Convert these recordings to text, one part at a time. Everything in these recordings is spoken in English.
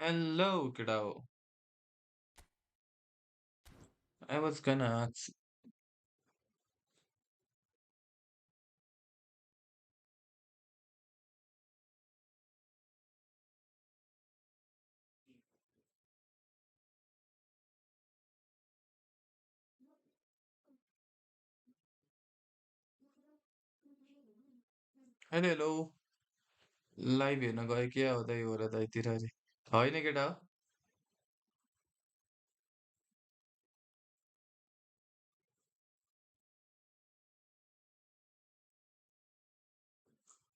Hello, kiddo. I was gonna ask. Hello, hello. Live हेर्न गयो के आउँदै हो र दाइतिर अरे होइन केटा हो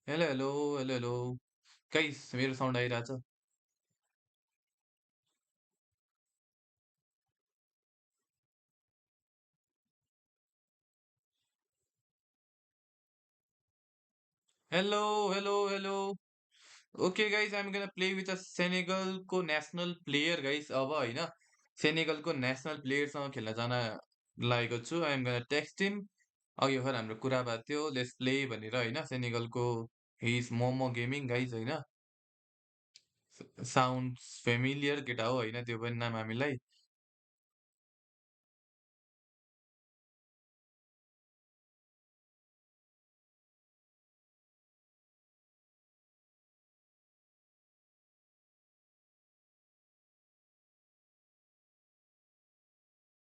hello hello hello hello guys मेरो साउन्ड आइरहेछ hello hello hello okay guys I am gonna play with a सेनेगलको नेसनल प्लेयर गाइस अब होइन सेनेगलको नेसनल प्लेयरसँग खेल्न जान लागेको छु I am gonna text him अघि भर्खर हाम्रो कुरा भएको थियो लेट्स प्ले भनेर होइन सेनेगलको हिज मोमो गेमिङ गाइस होइन साउन्ड फेमिलियर केटा हो होइन त्यो पनि नाम हामीलाई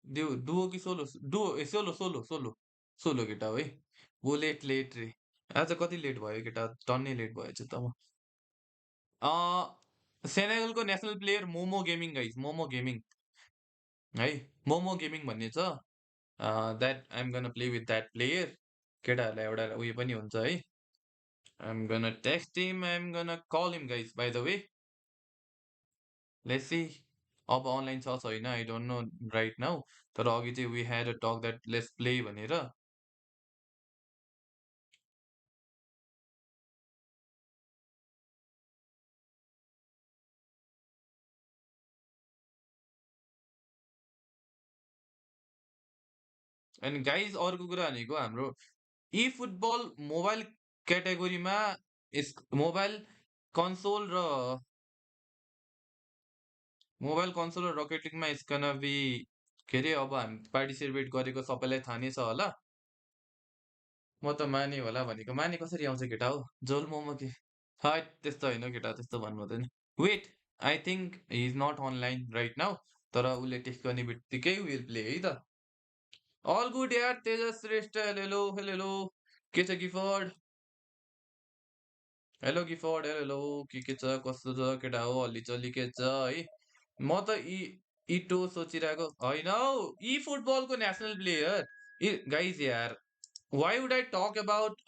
डुओ कि solo Duo a solo solo solo solo केटा हो है वो लेट लेट रे आज कति लेट भयो केटा टन्नै लेट भएछ त म सेनेगलको national player Momo gaming guys Momo gaming है मोमो गेमिङ भन्ने छ that I'm gonna play with that player केटाहरूलाई एउटा उयो पनि हुन्छ है I'm gonna text him I'm gonna call him guys by the way let's see अब अनलाइन छ छैन I don't know right now तर अघि चाहिँ वी ह्याड अ टक द्याट लेट्स प्ले भनेर अनि गाइज अर्को कुरा भनेको हाम्रो ई फुटबल मोबाइल क्याटेगोरीमा यस मोबाइल कन्सोल र रकेट लिगमा यसकन बी के अरे अब हामी पार्टिसिपेट गरेको सबैलाई थाहा नै छ होला म त माने होला भनेको माने कसरी आउँछ केटा हो झोल मोमो के हट त्यस्तो होइन केटा त्यस्तो भन्नु हुँदैन wait I think he is not online right now तर उसले टेक्स्ट गर्ने बित्तिकै विल प्ले है त अल गुड यार तेजस श्रेष्ठ हेलो हेलो हेलो हेलो के छ Gifford hello Gifford hello hello के छ कस्तो छ केटा हो हल्ली चल्ली के छ है म त इटो सोचिरहेको होइन हौ ई फुटबलको नेसनल प्लेयर इ गाइज यार why would I talk about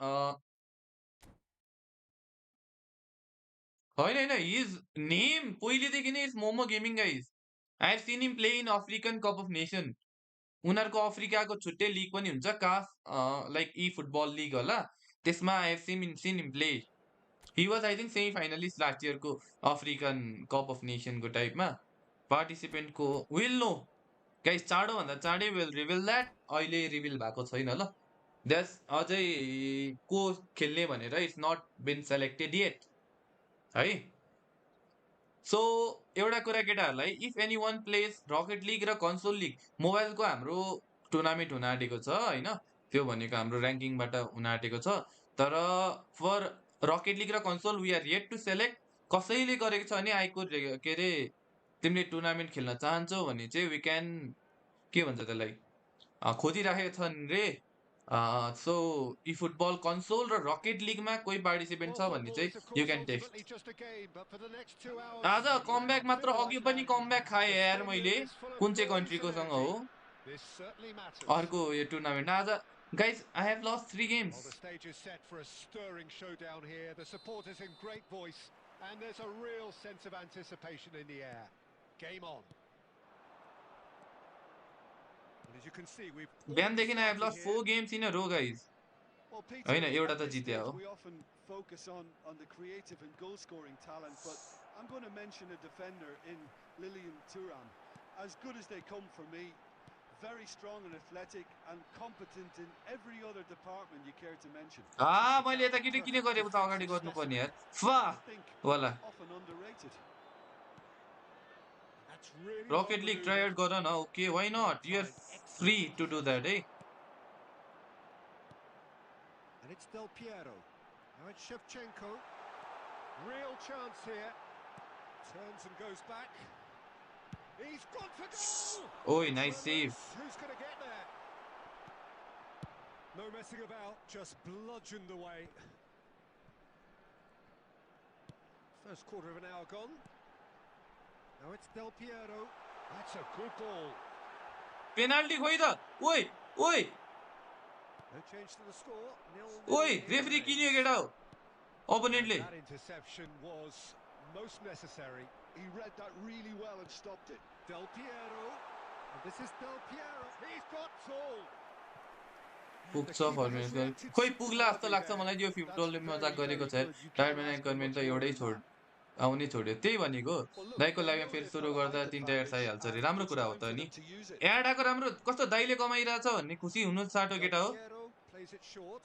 होइन होइन हिज नेम पहिलेदेखि नै is momo gaming guys I have seen him play in African cup of nation उनीहरूको अफ्रिकाको छुट्टै लिग पनि हुन्छ काफ लाइक ई फुटबल लिग होला त्यसमा I have seen him play he was I think semi finalist last इयरको अफ्रिकन कप अफ नेसनको टाइपमा पार्टिसिपेन्टको विल नो गाइस चाँडोभन्दा चाँडै विल रिभिल द्याट अहिले रिभिल भएको छैन ल द्याट्स अझै को खेल्ने भनेर it's not been selected yet है सो एउटा कुरा केटाहरूलाई if any one plays rocket league र कन्सोल लिग मोबाइलको हाम्रो टुर्नामेन्ट हुन आँटेको छ होइन त्यो भनेको हाम्रो ऱ्याङ्किङबाट हुन आँटेको छ तर फर रकेट लिग र console we are yet to select कसैले गरेको छ भने आइको के अरे तिमीले टुर्नामेन्ट खेल्न चाहन्छौ भने चाहिँ वी क्यान के भन्छ त्यसलाई खोजिराखेका छन् रे सो यी फुटबल कन्सोल र रकेट लिगमा कोही पार्टिसिपेन्ट छ भने चाहिँ यु क्यान टेक्स्ट आज कमब्याक मात्र अघि पनि कमब्याक खाएँ यार मैले कुन चाहिँ कन्ट्रीकोसँग हो अर्को यो टुर्नामेन्ट आज guys I have lost 3 games बिहानदेखि I have lost 4 games in a row guys होइन एउटा त जिते हो मैले यता किन गरेको त अगाडि गर्नुपर्ने यार फा वाला That's really well Rocket League try manoeuvred. out गर न okay why Well not you're timed. free Excellent to do deflection. that eh And it's Del Piero. Now it's Shevchenko. Real chance here. Turns and goes back. He's gone for goal! oh It's nice run save loose. Who's going to get there? No messing about, just bludgeoned away. First quarter of an hour gone. Now it's Del Piero. That's a good ball. Penalty खोइ त ओइ ओइ No change to the score. 0-0 ओइ it referee किन्यो remains. केटा हो And अपोनेन्टले that interception was most necessary. He read that really well and stopped it. Del Piero. And this is Del Piero. He's got full. And the पुग्छ keeper has ferment reacted खोइ पुग्ला जस्तो superbly लाग्छ there. मलाई यो That's फिफ्टोलले मजाक very, गरेको very छ good. You tyre can't म्यान ask for government much त more एउटै than छोड that. आउनै छोड्यो त्यही भनेको Well, look, दाइको they लागि know फेरि they've got सुरु a गर्दा height 3टा एड्स advantage, आइहाल्छ अरे and राम्रो it's कुरा हो time त for नि them to use it. Ad आएको राम्रो कस्तो दाइले कमाइरहेछ भन्ने खुसी हुनु साटो Del केटा हो Piero plays it short.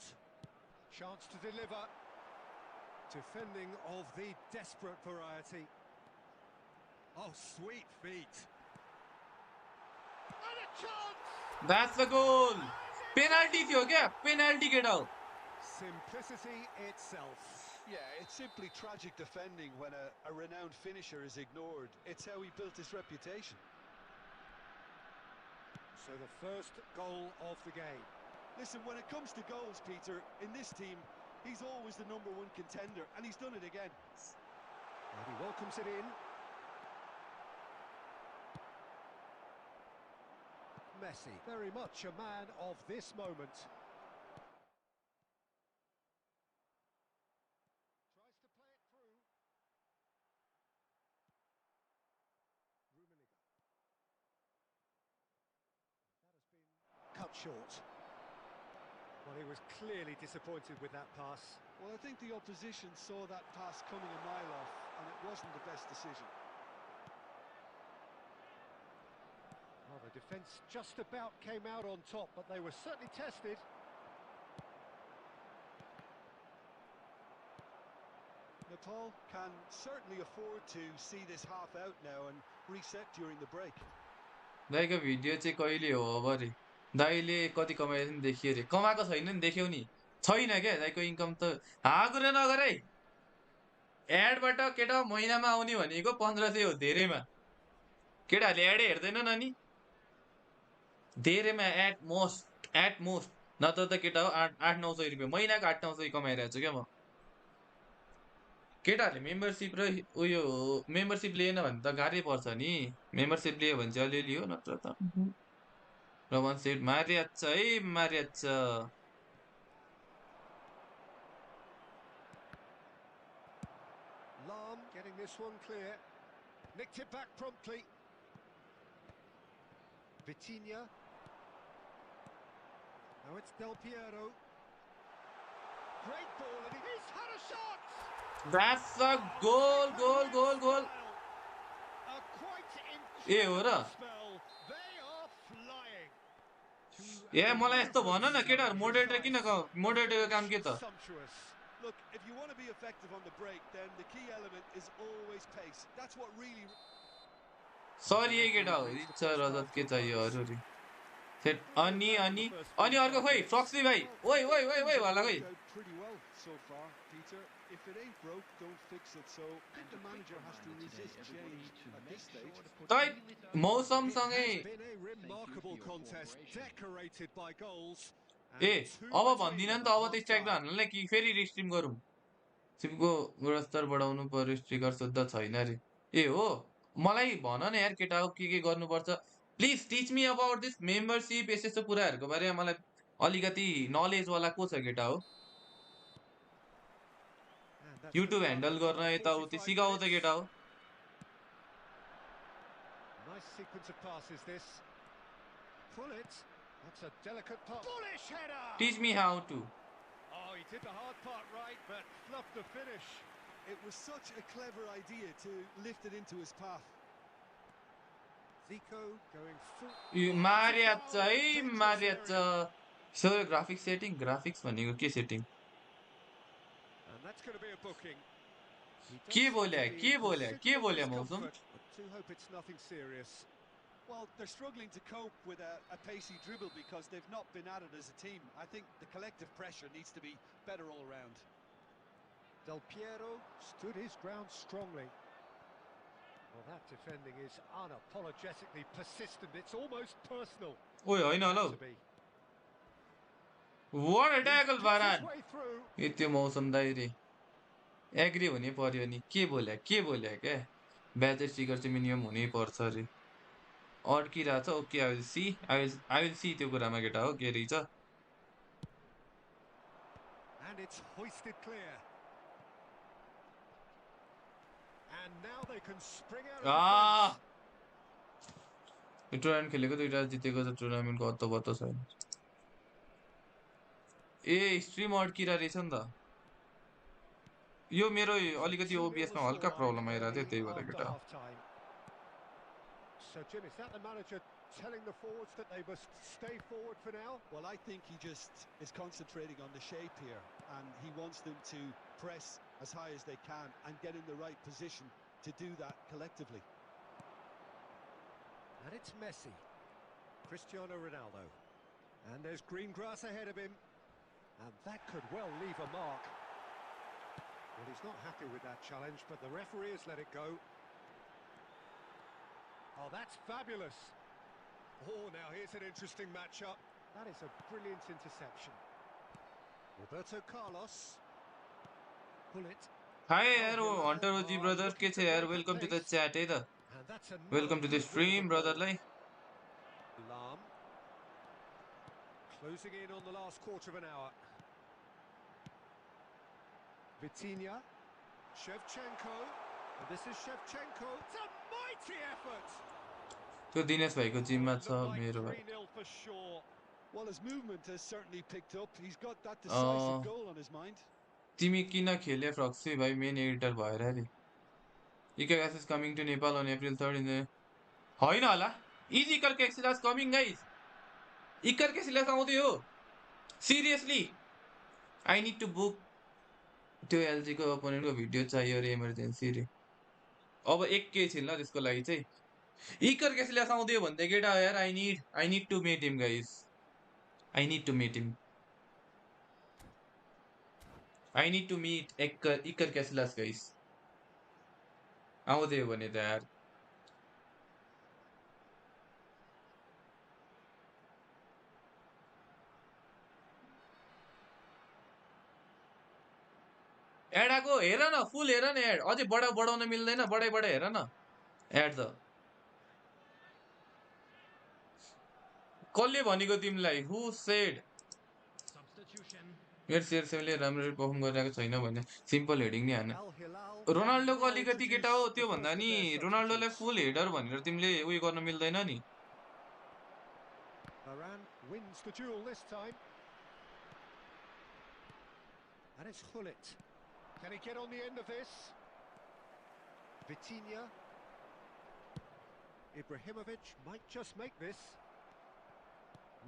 Chance to deliver. Defending of the desperate variety. Oh, sweet feet. And a chance! That's the goal penalty थियो क्या पेनाल्टी केटा हो Simplicity itself. Yeah, it's simply tragic defending when a renowned finisher is ignored. It's how he built his reputation. So the first goal of the game. Listen, when it comes to goals, Peter, in this team, he's always the #1 contender, and he's done it again. And he welcomes it in. Messi, very much a man of this moment. Tries to play it through. Rummenigge. That has been cut short. Well, he was clearly disappointed with that pass. Well, I think the opposition saw that pass coming a mile off, and it wasn't the best decision. Well, the defence just about came out on top, but they were certainly tested. Nepal can certainly afford to see this half out now and reset during the break. दाइको video चाहिँ कहिले हो अब अरे दाइले कति कमाएको नि देखियो अरे कमाएको छैन नि देख्यौ नि छैन क्या दाइको इन्कम त हाकुरे नगर है एडबाट केटा महिनामा आउने भनेको 1500 हो धेरैमा केटाहरूले एडै हेर्दैनन् अनि धेरैमा एट मोस्ट नत्र त केटा हो 800-900 रुपियाँ महिनाको 800-900 कमाइरहेको छु क्या म केटाहरूले मेम्बरसिप र उयो मेम्बरसिप लिएन भने त गाह्रै पर्छ नि मेम्बरसिप लियो भने चाहिँ अलिअलि हो नत्र त र वान सेट मारियाछ है मारियाछ Lam getting this one clear. Nicked it back promptly. Vitinha. Now it's Del Piero. Great ball, and he's had a shot! That's a goal, goal, goal, goal. A quite ए हो र incredible spell. They are flying. ए मलाई यस्तो भन न केटाहरु moderator किन मोडरेटरको काम के त Sumptuous. Look, if you want to be effective on the break, then the key element is always pace. That's what really... सरी है केटा हो इच्छा रजत के चाहियो अरूरी सेट अनि अर्को खोइ फ्रक्सी भाइ ओइ ओइ ओइ ओइ भला खोइ Pretty well so far, Peter. If it ain't broke, don't fix it. So the manager has to resist change at this stage. तै मौसमसँगै It's been a remarkable contest, decorated by goals. ए अब भन्दिन नि त अब त स्ट्राइक हान्नलाई कि फेरि रिस्ट्रिम गरौँ सिपको गुणस्तर बढाउनु पर्यो स्ट्रिकर शुद्ध छैन रे ए हो मलाई भन न यार केटा हो के गर्नुपर्छ please teach me about this membership यस्तो कुराहरूको बारेमा मलाई अलिकति नलेज वाला को छ केटा हो युट्युब ह्यान्डल गर्न यताउति सिकाऊ त केटा हो Nice sequence of passes this. Pull it. That's a delicate pass. Bullish header. Teach me how to Oh, he did the hard part right, but fluffed the finish. It was such a clever idea to lift it into his path. Zico going full. मारियाछ है मारियाछ सो graphics setting graphics भनेको के setting And that's going to be a booking. के बोल्या मौसम Do hope it's nothing serious. Well, they're struggling to cope with a pacey dribble because they've not been at it as a team. I think the collective pressure needs to be better all around. Del Piero stood his ground strongly. Well, that defending is unapologetically persistent. It's almost personal. ओए होइन होला हौ To be. What a He's tackle picked his बारान way through. ए त्यो मौसम दाइरे agree हुनै पर्यो नि के बोल्या क्या ब्याचेस स्टिकर चाहिँ मिनिमम हुनै पर्छ अरे अड्किरहेछ ओके आई विल सी त्यो कुरामा केटा हो के रहेछ And it's hoisted clear. And now they can spring out of आ defence. यो टुर्नामेन्ट खेलेको दुईटा जितेको छ टुर्नामेन्टको हत्तो पत्तो छैन ए स्ट्रिम अड्किरा रहेछ नि त यो मेरो So अलिकति 2-0 the ओबिएसमा हल्का scoreline प्रब्लम आइरहेको थियो early त्यही भएर after केटा half-time. So Jim, is that the manager telling the forwards that they must stay forward for now? Well, I think he just is concentrating on the shape here, and he wants them to press as high as they can and get in the right position to do that collectively. And it's Messi. Cristiano Ronaldo. And there's green grass ahead of him. And that could well leave a mark. Well, he's not happy with that challenge, but the referee has let it go. Oh, that's fabulous. Oh, now here's an interesting matchup. That is a brilliant interception. Roberto Carlos. Pull it. Hi Oh, यार hunter Hilal OG are brother के looking छ to यार break at welcome to the pace. Chat है त And that's another welcome to the good bit of a stream ball. ब्रदरलाई Lam. Closing in on the last quarter of an hour. Vitinha. Shevchenko. And this is Shevchenko. It's a mighty effort. त्यो दिनेश भाइको Oh, जिममा it छ looked like मेरो भाइ 3-0 for sure. Well, his movement has certainly picked up. He's got that decisive uh, goal on his mind. तिमी किन खेले फ्रक्सी भाइ main editor भएर अरे इकेगास इज कमिङ टु नेपाल अन अप्रिल 3 इन होइन होला इज इकर केक्सिलास कमिङ गाइज इकर केक्सिलास आउँदै हो seriously I need to book त्यो एलजीको अपोनेन्टको भिडियो चाहियो अरे इमर्जेन्सी रे अब एकैछिन ल त्यसको लागि चाहिँ इकर केक्सिलास आउँदै हो भन्दै केटा यार I need to meet him guys I need to meet him I need to meet Iker केक्सिलास guys आउँदै हो भने त यार एड आएको हेर न फुल हेर न एड अझै बढाउन मिल्दैन बढाइ हेर न एड त कसले भनेको तिमीलाई हु सेड मेरो सिआरसेभले राम्ररी पर्फर्म गरिरहेको छैन भने सिम्पल हेडिङ नै हाने Al Hilal can रोनाल्डोको now अलिकति केटा हो introduce the त्यो भन्दा first of नि their रोनाल्डोलाई substitutes. फुल हेडर भनेर तिमीले उयो गर्न मिल्दैन नि Varane wins the duel this time. And it's Gullit. Can he get on the end of this? Vitinha. Ibrahimovic might just make this.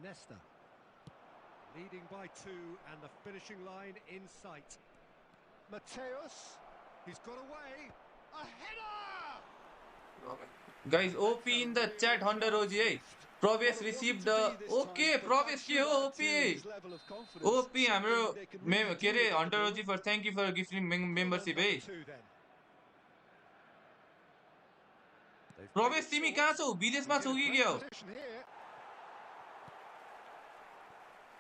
Nesta. Leading by 2 and the finishing line in sight. Mateus. He's got away. A header! Guys OP in the chat Hunter OG है Well, Prabesh it wasn't receive to the be this okay time, but that Prabesh के should हो add to OP his level of confidence. OP हाम्रो Something they can really के do अरे with at the Hunter OG moment. For thank you for gifting Corner membership है number 2 then. They've played प्रवेश it तिमी short. कहाँ छौ विदेशमा He's छौ in a कि great क्या हो position here.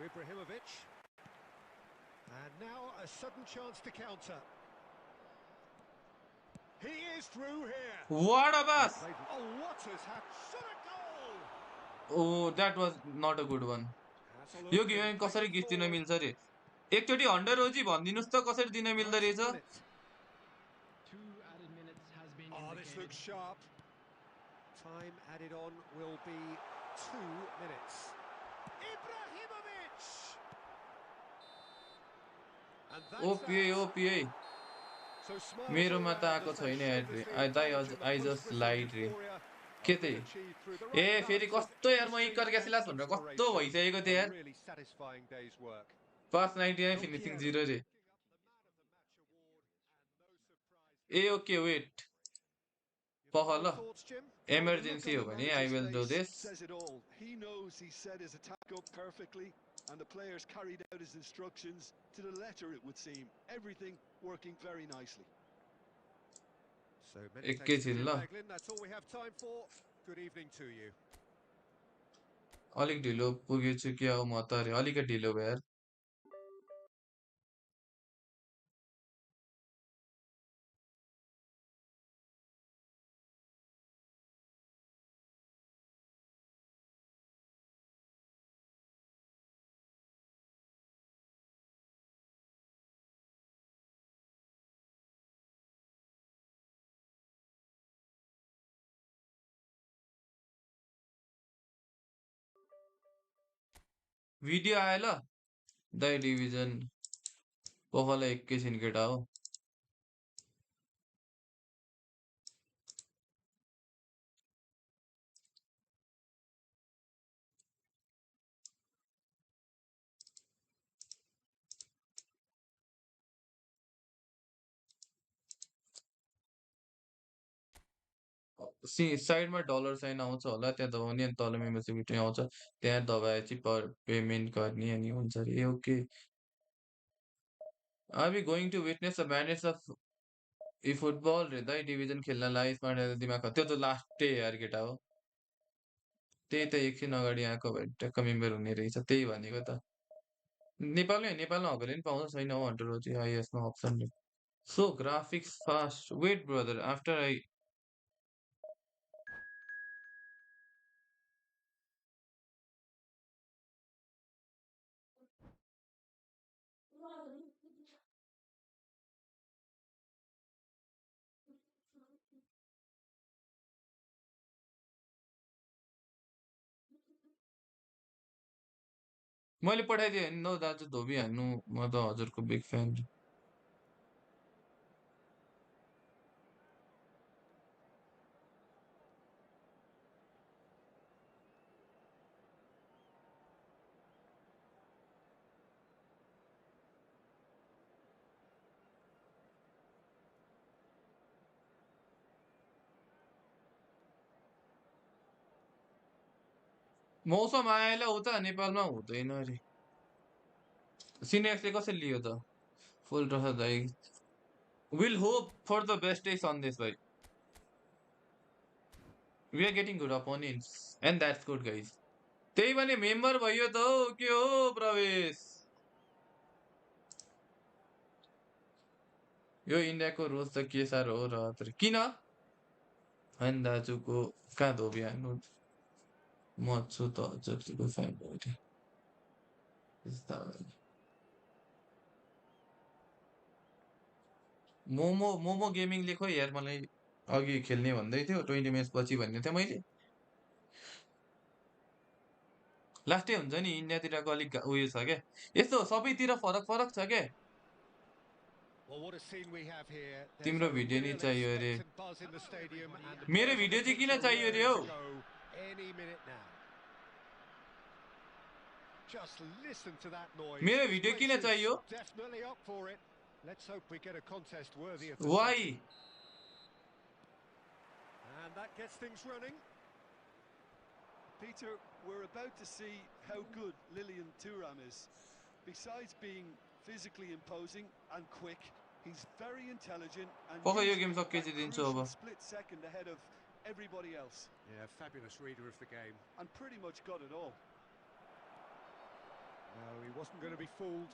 Ibrahimovic. And now a sudden chance to counter. He is through here. What a pass Oh, what has happened? Shot a goal! Oh that was not a good one Has a यो look and गेममा plays कसरी it gift दिन forward. मिल्छ अरे एकचोटि Hunter ओजी भनिदिनुहोस् त कसरी दिन Now मिल्दो it's रहेछ Gullit. Oh, this looks sharp. Time added on will be 2 minutes. Ibrahimovic! And that's ओपिए that. ओपिए So smiles all मेरोमा त round आएको as they छैन show एड the रे team Dai manager the I just post-whistle light रे euphoria के has been त्यही achieved through the A right फेरि balance of कस्तो यार म history इकर and क्यासिलास भनेर कस्तो inspiration. भइसकेको A थियो यार really satisfying day's work. पास 99 Del फिनिसिङ Piero 0 रे picking up the man of the match award, and no surprise ए ओके वेट पख Final ल thoughts, Jim? Well, the look emergency on हो the भने I manager's will do face this. says it all. He knows he set his attack up perfectly, and the players carried out his instructions to the letter, it would seem. Everything working very nicely. So many thanks to एकैछिन Jim ल Beglin. That's all we have time for. Good evening to you. अलिक ढिलो पुगेछु कि अब म त अरे अलिकति ढिलो भयो यार भिडियो आयो ल दाइ डिभिजन पखलाई एकैछिन केटा हो साइडमा डलर साइन आउँछ होला त्यहाँ दबाउने अनि तल मेम्बरसिप भिडियो आउँछ त्यहाँ दबाएपछि पेमेन्ट गर्ने अनि हुन्छ अरे okay are we going to witness the manage of E football रे दाइ डिभिजन खेल्नलाई स्मार्ट दिमाग त्यो त लास्टै यार केटा हो त्यही त एकछिन अगाडि आएको भए ट्याक्क मेम्बर हुने रहेछ त्यही भनेको त नेपालमा हो भने पनि पाउँछ छैन हौ अन्टोलोजी आइएसमा option so graphics fast wait brother after I मैले पठाइदिएँ नि न दाजु धोबी हान्नु म त हजुरको बिग फ्यान मौसम आएला उता नेपालमा हुँदैन अरे सिनेक्सले कसरी लियो त फुल रह दाइ will hope for the best days on this भाइ we are getting good opponents and that's good guys त्यही भने मेम्बर भयो त हौ के हो प्रवेश यो इन्डियाको रोज त के साह्रो हो र किन होइन दाजुको कहाँ धोबी हान्नु म छु त हजुरको फ्यान मोमो गेमिङले खोइ यार मलाई अघि खेल्ने भन्दै थियो 20 मिनट पछि भन्ने थियो मैले लास्टै हुन्छ नि इन्डियातिरको अलिक उयो छ क्या यस्तो सबैतिर फरक फरक छ क्या Well, what a scene we have here. There's तिम्रो a भिडियो नि real चाहियो अरे expectant buzz in the stadium, and the मेरो players on the भिडियो चाहिँ pitch किन are चाहियो अरे raring how to go any minute now. Just listen to that noise. मेरो This भिडियो place किन is चाहियो definitely up for it. Let's hope we get a contest worthy of the वाइ setting. And that gets things running. Peter, we're about to see how good Lilian Thuram is. Besides being physically imposing and quick, he's very intelligent and पक्का यो usually game that सकिएपछि दिन्छु crucial अब split second ahead of everybody else. Yeah, fabulous reader of the game. And pretty much got it all. No, he wasn't going to be fooled.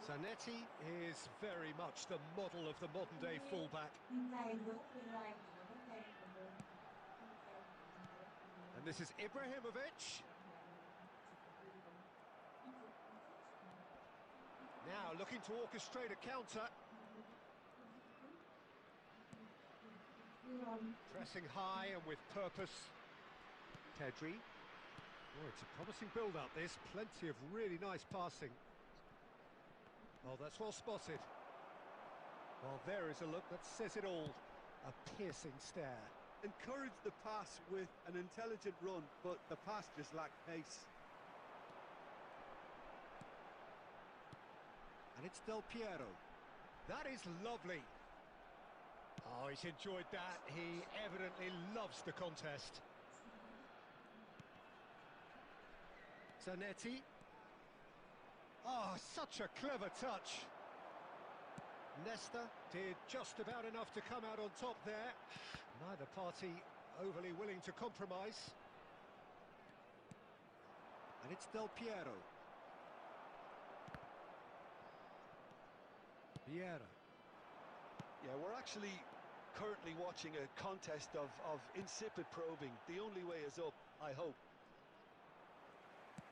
Zanetti is very much the model of the modern-day fullback. And this is Ibrahimovic. Now looking to orchestrate a counter. Pressing high and with purpose. Pedri. Oh, it's a promising build-up, this. Plenty of really nice passing. Oh, that's well spotted. Well, there is a look that says it all. A piercing stare. Encouraged the pass with an intelligent run, but the pass just lacked pace. And it's Del Piero. That is lovely. Oh, he's enjoyed that. He evidently loves the contest. Zanetti. Oh, such a clever touch. Nesta did just about enough to come out on top there. Neither party overly willing to compromise. And it's Del Piero. Vieira. Yeah, we're actually currently watching a contest of insipid probing. The only way is up, I hope.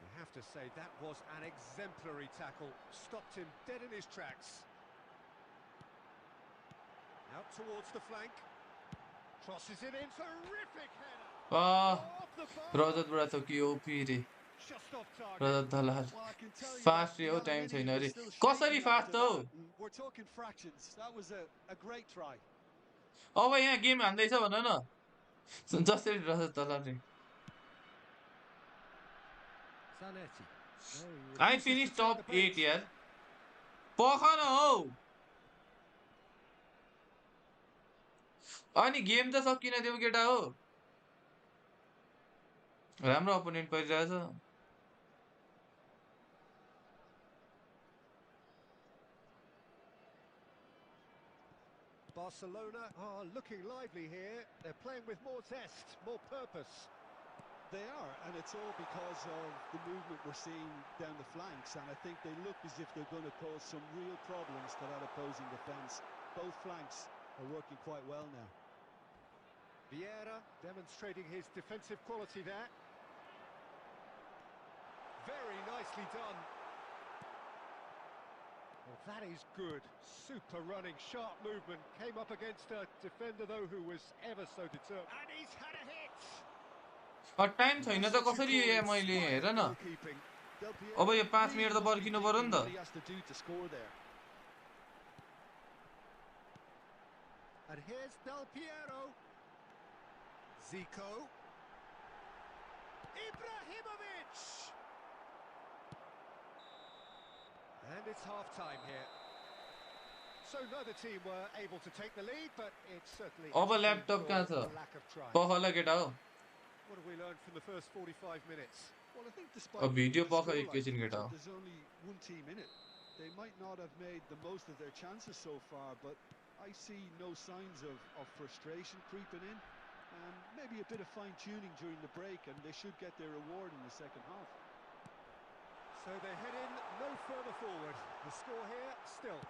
You have to say that was an exemplary tackle. Stopped him dead in his tracks. Out towards the flank. Crosses it in. Terrific header. Off the bar. Brother brother की OP रे Just off target. brother Dalal Well, I can tell you that fast रे the हो time छैन aluminium was रे still कसरी shaking fast after हो that. And we're talking fractions. That was a great try. अब यहाँ game हान्दैछ भन न जसरी brother दलाल रे Zanetti. No, he I refuses to finished take the top 8 bait. यार पख न हौ अनि गेम त सकिन देऊ केटा हो राम्रो अपोनेन्ट परिरहेछ Barcelona are looking lively here. They're playing with more zest, more purpose. They are, and it's all because of the movement we're seeing down the flanks, and I think they look as if they're going to cause some real problems to that opposing defence. Both flanks are working quite well now. Vieira demonstrating his defensive quality there. Very nicely done. Well, that is good. Super running, sharp movement. Came up against a defender, though, who was ever so determined. And he's had a hit! Time छैन त कसरी यहाँ मैले हेर न अब यो 5 minute त पर्खिनु पर्यो नि त And here's Del Piero. Zico. Ibrahimovic! And it's half-time here. So neither team were able to take the lead, but it certainly अब ल्यापटप कहाँ छ lack of try. पखला केटा हो What have we learned from the first 45 minutes? Well, I think अब despite video the पख scoreline, एकैछिन केटा हो there's only one team in it. They might not have made the most of their chances so far, but I see no signs of frustration creeping in. Maybe a bit of fine-tuning during the break, and they should get their reward in the second half. So they head in no further forward. The score here still.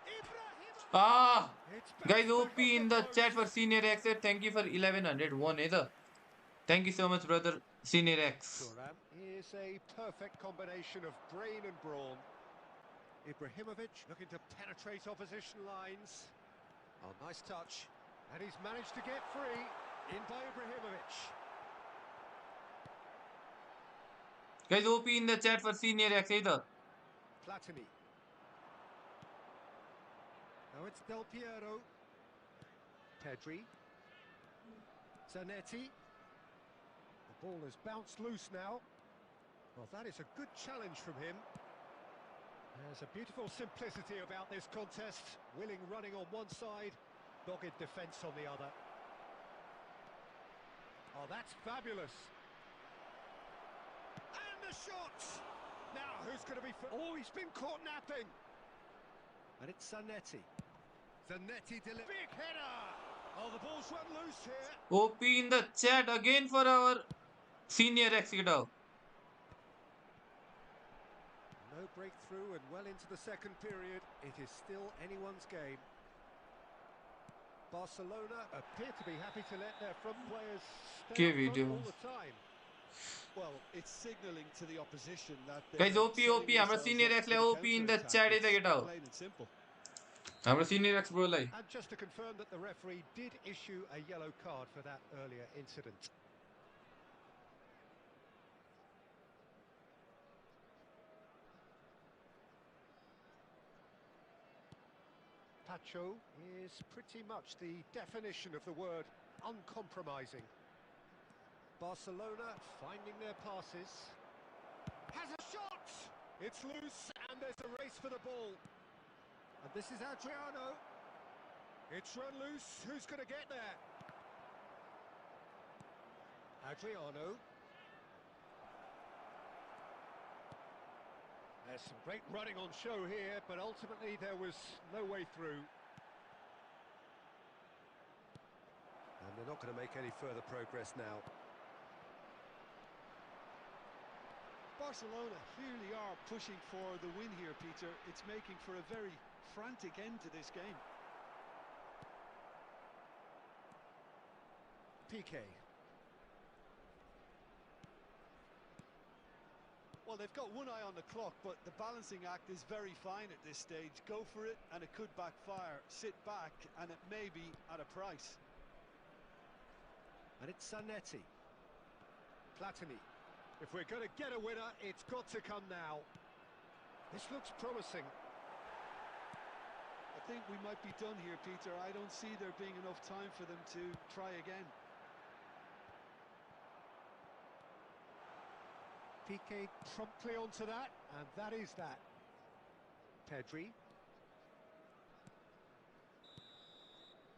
guys OP in the chat for Senior X. Thank you for 1101 है त Thank you so much brother Senior X. Thuram is a perfect combination of brain and brawn. Ibrahimovic looking to penetrate opposition lines. Oh, nice touch. And he's managed to get free. In by Ibrahimovic. Guys OP in the chat for Senior X है त Platini. Now it's Del Piero. Pedri. Zanetti. The ball has bounced loose now. Well, that is a good challenge from him. There's a beautiful simplicity about this contest. Willing running on one side, dogged defence on the other. Oh, that's fabulous. And the shot! Now, who's going to be... Oh, he's been caught napping. And it's Zanetti. Zanetti delivers. Big header! Oh, the ball's run loose here. OP in the chat again for our Senior X केटा हो No breakthrough and well into the second period. It is still anyone's game. Barcelona appear to be happy to let their front players stay up front all the time. Well, it's signalling to the opposition that guys OP हाम्रो Senior X lie OP in the chat है त केटा हो plain and simple. हाम्रो Senior X bro lie And just to confirm that the referee did issue a yellow card for that earlier incident. Pacho is pretty much the definition of the word uncompromising. Barcelona finding their passes. Has a shot! It's loose and there's a race for the ball. And this is Adriano. It's run loose. Who's going to get there? Adriano. There's some great running on show here, but ultimately there was no way through. And they're not going to make any further progress now. Barcelona clearly are pushing for the win here, Peter. It's making for a very frantic end to this game. Piqué. Well, they've got one eye on the clock, but the balancing act is very fine at this stage. Go for it, and it could backfire. Sit back, and it may be at a price. And it's Zanetti. Platini. If we're going to get a winner, it's got to come now. This looks promising. I think we might be done here, Peter. I don't see there being enough time for them to try again. Piqué promptly onto that, and that is that. Pedri.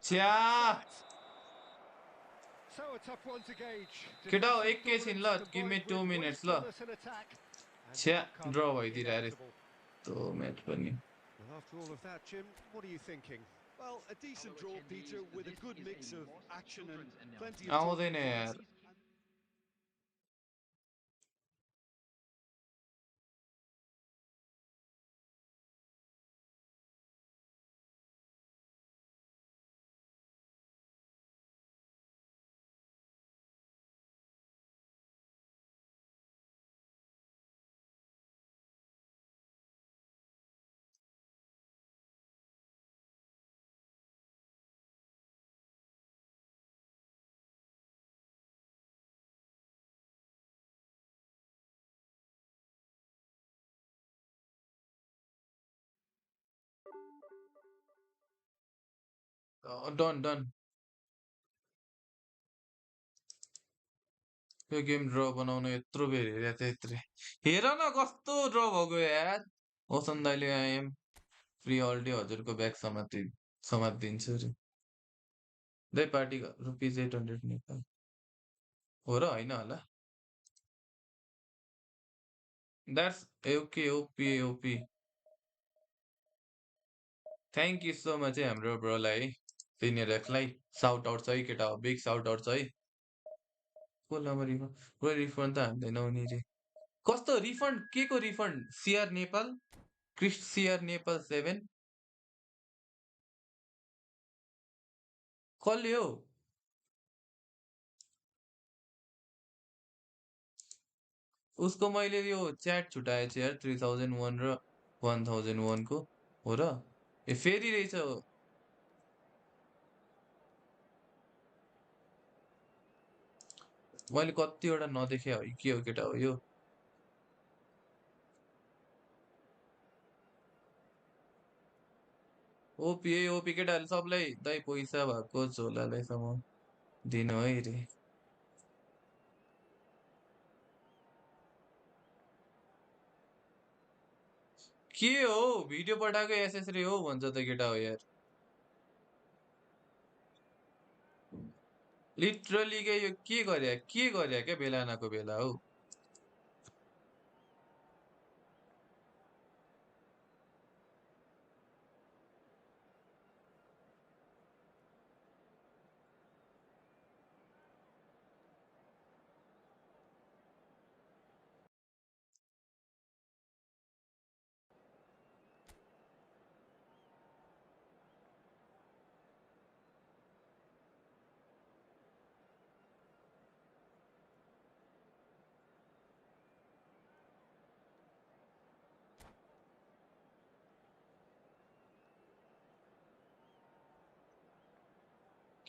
छ्या So a tough one to gauge. केटा हो Defensive एकैछिन ल dominance give me combined 2 with minutes ल wastefulness in attack, and the छ्या outcome ड्र भइदिएर अरे inevitable. त्यो म्याच पनि Well, after all of that, Jim, what are you thinking? Well, a decent draw, Peter, with a good mix of action and plenty of आउँदैन talking यार points. Done done यो game ड्र बनाउन यत्रो बेर हेरे त यत्रै हेर न कस्तो ड्र भएको यार ओसन दाइले आइएम फ्री हलिडे हजुरको ब्याग समातिदिन्छु अरे दे पार्टी रुपिज 800 नेपाल हो र होइन होला that's okay OP OP thank you so much है हाम्रो ब्रोलाई है सिनियर एक्सलाई साउट आउट छ है केटा हो बिग साउट आउट छ है को रिफन्ड रिफन्ड त हान्दैनौ नि रे कस्तो रिफन्ड के को रिफन्ड सिआर नेपाल क्रिस्ट सिआर नेपाल 7 कसले हो उसको मैले यो च्याट छुटाएछु यार 3001 र 1001 को हो र ए फेरि रहेछ मैले कतिवटा नदेखे हो के हो केटा हो यो ओपी ओपी केटाहरूले सबलाई दाइ पैसा भएको झोलालाई सम्म दिनु है रे के हो भिडियो पठाएको एसएसरी हो भन्छ त केटा हो यार लिटरली के यो के गरे क्या बेलानाको बेला हो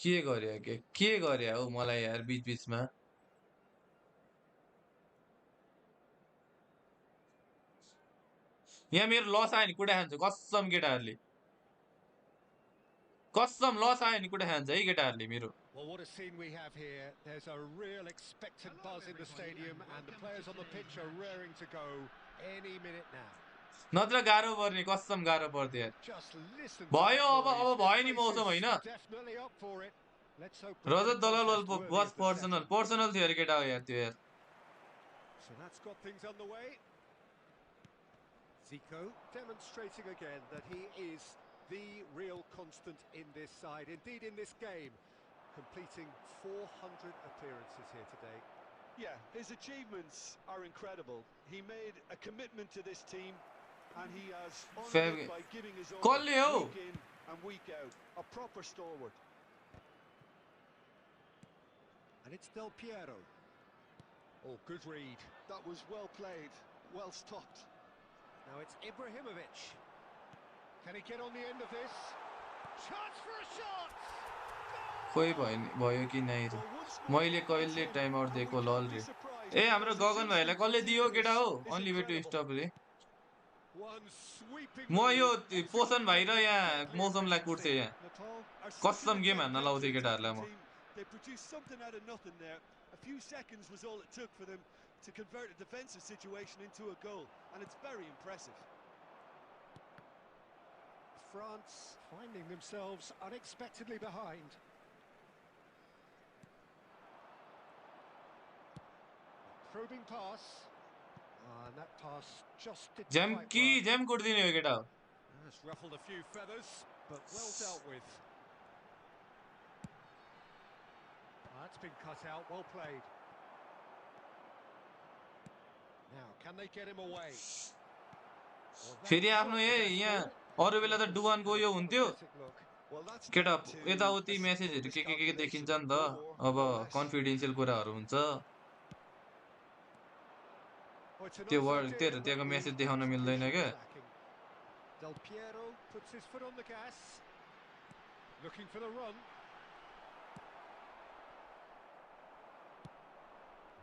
के गरे हो मलाई यार बीच बीचमा यहाँ मेरो लस आयो नि कुटा खान्छ कसम केटाहरूले कसम लस आयो नि कुटा खान्छ है केटाहरूले मेरो Well, what a scene we have here. There's a real expectant buzz in the stadium, and the players on the pitch are raring to go any minute now. नत्र गाह्रो पर्ने कसम गाह्रो पर्थ्यो यार Just listen to भयो that अब noise. This भयो नि place मौसम is होइन definitely up for it. Let's hope we get a Rajat Dalal contest worthy बस of the personal setting. Personal थियो अरे केटा हो यार त्यो यार So that's got things underway. Zico demonstrating again that he is the real constant in this side, indeed in this game, completing 400 appearances here today. Yeah, his achievements are incredible. He made a commitment to this team, and he has honoured it by giving his all कसले हौ week in and week out. A proper stalwart. And it's Del Piero. Oh, good read. That was well played, well stopped. Now it's Ibrahimovic. Can he get on the end of this? Chance for a shot! खोइ भयो कि नै रे मैले कहिले time out दिएको लल रे ए हाम्रो गगन भाइलाई कसले दियो केटा हो अन्ली वे टु स्टप रे म यो पोषण भाइ र यहाँ मौसमलाई कुट्थेँ यहाँ कसम गेम हान्न लाउँथेँ केटाहरूलाई म They produced something out of nothing there. A few seconds was all it took for them to convert a defensive situation into a goal, and it's very impressive. France finding themselves unexpectedly behind. Probing pass. And that pass just didn't जेम quite कि work. जेम कुट्दिने हो केटा हो That's ruffled a few feathers, but well dealt with. That's been cut out, well played. Now, can they get him away? फेरि आफ्नो यहाँ अरू बेला त डुवान गयो हुन्थ्यो केटा यताउति मेसेजहरू के देखिन्छ नि त अब कन्फिडेन्सियल कुराहरू हुन्छ त्यो त्यहाँको मेसेज देखाउन मिल्दैन क्या Del Piero puts his foot on the gas, looking for the run.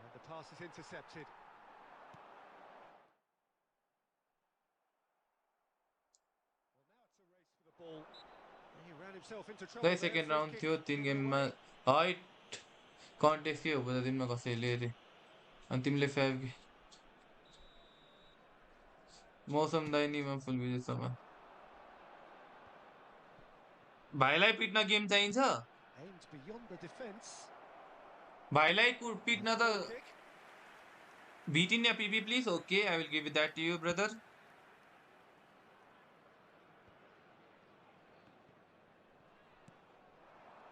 And the pass is intercepted. Well, now it's a race for the ball. He ran himself into trouble. खै second round थियो 3 गेममा height contest के हो त दिनमा कसैले रे अनि तिमीले फेभ मौसम दाइनीमा फुल विजेसम्म भाइलाई पिट्न गेम चाहिन्छ Aimed beyond the defence. भाइलाई पिट्न त बिटिन या पिपी please okay I will give that to you brother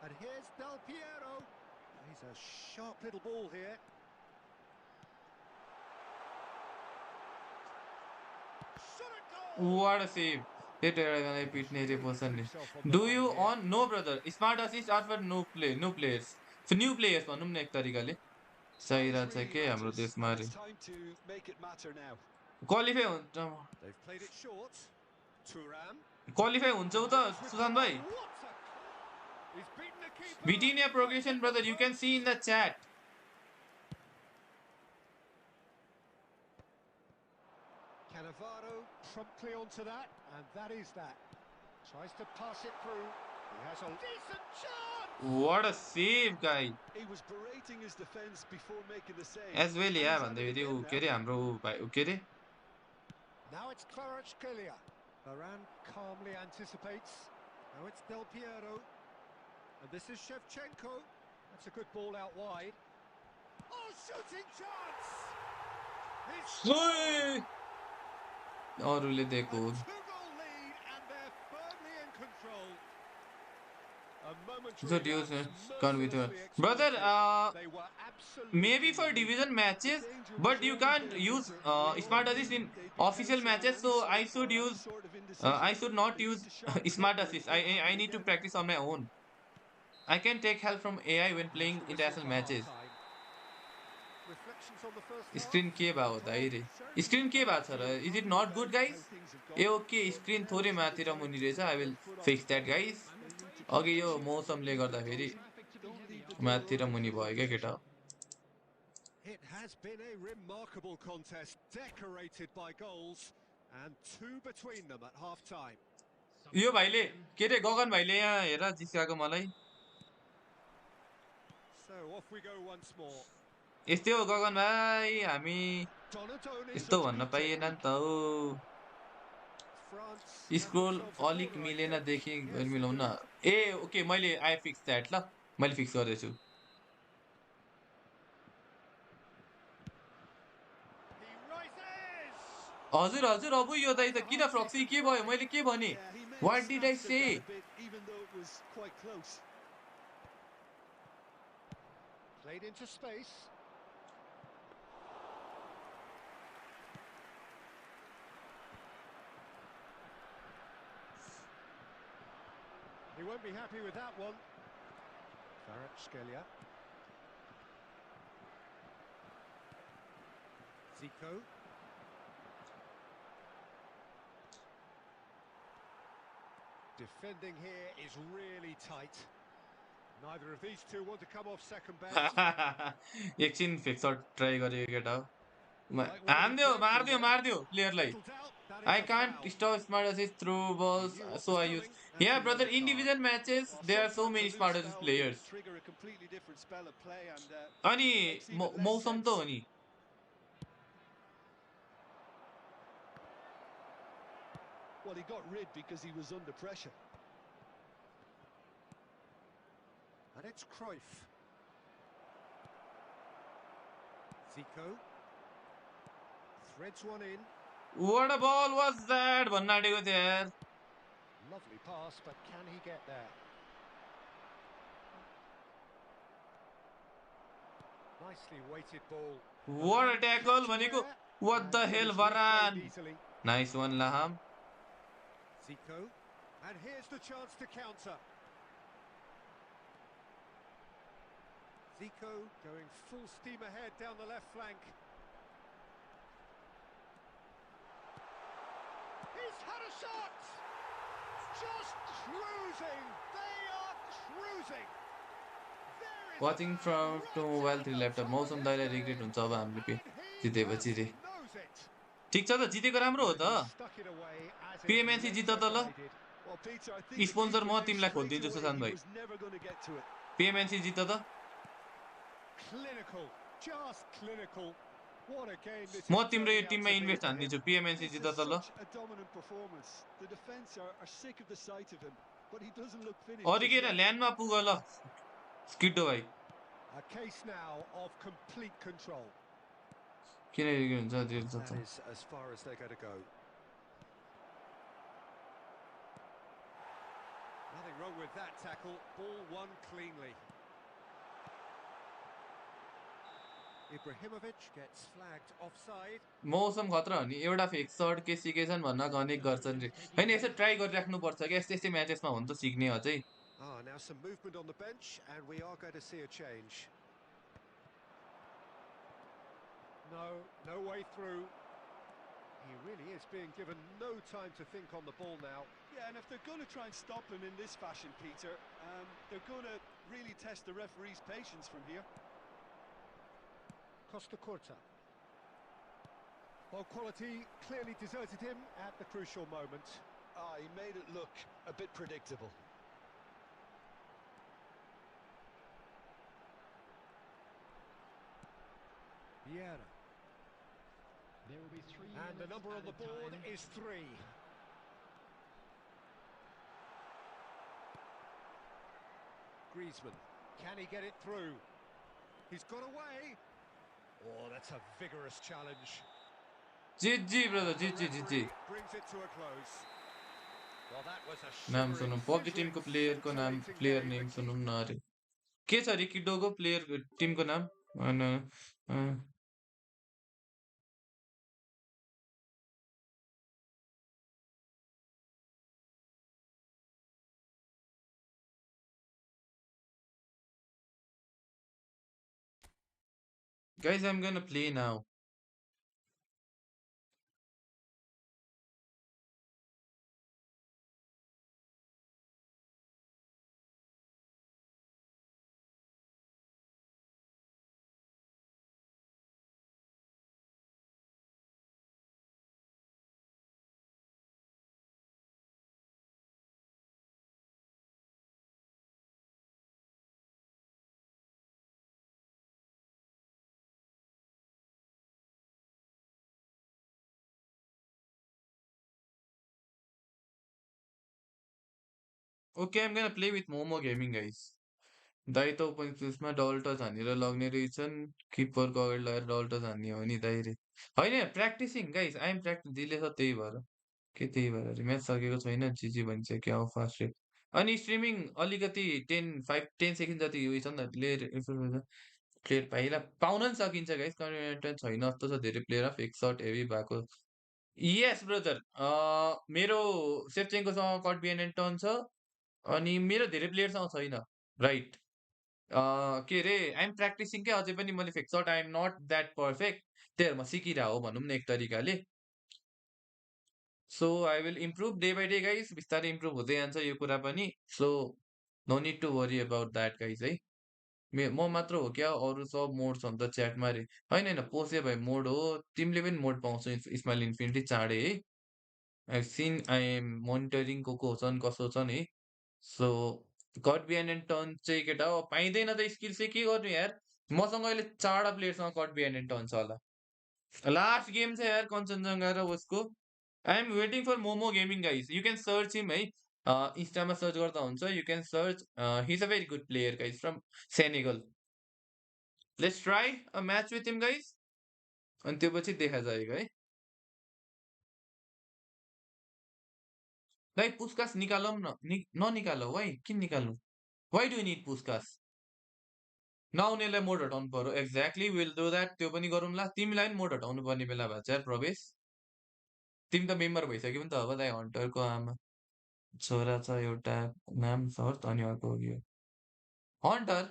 And here's Del Piero. He's a sharp little ball here. What a save. Do you on no brother smart assist are for no players for new players भनौँ न एक तरिकाले सही रहेछ के हाम्रो देशमा रे क्वालिफाई हुन्छ क्वालिफाई हुन्छौ त सुशान्त भाइ Vitinha progression brother you can see in the chat Cannavaro promptly onto that, and that is that. Tries to pass it through. He has a decent chance. What a save, guy. He was berating his defense before making the save. As well, yeah, भन्दै थियो उ के रे हाम्रो भाइ उ के रे Now it's Kvaratskhelia. Varane calmly anticipates. Now it's Del Piero. And this is Shevchenko. That's a good ball out wide. Oh, shooting chance! अरूले दिएको So do you can't with her brother maybe for division matches but you can't use smart assist in official matches so I should not use smart assist I need to practice on my own I can take help from AI when playing international matches Screen के भयो दाइरे Screen के भएको छ र is it not good guys A okay screen थोरै माथि र मुनि रहेछ I will fix that guys अघि यो मौसमले गर्दा फेरि माथि र मुनि भयो के केटा It has been a remarkable contest decorated by goals and two between them at half time यो भाइले के रे गगन भाइले यहाँ हेर जिस्काको मलाई So off we go once more यस्तै हो गगन भाइ हामी यस्तो भन्न पाइएन नि त हो France have scroll themselves a अलिक corner, I मिलेन think. देखेँ Yes, they're मिलाउन doing. ए ओके मैले आई फिक्स द्याट ल मैले फिक्स गर्दैछु He rises. हजुर हजुर अब यो दाइ That's त a किन प्रक्सी half-decent के भयो try. मैले के भने Yeah, he may have what did I snatched at से that a bit, even though it was quite close. Played into space. He won't be happy with that one. Farrett Scalia. Zico. Defending here is really tight. Neither of these two want to come off second best. एकछिन fix try गरेको केटा हो Might want to be हान्दियो careful there. मारिदियो प्लेयरलाई Little doubt, that is I a can't foul. stop smart assist through He balls, knew what so was I use. coming. Yeah, That's a brother, yellow card. individual matches, Well, there are so sometimes a many loose smart assist foul can players. trigger a completely different spell of play, and अनि it makes even less मौसम त sense. हो नि Well, he got rid because he was under pressure. And it's Cruyff. Zico. Threads one in. What a ball was that? भन्न आँटेको थियो यार Lovely pass, but can he get there? Nicely weighted ball. What a Varane tackle kept भनेको aware, What the and it hell was reclaimed Varane easily. Nice one Laham Zico. And here's the chance to counter. Zico going full steam ahead down the left flank. He's had a shot! Just cruising! They are cruising! There is Watching a man from to right mobile at 3 the laptop top of मौसम his दाइलाई regret game, हुन्छ अब हामीले and he जितेपछि just रे knows it. ठिक छ त जितेको राम्रो हो And त he stuck it away as if पिएमएनसी जित laser त ल guided. Well, Peter, I think the sponsor keeper म knew तिमीलाई straight खोलिदिन्छु away सुशान्त he भाइ was never going to get to it. PMNC जित त Clinical, just clinical. What a game this म is तिम्रो यो turning out टिममा to be invest for him. हानिदिन्छु पिएमएनसी This जित is त ल such a dominant performance. The defence are sick of the sight of him, but he doesn't look finished अरू just के yet. ल्यान्डमा पुग ल स्किडो भाइ A case now of complete control. किन regret हुन्छ त्यो That त is as far as they're going to go. Nothing wrong with that tackle. Ball won cleanly. Ibrahimovic gets flagged offside. मौसम खतरा हो नि एउटा फेक सर्ट के सिकेछन् भन्न अनेक गर्छन् रे होइन यसो ट्राई गरिराख्नुपर्छ क्या यस्तै यस्तै म्याचेसमा हो नि त सिक्ने अझै Now some movement on the bench, and we are going to see a change. No way through. He really is being given no time to think on the ball now. Yeah, and if they're going to try and stop him in this fashion, Peter, they're going to really test the referee's patience from here. Costa Curta. Ball quality clearly deserted him at the crucial moment. He made it look a bit predictable. Vieira. There will be 3 And the number on the board is 3. Griezmann. Can he get it through? He's got away. Oh, that's a vigorous challenge. जित brother The जित referee brings it to a close. Well, that was a नाम shivering, सुनौँ PUBG shivering, टिमको प्लेयरको नाम scintillating player game. Name The सुनौँ key न अरे के छ अरे किडोको प्लेयर टिमको नाम Guys, I'm gonna play now. Okay I'm gonna play with Momo gaming guys दाइ त ओपन स्पेसमा डल्ट हानेर लग्ने रहेछन् किपरको अगाडि लगाएर डल्ट हान्ने हो नि दाइ रे होइन प्र्याक्टिसिङ गाइस आइएम प्र्याक्टिस दिले छ त्यही भएर के त्यही भएर म्याच सकेको छैन जिजी भन्छ क्या हो फास्ट रेट अनि स्ट्रिमिङ अलिकति 10 जति उयो छ नि त प्लेयर पाइला पाउन नि सकिन्छ गाइस कन्टेन्ट छैन जस्तो छ धेरै प्लेयर फेक सर्ट हेभी भएको यस ब्रदर मेरो सेप्चेङ्कोसँग कट बिएन टर्न छ अनि मेरो धेरै प्लेयरसँग छैन राइट के अरे आइएम प्र्याक्टिसिङ के अझै पनि मैले fake shot I'm not that perfect त्यही भएर म सिकिरह हो भनौँ न एक तरिकाले so I will improve day by day guys बिस्तारै इम्प्रुभ हुँदै जान्छ यो कुरा पनि so no need to worry about that guys है म मात्र हो क्या अरू सब मोड छ नि त च्याटमा रे होइन होइन पोसे भाइ मोड हो तिमीले पनि मोड पाउँछौ स्माइल इन्फिनिटी चाँडै है आई सिन आई एम मोनिटरिङ को छन् कसो छन् है so cut behind and turn चाहिँ केटा हो पाइँदैन त स्किल चाहिँ के गर्नु यार मसँग अहिले 4 प्लेयरसँग कट बिहाइन्ड एन्ड टर्न छ होला लास्ट गेम छ यार कञ्चनजङ्घा र उसको I am waiting for Momo gaming guys you can search him है इन्स्टामा सर्च गर्दा हुन्छ you can search his a very good player guys from Senegal let's try a match with him guys अनि त्यो पछि देखा जाएगा है गाई पुस्कास निकालौँ न ननिकाल वाइ किन निकाल्नु वाइ डु निड पुस्कास नआउनेलाई मोड हटाउनु पर्यो एक्ज्याक्टली विल डु द्याट त्यो पनि गरौँला तिमीलाई पनि मोड हटाउनु पर्ने बेला भएको छ यार प्रवेश तिमी त मेम्बर भइसक्यो नि त अब दाइ हन्टरको आमा छोरा छ एउटा नाम सर्च अनि अर्को हो यो हन्टर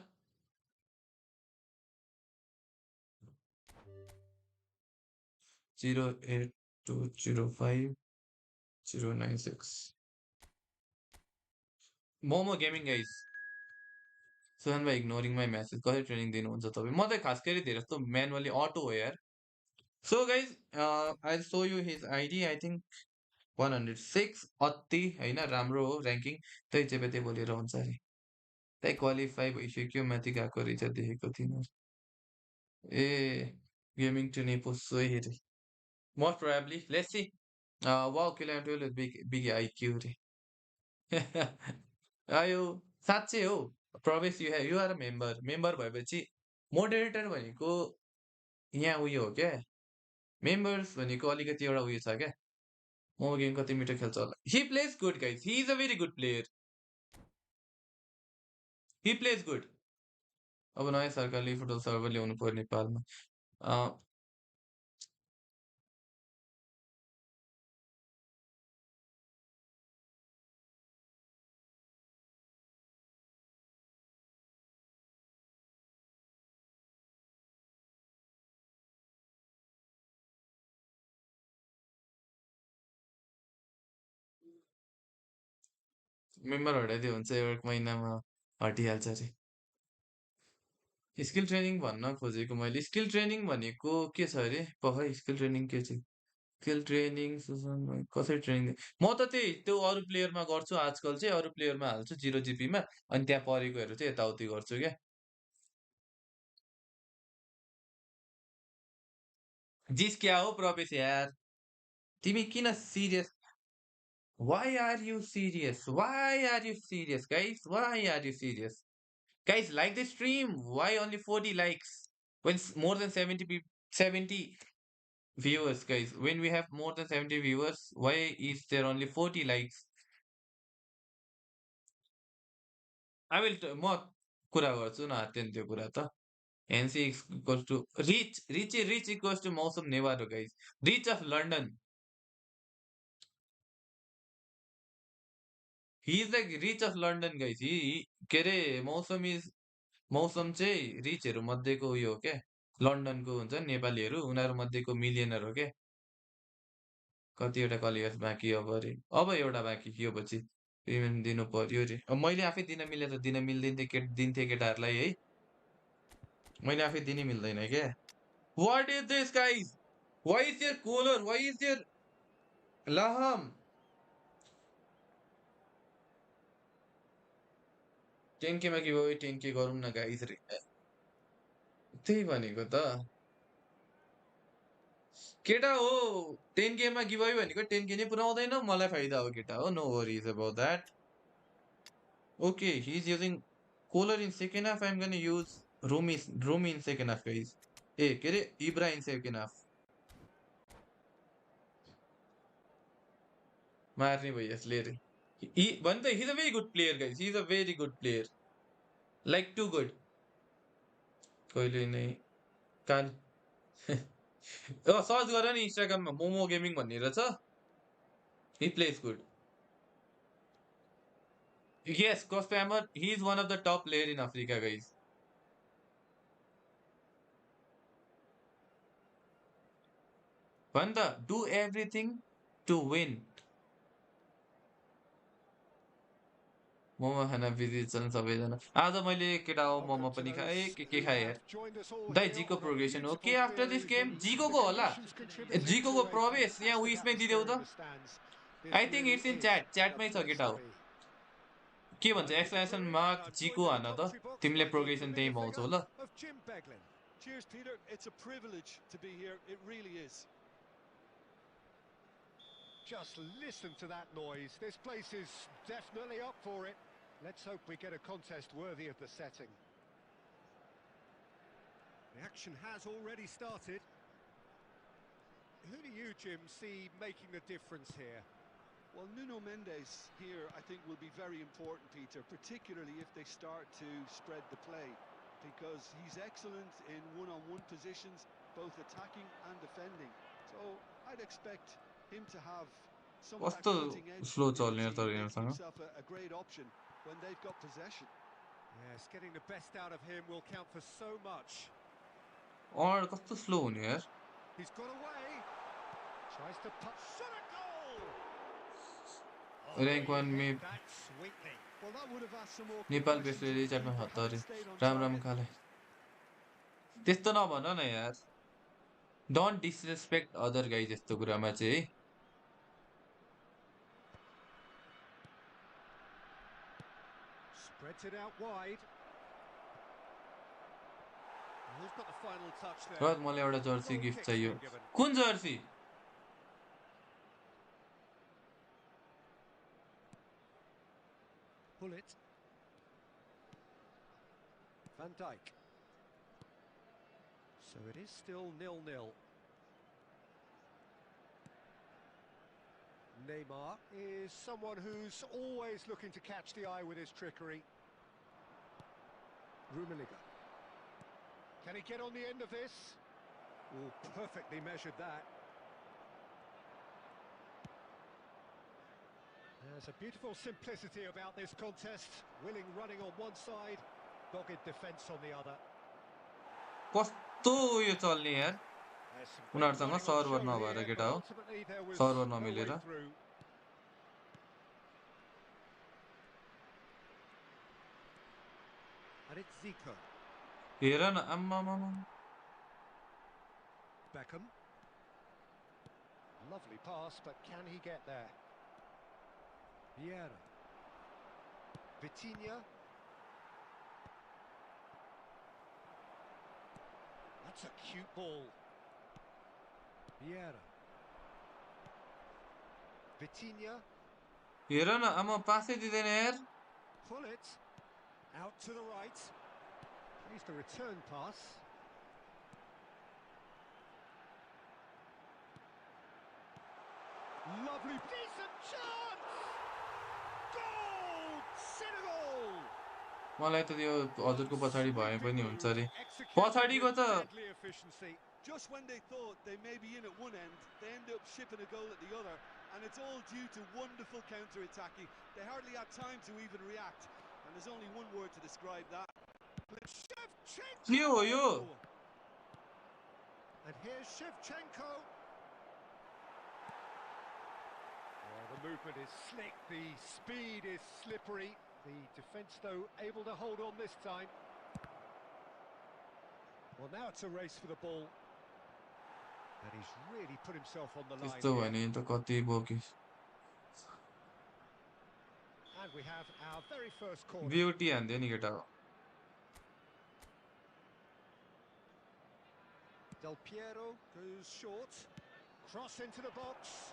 08205096 मोमो गेमिङ गाइस सुहान भाइ इग्नोरिङ माई म्यासेज कसरी ट्रेनिङ दिनुहुन्छ तपाईँ म त खास गरी धेरै जस्तो म्यानुअली अटो हो यार so guys I so you his ID I think 106 अति होइन राम्रो हो ऱ्याङ्किङ त्यही चेपेते बोलेर हुन्छ अरे त्यही क्वालिफाई भइसक्यो माथि गएको रहेछ देखेको थिइनँ ए गेमिङ ट्रेनिङ पोस्ट सोही हेरेँ most probably let's see wow kilometre big big IQ रे आयो साँच्चै हो Prabesh you are member member भएपछि मोडरेटर भनेको यहाँ उयो हो क्या मेम्बर्स भनेको अलिकति एउटा उयो छ क्या म गेम कति मिठो खेल्छ होला हि pledge good guys he is a very good player हि प्लेज गुड अब नयाँ सरकारले फुटबल सर्भर ल्याउनु पर्यो नेपालमा मेम्बर हटाइदियो भने चाहिँ एक महिनामा हटिहाल्छ अरे स्किल ट्रेनिङ भन्न खोजेको मैले स्किल ट्रेनिङ भनेको के छ अरे पख स्किल ट्रेनिङ के छ स्किल ट्रेनिङ कसरी ट्रेनिङ म त त्यही त्यो अरू प्लेयरमा गर्छु आजकल चाहिँ अरू प्लेयरमा हाल्छु 0 GP मा अनि त्यहाँ परेकोहरू चाहिँ यताउति गर्छु क्या जिस क्या हो प्रवेश यार तिमी किन serious why are you serious why are you serious guys why are you serious guys like the stream why only 40 likes when more than 70 viewers guys when we have more than 70 viewers why is there only 40 likes I will म कुरा गर्छु न हात्यन त्यो कुरा त NC equals to rich equals to मौसम नेवारो guys rich of London he is like rich of London guys के अरे मौसम चाहिँ रिचहरू मध्येको उयो हो क्या लन्डनको हुन्छ नि नेपालीहरू उनीहरू मध्येको मिलियनर हो क्या कतिवटा कलियर्स बाँकी अब अरे अब एउटा बाँकी यो पछि पेमेन्ट दिनु पर्यो अरे अब मैले आफै दिन मिलेर दिन मिल्दैन दिन्थेँ केटाहरूलाई है मैले आफै दिनै मिल्दैन क्या what is this guys why is there कोलर वाइ इज देयर लाहम 10K मा कि 10K गरौँ न गाइज रे त्यही भनेको त केटा हो 10K मा गिभ भनेको 10K नै पुऱ्याउँदैन मलाई फाइदा हो केटा हो no worries about that Okay, he's using Kohler in second half. I'm gonna use Rumi in second half, guys. Hey, get it? Ibra in second half. मार्ने भैया यसले रे भन्दा he's a very good player, guys. He's a very good player. Like too good. कहिले नै कान search गर नि इन्स्टाग्राममा मोमो गेमिङ भन्ने रहेछ. He plays good. Yes, Cospamer, he's one of the top player in Africa, guys. Banda, do everything to win. Momo खाना busy छन् सबैजना. आज मैले केटा हो मोमो Welcome to पनि खाएँ those के who खाएँ यार. have joined us all Dai here जीको on a प्रोग्रेसन हो के beautiful after clear this game evening. जीको The को होला conditions contributing जीको to को a प्रवेश यहाँ fantastic उइसमै दिदेऊ atmosphere in त. the stands. This I think really it's in is chat a च्याटमै छ place केटा to हो. be. के भन्छ I'm Peter एक्सक्लेमेसन Drury, and mark I'm joined जीको in the हान त commentary box तिमीले by the प्रोग्रेसन familiar त्यही पाउँछौ figure ल. of Jim Beglin. Cheers, Peter. It's a privilege to be here. It really is. Just listen to that noise. This place is definitely up for it. Let's hope we get a contest worthy of the setting. The action has already started. Who do you, Jim, see making the difference here? Well, Nuno Mendes here, I think, will be very important, Peter, particularly if they start to spread the play, because he's excellent in one-on-one positions, both attacking and defending. So I'd expect him to have some of that कस्तो cutting-edge slow चल्ने ability, तर making यिनीहरूसँग. himself a great option when they've got possession. Yes, getting the best out of him will count for so much. अर कस्तो slow हुने यार. He's got away. Tries to put shot a goal. Rank 1 may That sweetly. Well, that would have asked some more Nepal questions बेसले of the च्याटमा keeper had हतारे it stayed on Ram Ram target. खाले त्यस्तो नभन न यार. Don't disrespect other guys यस्तो कुरामा चाहिँ है. Spreads it out wide. Who's got the final touch there? र मलाई एउटा जर्सी Goal गिफ्ट kick's चाहियो. been given. कुन Jersey? Pull it. Van Dijk. So it is still 0-0. Neymar is someone who's always looking to catch the eye with his trickery. Rummenigge. Can he get on the end of this? Oh, perfectly measured that. There's a beautiful simplicity about this contest. Willing running on one side, dogged defence on the other. कस्तो यो चल्ने यार. There's some great उनीहरूसँग running on server show नभएर here, केटा but हो. ultimately there was server no way नमिलेर. through. And it's Zico. हेर न आम्मामामा. Beckham. Lovely pass, but can he get there? Vieira. Vitinha. That's a cute ball. Vieira. Vitinha. हेर न आमा पासै दिँदैन यार. Pull it. Out to the right. Needs the return pass. Lovely, decent chance! Goal! Senegal! मलाई त त्यो हजुरको पछाडि भए पनि Sweeping हुन्छ move, अरे. executed पछाडिको with त deadly efficiency. Just when they thought they may be in at one end, they end up shipping a goal at the other, and it's all due to wonderful counter-attacking. They hardly had time to even react, and there's only one word to describe that. के हो यो? Shevchenko! And here's Shevchenko. Oh, the movement is slick, the speed is slippery. The defence, though, able to hold on this time. Well, now it's a race for the ball. And he's really put himself on the line त्यस्तो here. भने त कति बोकिस. And we have our very first corner. Beauty हान्दियो नि केटा हो. Del Piero goes short. Cross into the box.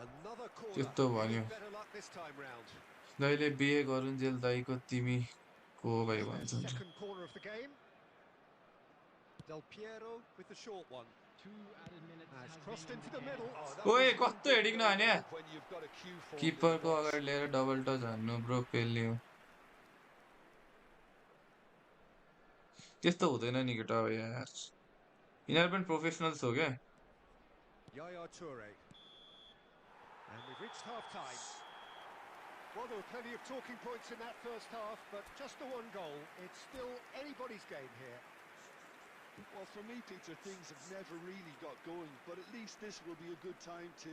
Another corner. त्यस्तो भन्यो. Better luck this time round. जहिले बिहे गरुन्जेल दाइको तिमी को भाइ It's their भन्छन्। second corner of the game. Del Piero with the short one. 2 added minutes It's has been crossed into the indicated. middle. Oh, that ओए was one कस्तो big heading नहाने no-no when you've got a queue formed in the किपरको box. अगाडि लिएर double touch हान्नु bro पेल्ने हो त्यस्तो हुँदैन नि केटा अब यार यिनीहरू पनि प्रोफेसनल्स हो क्या Yaya Toure. And we've reached half-time. Well, there were plenty of talking points in that first half, but just the one goal. It's still anybody's game here. Well, for me, Peter, things have never really got going, but at least this will be a good time to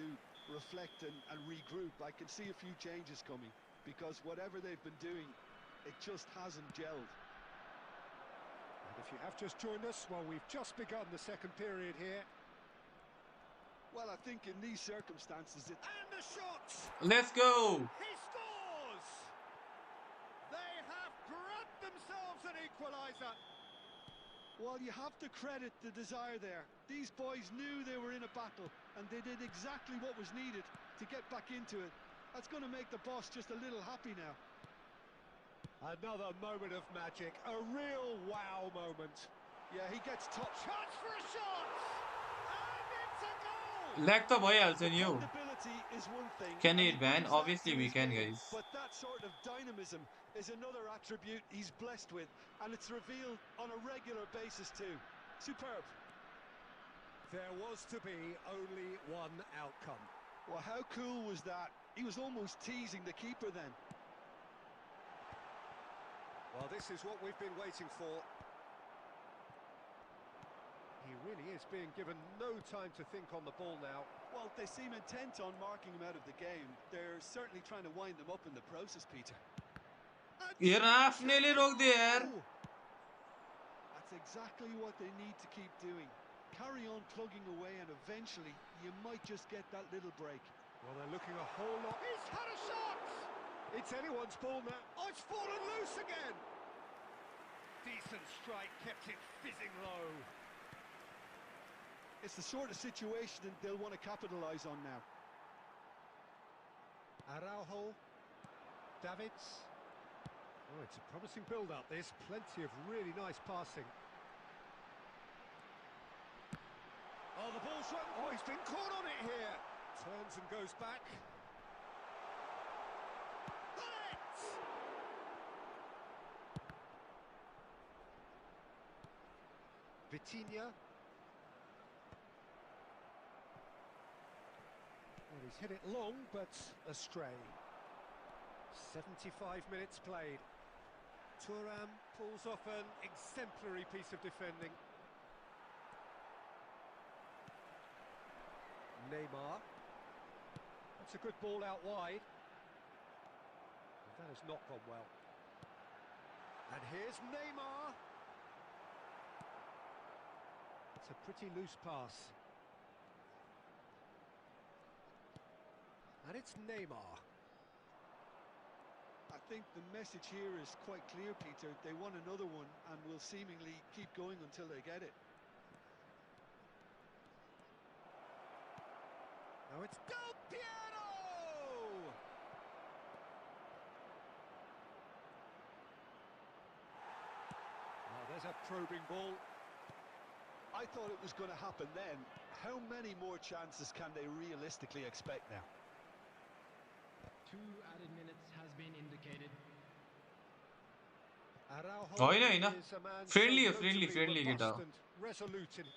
reflect and regroup. I can see a few changes coming, because whatever they've been doing, it just hasn't gelled. And if you have just joined us, well, we've just begun the second period here. Well, I think in these circumstances, And the shot! Let's go He scores! They have grabbed themselves an equaliser. well, you have to credit the desire there. These boys knew they were in a battle, and they did exactly what was needed to get back into it. That's going to make the boss just a little happy now. Another moment of magic, a real wow moment. Yeah, he gets touched. Chance for a shot! And it's a goal! Lag त भइहाल्छ नि हौ Dependability is one thing, क्यान and he इट भ्यान brings that obviously to वी his क्यान game, guys but that sort of dynamism is another attribute he's blessed with, and it's revealed on a regular basis too. Superb. There was to be only one outcome. Well, how cool was that? He was almost teasing the keeper then. Well, this is what we've been waiting for. He really is being given no time to think on the ball now. Well, they seem intent on marking him out of the game. They're certainly trying to wind them up in the process, Peter. हेर आफ्नैले रोकिदियो यार Oh! That's exactly what they need to keep doing. Carry on plugging away, and eventually you might just get that little break. Well, they're looking a whole lot. He's had a shot! It's anyone's ball now. Oh, it's fallen loose again! Decent strike, kept it fizzing low. It's the sort of situation that they'll want to capitalise on now. Araujo. Davids. Oh, it's a promising build-up, this. Plenty of really nice passing. Oh, the ball's run. Oh, he's been caught on it here. Turns and goes back. Bullet! Vitinha. Well, he's hit it long, but astray. 75 minutes played. Thuram pulls off an exemplary piece of defending. Neymar. That's a good ball out wide. That has not gone well. And here's Neymar. It's a pretty loose pass. And it's Neymar. I think the message here is quite clear, Peter. They want another one and will seemingly keep going until they get it. Now it's Del Piero! Oh, there's a probing ball. I thought it was going to happen then. How many more chances can they realistically expect now? 2 added minutes has been indicated. Araujo होइन होइन is a man so friendly हो friendly notably friendly केटा robust हो and resolute in.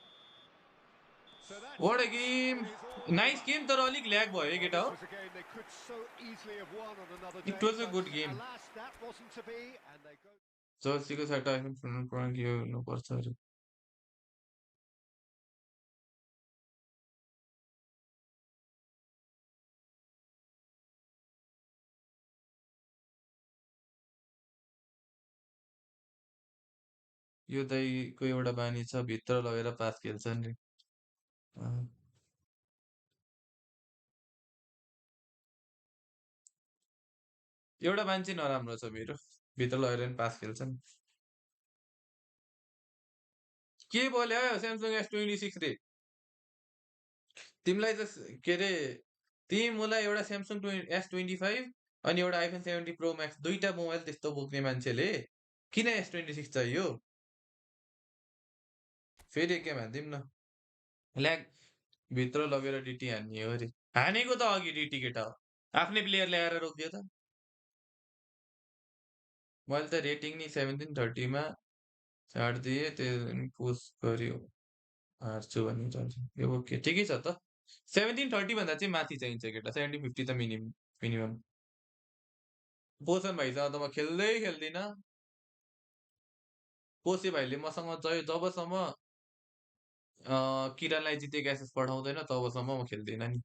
So that's what a it. Game It is all nice over. Game तर अलिक lag भयो है Well, केटा this हो was a game they could so easily have won on another it day, was a but good game alas, that wasn't to be, and they go. जर्सीको side iPhone के हुनुपर्छ अरे यो दाइको एउटा बानी छ भित्र लगेर पास खेल्छन् रे अँ। एउटा मान्छे नराम्रो छ मेरो भित्र लगेर नि पास खेल्छन् के बोल्यो स्यामसङ S26 रे तिमीलाई त के अरे तिमी मलाई एउटा स्यामसङ S25 अनि एउटा iPhone 70 Pro Max दुईटा मोबाइल त्यस्तो बोक्ने मान्छेले किन S26 चाहियो? फेरि एकेमा हानिदिउँ न। ल्याग भित्र लगेर डिटी हान्ने हो अरे। हानेको त अघि डिटी केटा हो। आफ्नै प्लेयर ल्याएर रोकियो त। मैले त रेटिङ नि 1730 मा छाडिदिएँ, त्यो पोस्ट गर्यो हार्छु भन्ने चल्छ। यो ओके ठिकै छ त। 1730 भन्दा चाहिँ माथि चाहिन्छ केटा, 1750 त मिनिमम। पोषण भाइसँग त म खेल्दै खेल्दिनँ। पोसे भाइले मसँग जबसम्म किरणलाई जितेको एसेस पठाउँदैन तबसम्म म खेल्दिनँ नि।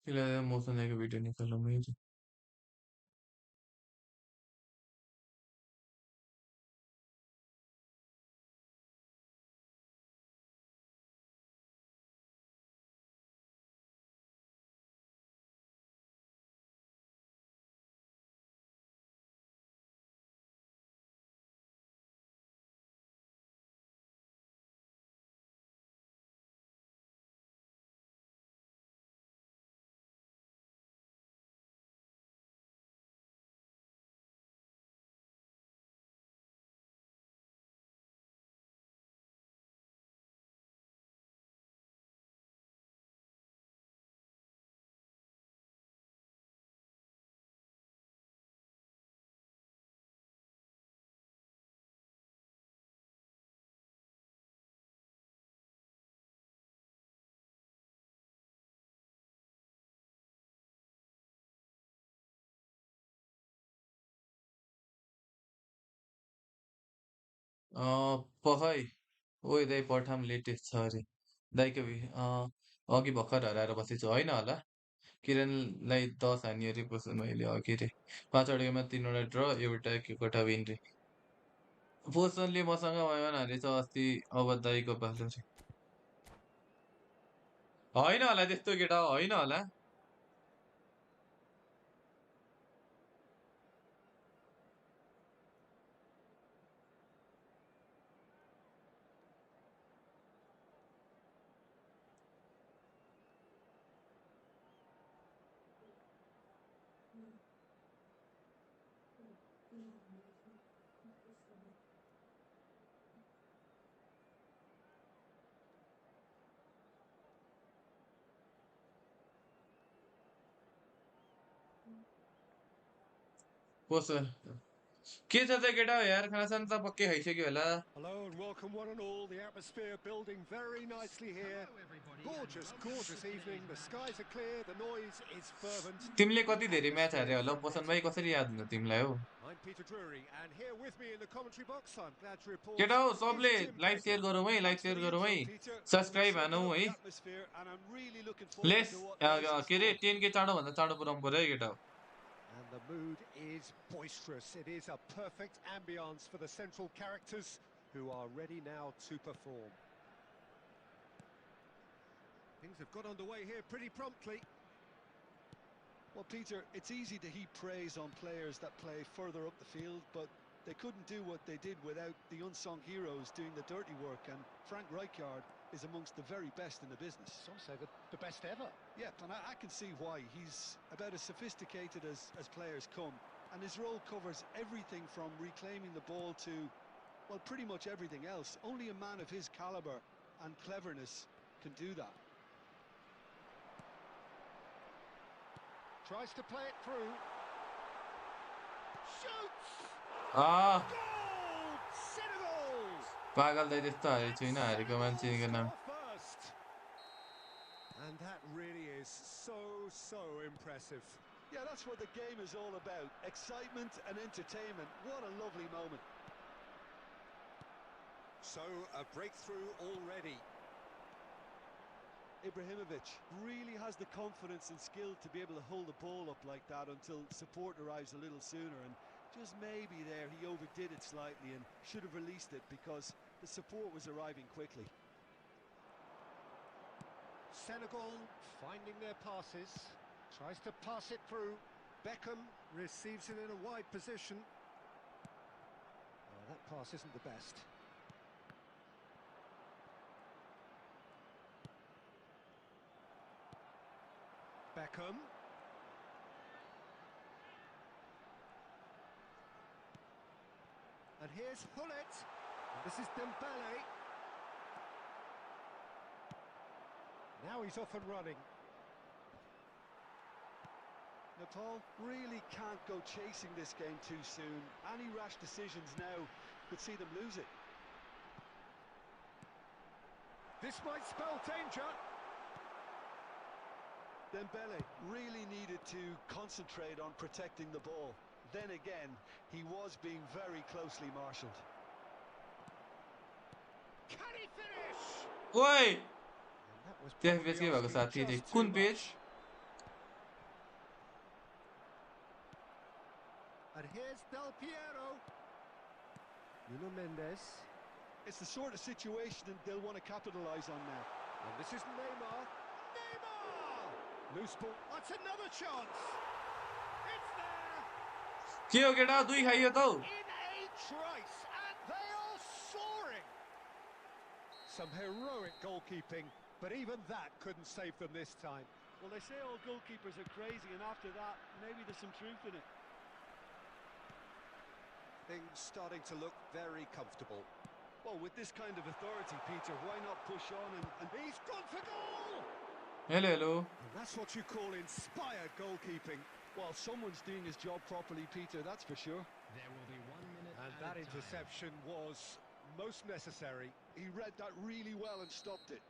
त्यसलाई मसँग भिडियो निकाल्नु मैले। पखै ओइ दाइ पठाम लेटेस्ट छ अरे। दाइको अघि भर्खर हराएर बसेछु होइन होला। किरणलाई 10 हान्यो अरे मैले अघि रे। 5वटा गेममा 3वटा ड्र, एउटा एकवटा विन रे। पोसनले मसँग वाइवान हारेछ अस्ति, अब दाइको पालो रे। होइन होला त्यस्तो केटा, होइन होला। पोसन के छ त केटा यार, खानासाना त पक्कै खाइसक्यो होला। Hello and welcome one and all. The atmosphere building very nicely here. Hello, everybody, and Gorgeous, welcome gorgeous to evening. The eFootball. skies are clear, the noise is fervent, तिमीले the कति धेरै म्याच atmosphere हारे होला पोसन भाइ, frenetic. कसरी याद हुन्छ तिमीलाई हो? I'm Peter Drury, and here with me in the commentary box, I'm glad to report, केटा हो is सबले Tim लाइभ Begley. सेयर गरौँ है, live Thanks for share the गरौँ है, intro, Peter. We've subscribe soaked हानौँ up है। the atmosphere, and I'm really looking forward less to what lies in के अरे store. 10K चाँडोभन्दा चाँडो पुऱ्याउनु पर्यो है केटा हो। And the mood is boisterous. It is a perfect ambience for the central characters who are ready now to perform. Things have got underway here pretty promptly. Well, Peter, it's easy to heap praise on players that play further up the field, but they couldn't do what they did without the unsung heroes doing the dirty work, and Frank Rijkaard is amongst the very best in the business. Some say the best ever. Yeah, and I can see why. He's about as sophisticated as players come, and his role covers everything from reclaiming the ball to, well, pretty much everything else. Only a man of his calibre and cleverness can do that. Tries to play it through. Shoots! Uh Goal! Senegal! पागल दाइ त्यस्तो हारेको छुइनँ, हारेको Senegal मान्छेको नाम। score first. And that really is so impressive. Yeah, that's what the game is all about. Excitement and entertainment. What a lovely moment. So, a breakthrough already. Ibrahimovic really has the confidence and skill to be able to hold the ball up like that until support arrives a little sooner, and just maybe there he overdid it slightly and should have released it because the support was arriving quickly. Senegal finding their passes. Tries to pass it through. Beckham receives it in a wide position. Oh, that pass isn't the best. Beckham. And here's Hullet. And this is Dembele. Now he's off and running. Nepal really can't go chasing this game too soon. Any rash decisions now could see them lose it. This might spell danger. Dembele really needed to concentrate on protecting the ball. Then again, he was being very closely marshalled. Can he finish? ओए And that was त्यहाँ probably page के भएको asking साथी थिए just too कुन page much. And here's Del Piero. Nuno Mendes. It's the sort of situation that they'll want to capitalise on now. And this is Neymar. Neymar! Loose ball. That's another chance. It's there. के हो केटा दुई खाइयो त In a trice. And they are soaring. Some heroic goalkeeping, but even that couldn't save them this time. Well, they say all goalkeepers are crazy, and after that, maybe there's some truth in it. Things starting to look very comfortable. Well, with this kind of authority, Peter, why not push on and He's gone for goal! Hello hello And that's what you call inspired goalkeeping. well, someone's doing his job properly, Peter, that's for sure. There will be 1 minute And added that time. interception was most necessary. He read that really well and stopped it.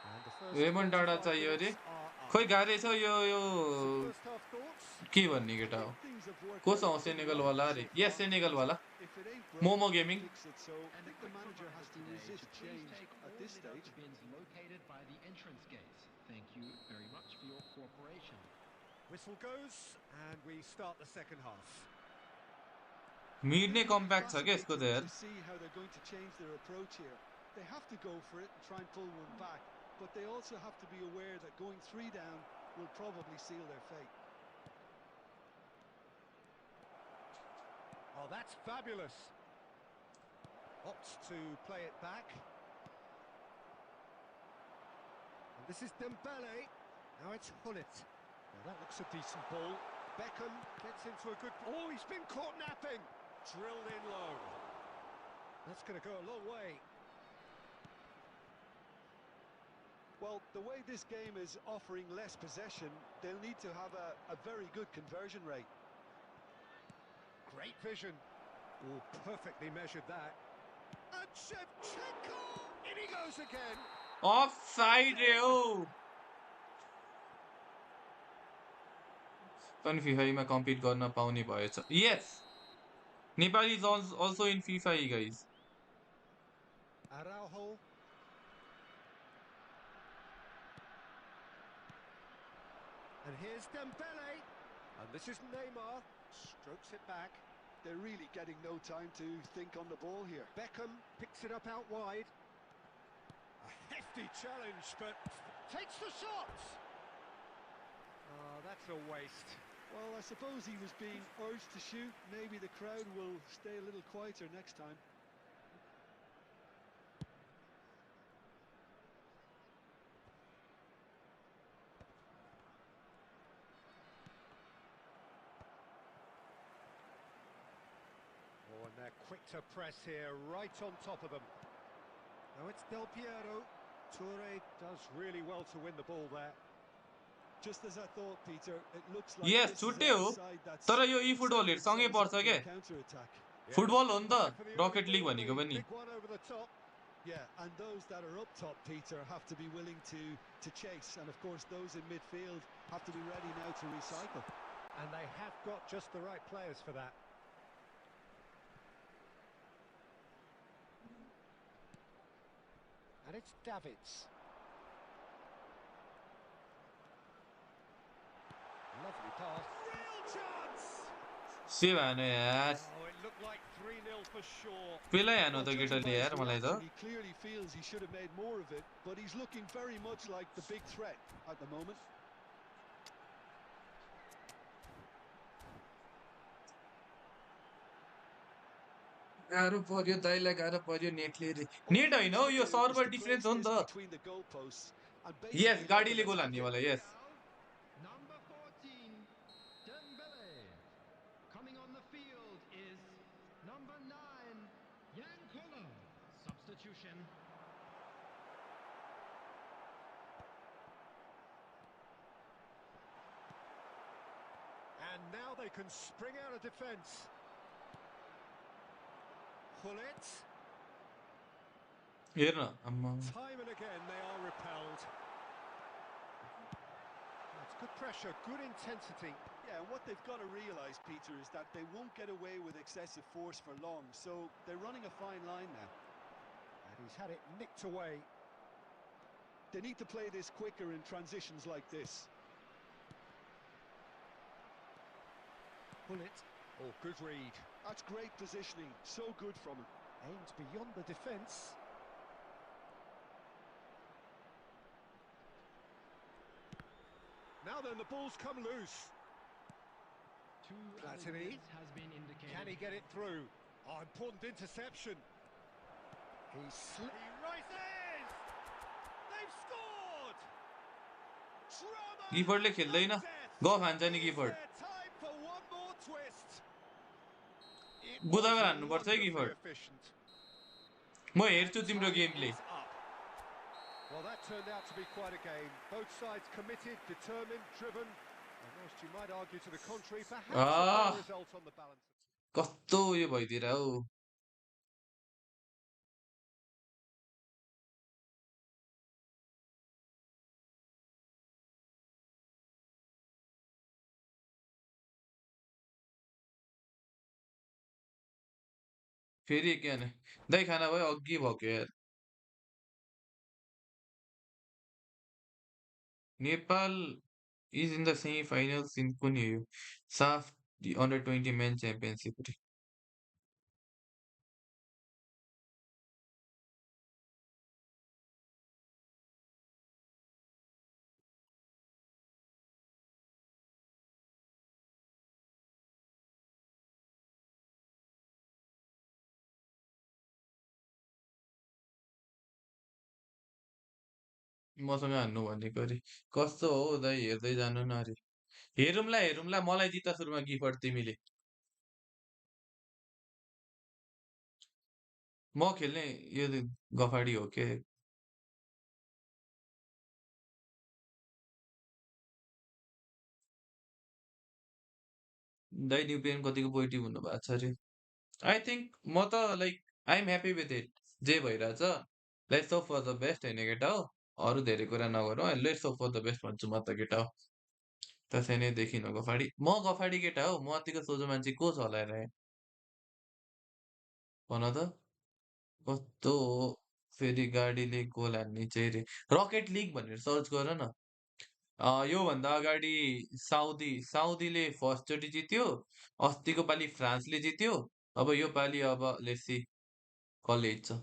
And the first रेमन डाँडा 45 चाहियो अरे minutes are up. खोइ गाह्रै छ यो Some first half thoughts? के भन्ने केटा हो Things have worked को out छ pretty सेनेगल well वाला so अरे far. यस सेनेगल वाला If it ain't broke, momo gaming fix it. So I And a think the quick manager has to reminder today resist to please change take at all this litter stage. bins located by the entrance gates. Thank you very much for your cooperation. Whistle goes, and we start the second half. Mid नै It'll be compact छ क्या यसको त fascinating यार to see how they're going to change their approach here. They have to go for it and try and pull one back, but they also have to be aware that going 3 down will probably seal their fate. Oh, that's fabulous. Opts to play it back. And this is Dembele. Now it's Hullet. Now that looks a decent ball. Beckham gets into a good... Oh, he's been caught napping. Drilled in low. That's going to go a long way. Well, the way this game is offering less possession, they'll need to have a very good conversion rate. Great vision. Oh, perfectly measured that. And Shevchenko! In he goes again. Of side रे हो पनि फिफामा compete गर्न पाउने भएछ yes Nepali is also in FIFA guys Araujo. And here's Dembele. And this is Neymar. Strokes it back. They're really getting no time to think on the ball here. Beckham picks it up out wide. A hefty challenge, but takes the shot. Oh, that's a waste. Well, I suppose he was being urged to shoot. Maybe the crowd will stay a little quieter next time. Oh, and they're quick to press here, right on top of them. Now it's Del Piero. Toure does really well to win the ball there. Just as I thought, Peter, it looks like yes this is छुट्टै a हो side that's तर यो ई football setting सँगै themselves पर्छ up for क्या a counter-attack. Football हो नि त Back for the early rocket league ball, भनेको the पनि big one over the top. Yeah, and those that are up top, Peter, have to be willing to chase. And of course, those in midfield have to be ready now to recycle. And they have got just the right players for that. And it's Davids. Lovely pass. Real chance! से भएन यार Oh, it looked like 3-0 for sure. पेलै हानु त Well, judging केटाले by his यार मलाई त reaction, he clearly feels he should have made more of it, but he's looking very much like the big threat at the moment. गाह्रो पर्यो दाइलाई गाह्रो पर्यो नेटले All he net होइन needs how to yo do is server to difference place हो नि this त between the goalposts and yes basically let them गाडीले गोल attack हान्ने it. वाला yes Number 14, Dembele. Coming on the field is number 9, Yankola. Substitution. And now they can spring out of defence. Hullet. हेर्न आम्मा Time and again they are repelled. That's good pressure, good intensity. Yeah, and what they've got to realise, Peter, is that they won't get away with excessive force for long, so they're running a fine line now. And he's had it nicked away. They need to play this quicker in transitions like this. Hullet. Oh, good read. That's great positioning, so good from him. Aimed beyond the defence. Now then, the ball's come loose. Two Platini. has been indicated. Can he get it through? Oh, important interception. He rises! They've scored! Drama गिफर्डले खेल्दैन of death! गफ हान्छ नि Is Gifford there time for one more twist? It was बुधबार हान्नुपर्छ है wonderfully गिफर्ड efficient. म And हेर्छु तिम्रो time गेमले is up. Well, that turned out to be quite a game. Both sides committed, determined, driven. And whilst you might argue to the contrary, perhaps a ah better result on the balance. कस्तो उयो भइदिएर हौ फेरि के भने दाइ खाना भयो अघि भएको यार Nepal is in the semi finals in कुन हो यो साफ अन्डर 20 मेन च्याम्पियनसिप मसँग हान्नु भनेको अरे कस्तो हो दाइ हेर्दै जानु न अरे हेरौँला मलाई जित्दा सुरुमा गिफ्ट तिमीले म खेल्ने यो गफाडी हो के दाइ न्यु पेन कतिको पोजिटिभ हुनु भएको छ अरे आई थिङ्क म त like I am happy with it जे भइरहेछ let's hope for the best होइन केटा हो अरू धेरै कुरा नगरौँ let's hope for the best भन्छु म त केटा हो त्यसै नै देखिन गफाडी म गफाडी केटा हो म अतिको सोझो मान्छे को छ होला हेर भन त कस्तो हो फेरि गाडीले गोल हान्ने चाहिँ रे रकेट लिग भनेर सर्च गर न योभन्दा अगाडि साउदीले फर्स्टचोटि जित्यो अस्तिको पालि फ्रान्सले जित्यो अब यो पालि अब लेट्स सी कसले जित्छ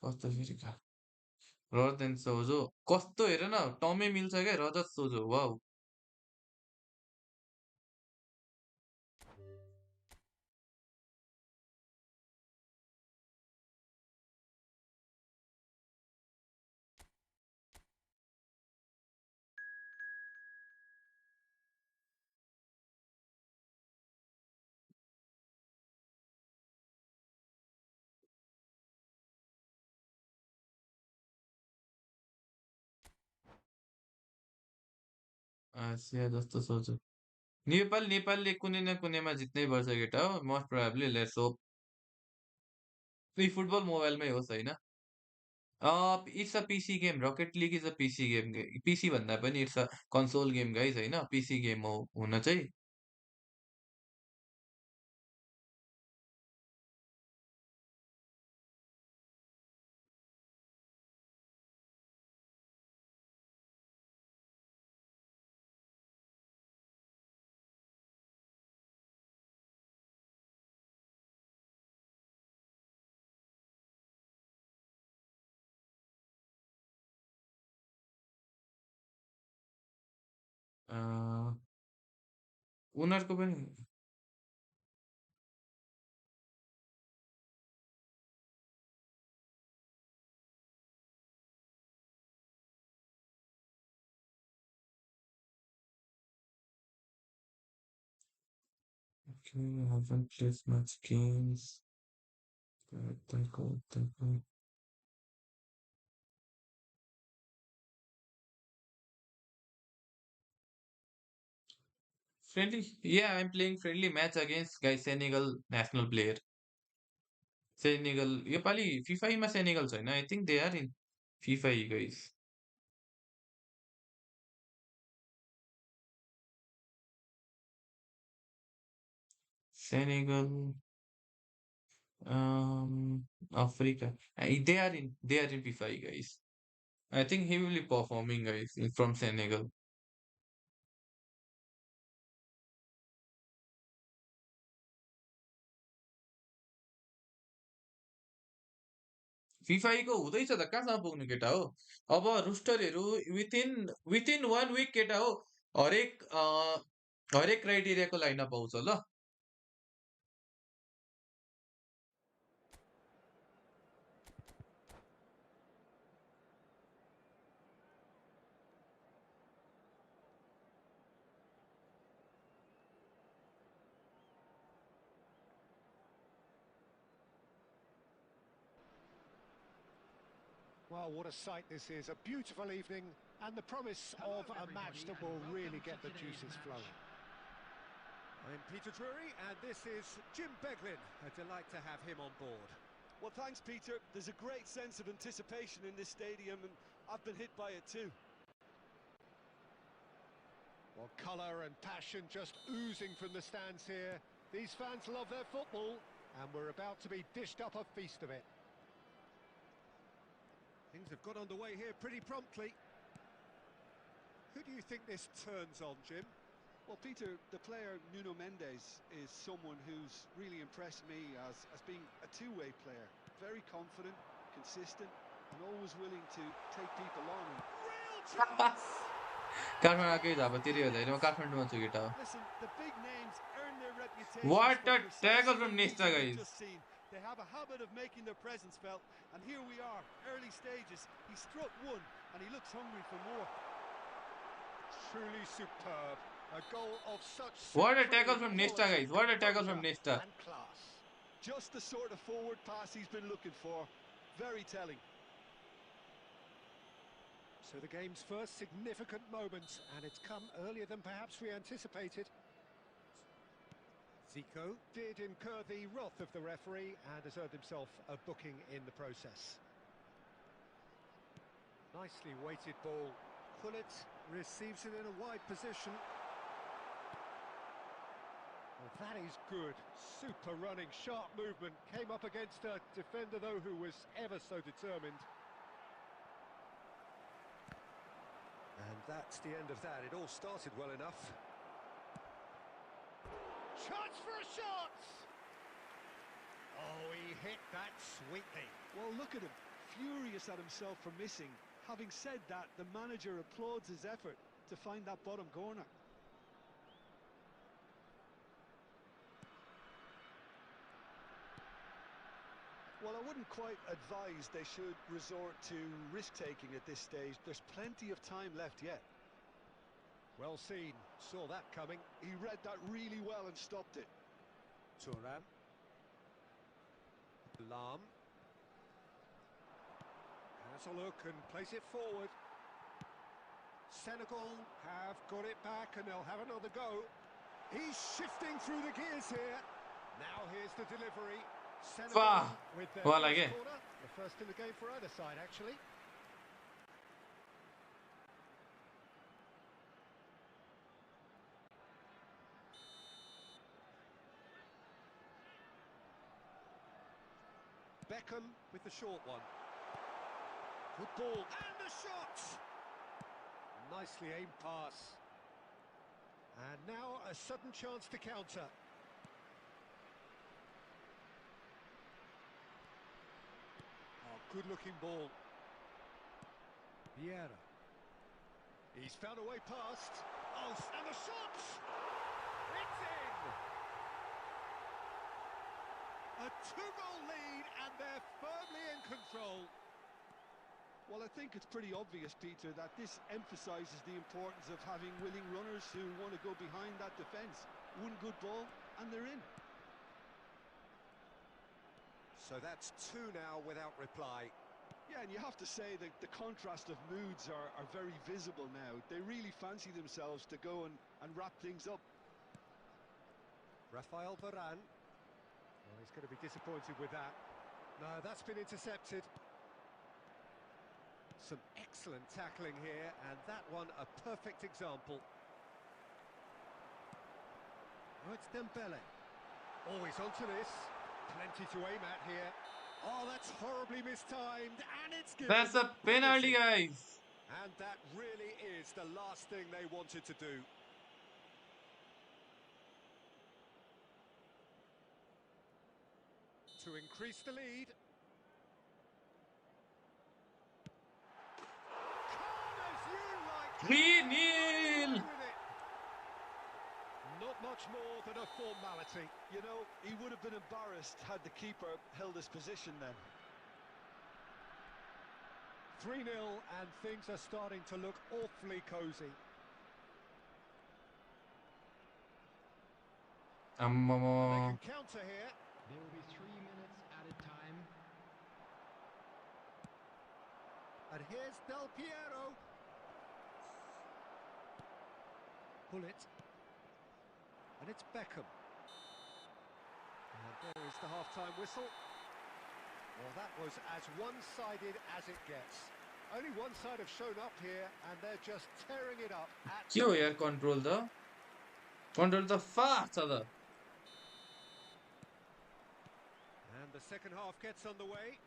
कस्तो फेरि रजत सोझो कस्तो हेर न टमै मिल्छ क्या रजत सोझो वाउ आसिया जस्तो सोझो नेपालले कुनै न कुनैमा जित्नै पर्छ केटा हो most probably let's hope football मोबाइलमै होस् होइन it's a PC game rocket league is a PC game PC भन्दा पनि it's a console game guys होइन पिसी गेम हो हुन चाहिँ उनीहरूको पनि okay, I haven't played much games. Friendly? Yeah, I'm playing friendly match against guys Senegal national player. Senegal. योपालि फिफाईमा Senegal छैन. I think they are in FIFA guys. Senegal, Africa. They are in FIFA guys. I think he will be performing guys from Senegal. फिफाईको हुँदैछ त कहाँसम्म पुग्नु केटा हो. अब रुस्टरहरू within 1 Wick केटा हो हरेक क्राइटेरियाको लाइनअप आउँछ ल. Well, what a sight this is. A beautiful evening and the promise of a match that will really get the juices flowing. I'm Peter Drury and this is Jim Beglin. A delight to have him on board. Well, thanks, Peter. There's a great sense of anticipation in this stadium, and I've been hit by it too. Well, colour and passion just oozing from the stands here. These fans love their football, and we're about to be dished up a feast of it. Things have got underway here pretty promptly. Who do you think this turns on, Jim? Well, Peter, the player Nuno Mendes is someone who's really impressed me as being a two-way player. Very confident, consistent, and always willing to take people on. And Real chance! काठमाडौँकै झापातिर हेर्दाखेरि म काठमाडौँमा छु केटा हो. listen, the big names earn their reputations What for a tackle precisely from the Nesta reason we've guys. just seen. They have a habit of making their presence felt, and here we are, early stages. He struck one, and he looks hungry for more. Truly superb. A goal of such What a tackle supreme from Nesta quality, guys. What a tackle from composure Nesta. and class. Just the sort of forward pass he's been looking for. Very telling. So the game's first significant moment, and it's come earlier than perhaps we anticipated. Zico did incur the wrath of the referee and has earned himself a booking in the process. Nicely weighted ball. Pullet receives it in a wide position. Well, that is good. Super running, sharp movement. Came up against a defender, though, who was ever so determined. And that's the end of that. It all started well enough. Chance for a shot! Oh, he hit that sweetly. Well, look at him, furious at himself for missing. Having said that, the manager applauds his effort to find that bottom corner. Well, I wouldn't quite advise they should resort to risk-taking at this stage. There's plenty of time left yet. Well seen. Saw that coming. He read that really well and stopped it. Thuram. Lam. Has a look and plays it forward. Senegal have got it back and they'll have another go. He's shifting through the gears here. Now here's the delivery. Senegal with their Well, first again. corner. The first in the game for either side, actually. Beckham with the short one. Good ball. And the shot! Nicely aimed pass. And now a sudden chance to counter. Oh, good-looking ball. Vieira. He's found a way past. Oh, and the shot! It's in! A two-goal lead, and they're firmly in control. Well, I think it's pretty obvious, Peter, that this emphasises the importance of having willing runners who want to go behind that defence. One good ball, and they're in. So that's two now without reply. Yeah, and you have to say that the contrast of moods are very visible now. They really fancy themselves to go and wrap things up. Rafael Varane. Well, he's going to be disappointed with that. No, that's been intercepted. Some excellent tackling here, and that one a perfect example. Oh, it's Dembele. Oh, he's onto this. Plenty to aim at here. Oh, that's horribly mistimed, and it's given. That's a penalty, guys. And that really is the last thing they wanted to do. To increase the lead. Calm as you like. 3-0. Not much more than a formality. You know, he would have been embarrassed had the keeper held his position then. 3-0, and things are starting to look awfully cosy. And they can counter here. There will be 3 minutes added time. And here's Del Piero. Pull it. And it's Beckham. And there is the half-time whistle. Well, that was as one-sided as it gets. Only one side have shown up here, and they're just tearing it up. क्यों यार control the fast other. And the second half gets underway.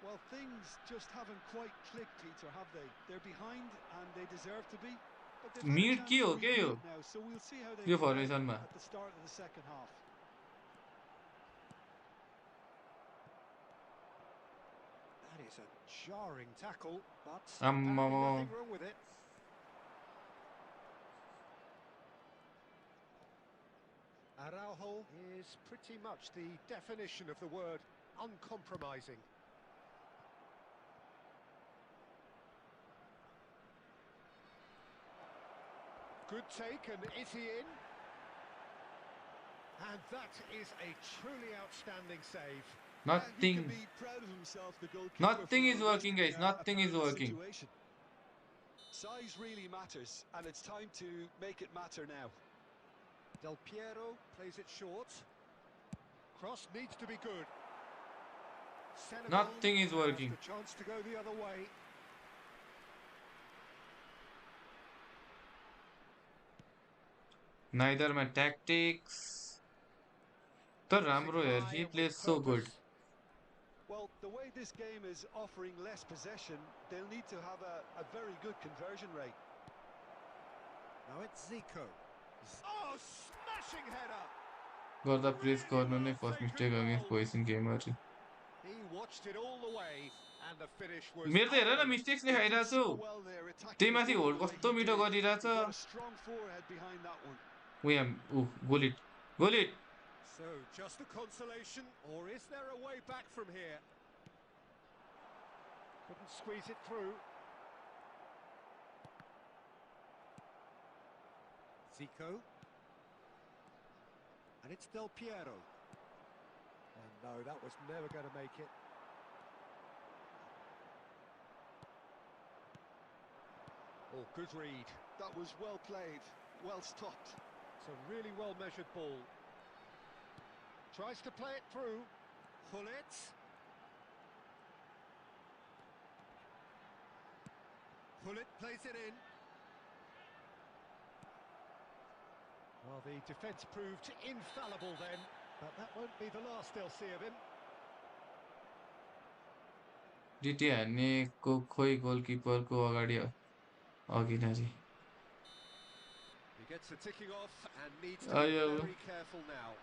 Well, things just haven't quite clicked, Peter, have they? They're behind, and they deserve to be. But they've had a Mute chance की to हो क्या यो rebuild now, so we'll see how they yo develop formation में at the start of the second half. That is a jarring tackle, but Amma apparently nothing wrong with it. Araujo is pretty much the definition of the word uncompromising. Good take, and is he in? And that is a truly outstanding save. He can nothing be proud of himself, the goalkeeper. nothing for is working, wresting guys. a Nothing is perilous working. situation. Size really matters, and it's time to make it matter now. Del Piero plays it short. Cross needs to be good. Senegal Nothing is has working. the chance to go the other way. Neither my tactics the राम्रो यार. High He and plays with so good. purpose. Well, the way this game is offering less possession, they'll need to have a very good conversion rate. Now it's Zico. Oh, smashing header! गर्दा press Really गर्नु नै well first taken mistake against goal. Position gamer. He watched it all the way, and the finish was मेरो त हेर न unerring. Mistakes He लेखाइरहेको did छु. so well there, attacking त्यही the माथि ball hold the way कस्तो he मिठो did. गरिरहेछ. He got a strong forehead behind that one. Goal it goal it. So, just a consolation, or is there a way back from here? Couldn't squeeze it through. Zico. And it's Del Piero. And no, that was never going to make it. Oh, good read. That was well played, well stopped. It's a really well-measured ball. Tries to play it through. Pull it. Pull it, plays it in. Well, the defence proved infallible then, but that won't be the last they'll see of him. डिटी हान्ने को खोइ गोलकिपरको अगाडि अघि. He gets the ticking off and needs to be very careful now.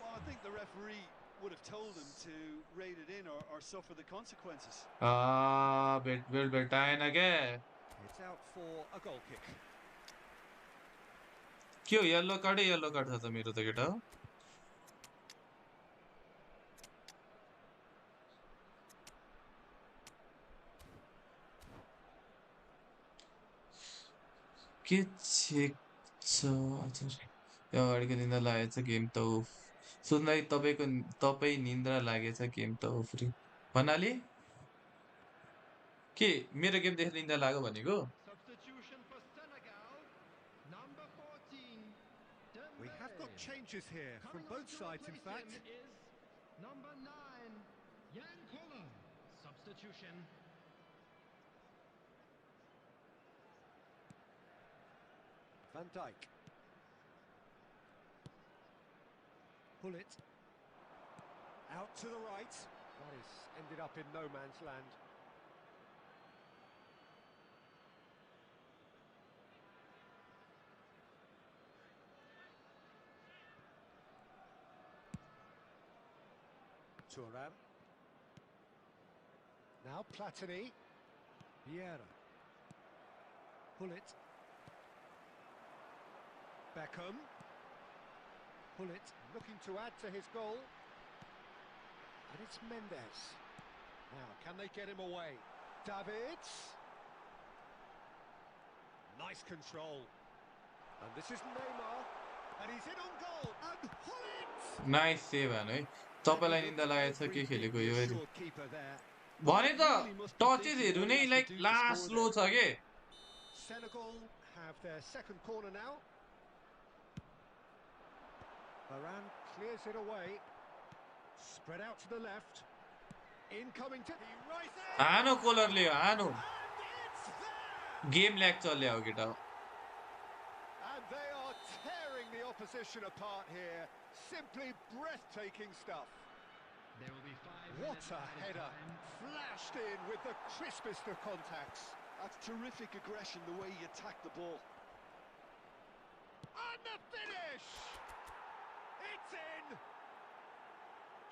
Well, I think the referee would have told him to rate it in or suffer the consequences. Well betain again. It's out for a goal kick. के हो yellow card छ त मेरो त केटा हो के check छ अच्छा अगाडिको निन्द्रा लागेछ गेम त उफ सुन्दै तपाईँ निन्द्रा लागेछ गेम त उफ्री भन्नाले के मेरो गेम देखेर निन्द्रा लाग्यो भनेको Substitution for Senegal. Number 14, We have got Dembele. changes here from Coming on both to sides, in replace fact. him is number 9, Yankola. Substitution. Van Dijk. Pull it. Out to the right. That is ended up in no man's land. Thuram. Now Platini. Vieira. Pull it. Beckham. Pull it. Looking to add to his goal. And it's Mendes. Now, can they get him away? Davids. Nice control. And this is Neymar. And he's in on goal. And Hullet! Nice save हान है And he तपाईँलाई looked निन्दा लागेछ every के bit खेलेको the यो हेरी assured keeper there. भने He त really must be thinking टचेसहरू what he नै has to like do to last score slow there. छ के Senegal have their second corner now. Varane clears it away. Spread out to the left. Incoming to... He rises! हानो कोलरले हानो And it's there! Game lag चल्या हो केटा And they are tearing the opposition apart here. Simply breathtaking stuff. There will be 5 What minutes a added header. time. Flashed in with the crispest of contacts. That's terrific aggression, the way he attacked the ball. And the finish! It's in!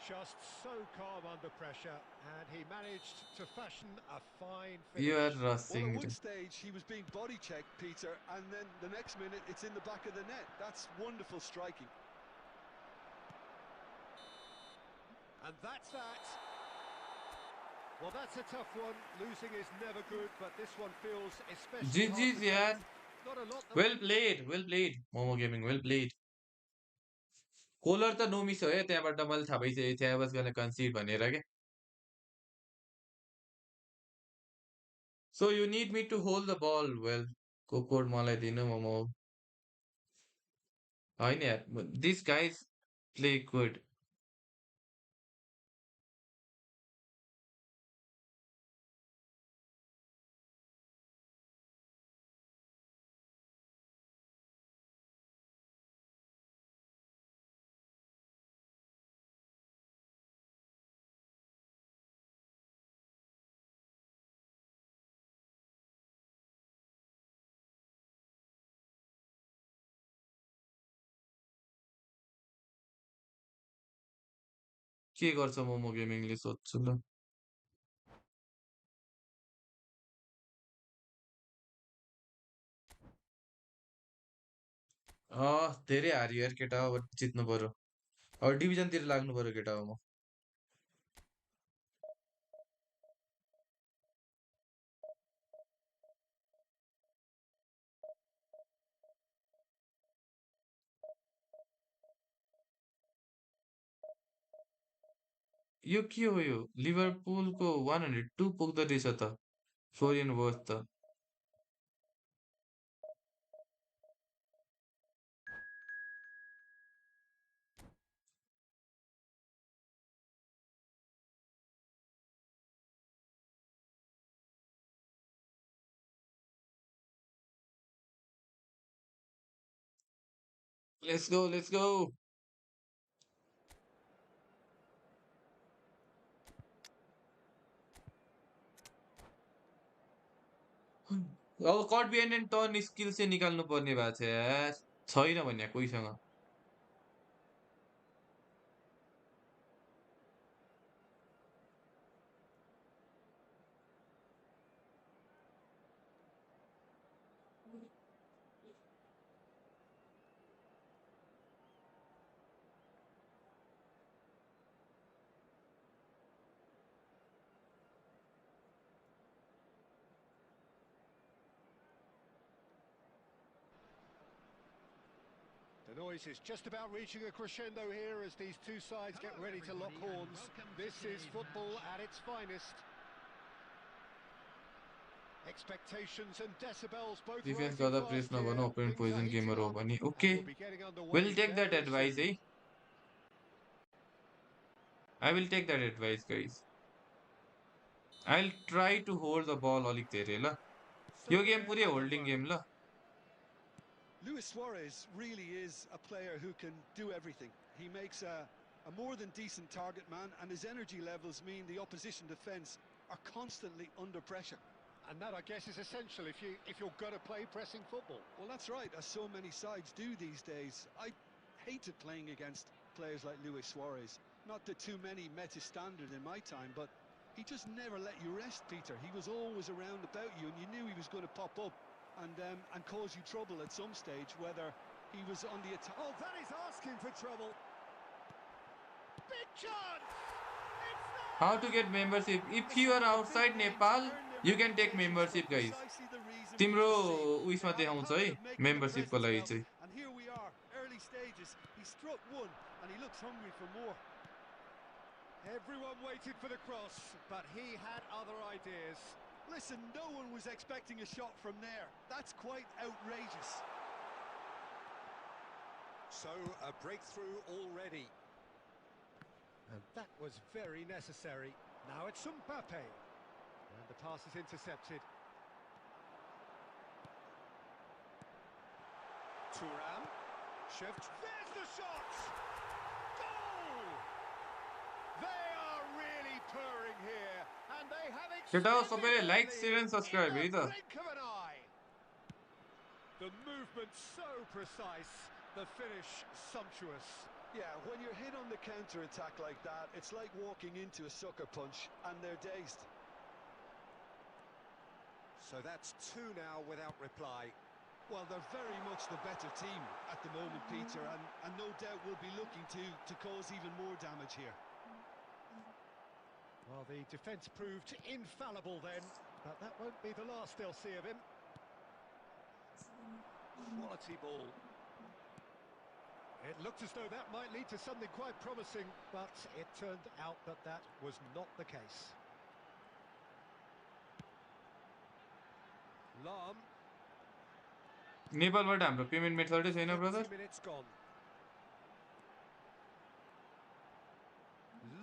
Just so calm under pressure, and he managed to fashion a fine you are finish. Well, रसिङ at one stage, he was being body checked, Peter, and then the next minute, it's in the back of the net. That's wonderful striking. And that's that. Well, that's a tough one. Losing is never good, but this one feels especially hard जिजिज to यार take. Not a lot. Well played Momo gaming well played कोलर त no miss हो है त्यहाँबाट मैले थाहा पाइसकेको थिएँ आई वाज गोना कन्सिड भनेर के so you need me to hold the ball well code मलाई दिनु मोमो होइन यार दिस गाइज प्ले गुड के गर्छ मोमो गेमिङले सोध्छु ल धेरै हारियो यार केटा अब जित्नु पर्यो अब डिभिजनतिर लाग्नु पर्यो केटा अब म यो के हो यो लिभरपुलको 102 पुग्दो रहेछ त फ्लोरियन वर्थ त लेट्स गो अब cut behind and turn skill चाहिँ निकाल्नु पर्ने भएको छ यार छैन भने कोहीसँग The noise is just about reaching a crescendo here as these two sides get ready to lock horns. This is football at its finest. Expectations and decibels both Defense rising got the press fast now, here. one open Things are position heating gamer up, over. and we'll Okay, be getting underway we'll take that very advice, soon. eh? I will take that advice, guys. I'll try to hold the ball all तेरे ला. So यो game we're पूरी holding underway. game La. Luis Suarez really is a player who can do everything. He makes a more than decent target man, and his energy levels mean the opposition defence are constantly under pressure. And that, I guess, is essential if you're going to play pressing football. Well, that's right, as so many sides do these days. I hated playing against players like Luis Suarez. Not that too many met his standard in my time, but he just never let you rest, Peter. He was always around about you, and you knew he was going to pop up and cause you trouble at some stage, whether he was on the attack. Oh, that is asking for trouble. Big chance! It's How to get membership? If you are Listen, the big outside names Nepal, earn their you can take reputations for membership, guys. precisely the reason we तिम्रो just seen. They उयसमा have a देखाउँछ habit है of making a membership को presence लागि felt, चाहिँ. and here we are, early stages. He struck one, and he looks hungry for more. Everyone waited for the cross, but he had other ideas. Listen, no one was expecting a shot from there. That's quite outrageous. So, a breakthrough already. And that was very necessary. Now it's Mbappe. And the pass is intercepted. Thuram. There's the shot! Goal! They are really purring here, and they have केटा extended सबैले their like lead share end subscribe है in the त. blink of an eye. The movement so precise, the finish sumptuous. Yeah, when you're hit on the counter-attack like that, it's like walking into a sucker punch, and they're dazed. So that's two now without reply. Well, they're very much the better team at the moment, Peter, and no doubt will be looking to cause even more damage here. Well, the defence proved infallible then, but that won't be the last they'll see of him. Quality ball. It looked as though that might lead to something quite promising, but it turned out that that was not the case. Lam. नेपालबाट हाम्रो payment मेथडै छैन 30 brother. minutes gone.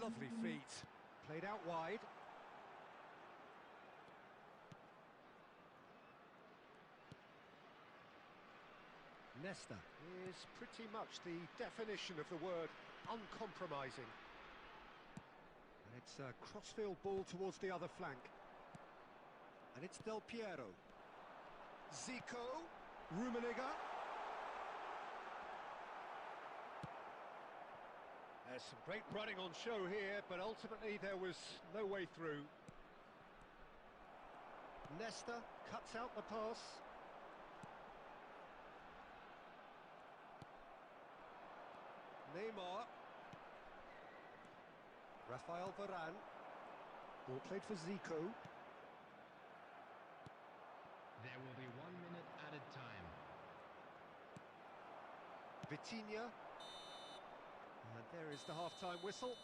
Lovely feet. Played out wide. Nesta is pretty much the definition of the word uncompromising. And it's a crossfield ball towards the other flank. And it's Del Piero. Zico. Rummenigge. There's some great running on show here, but ultimately there was no way through. Nesta cuts out the pass. Neymar. Rafael Varane. Ball played for Zico. There will be 1 minute added time. Vitinha. And there is the half-time whistle.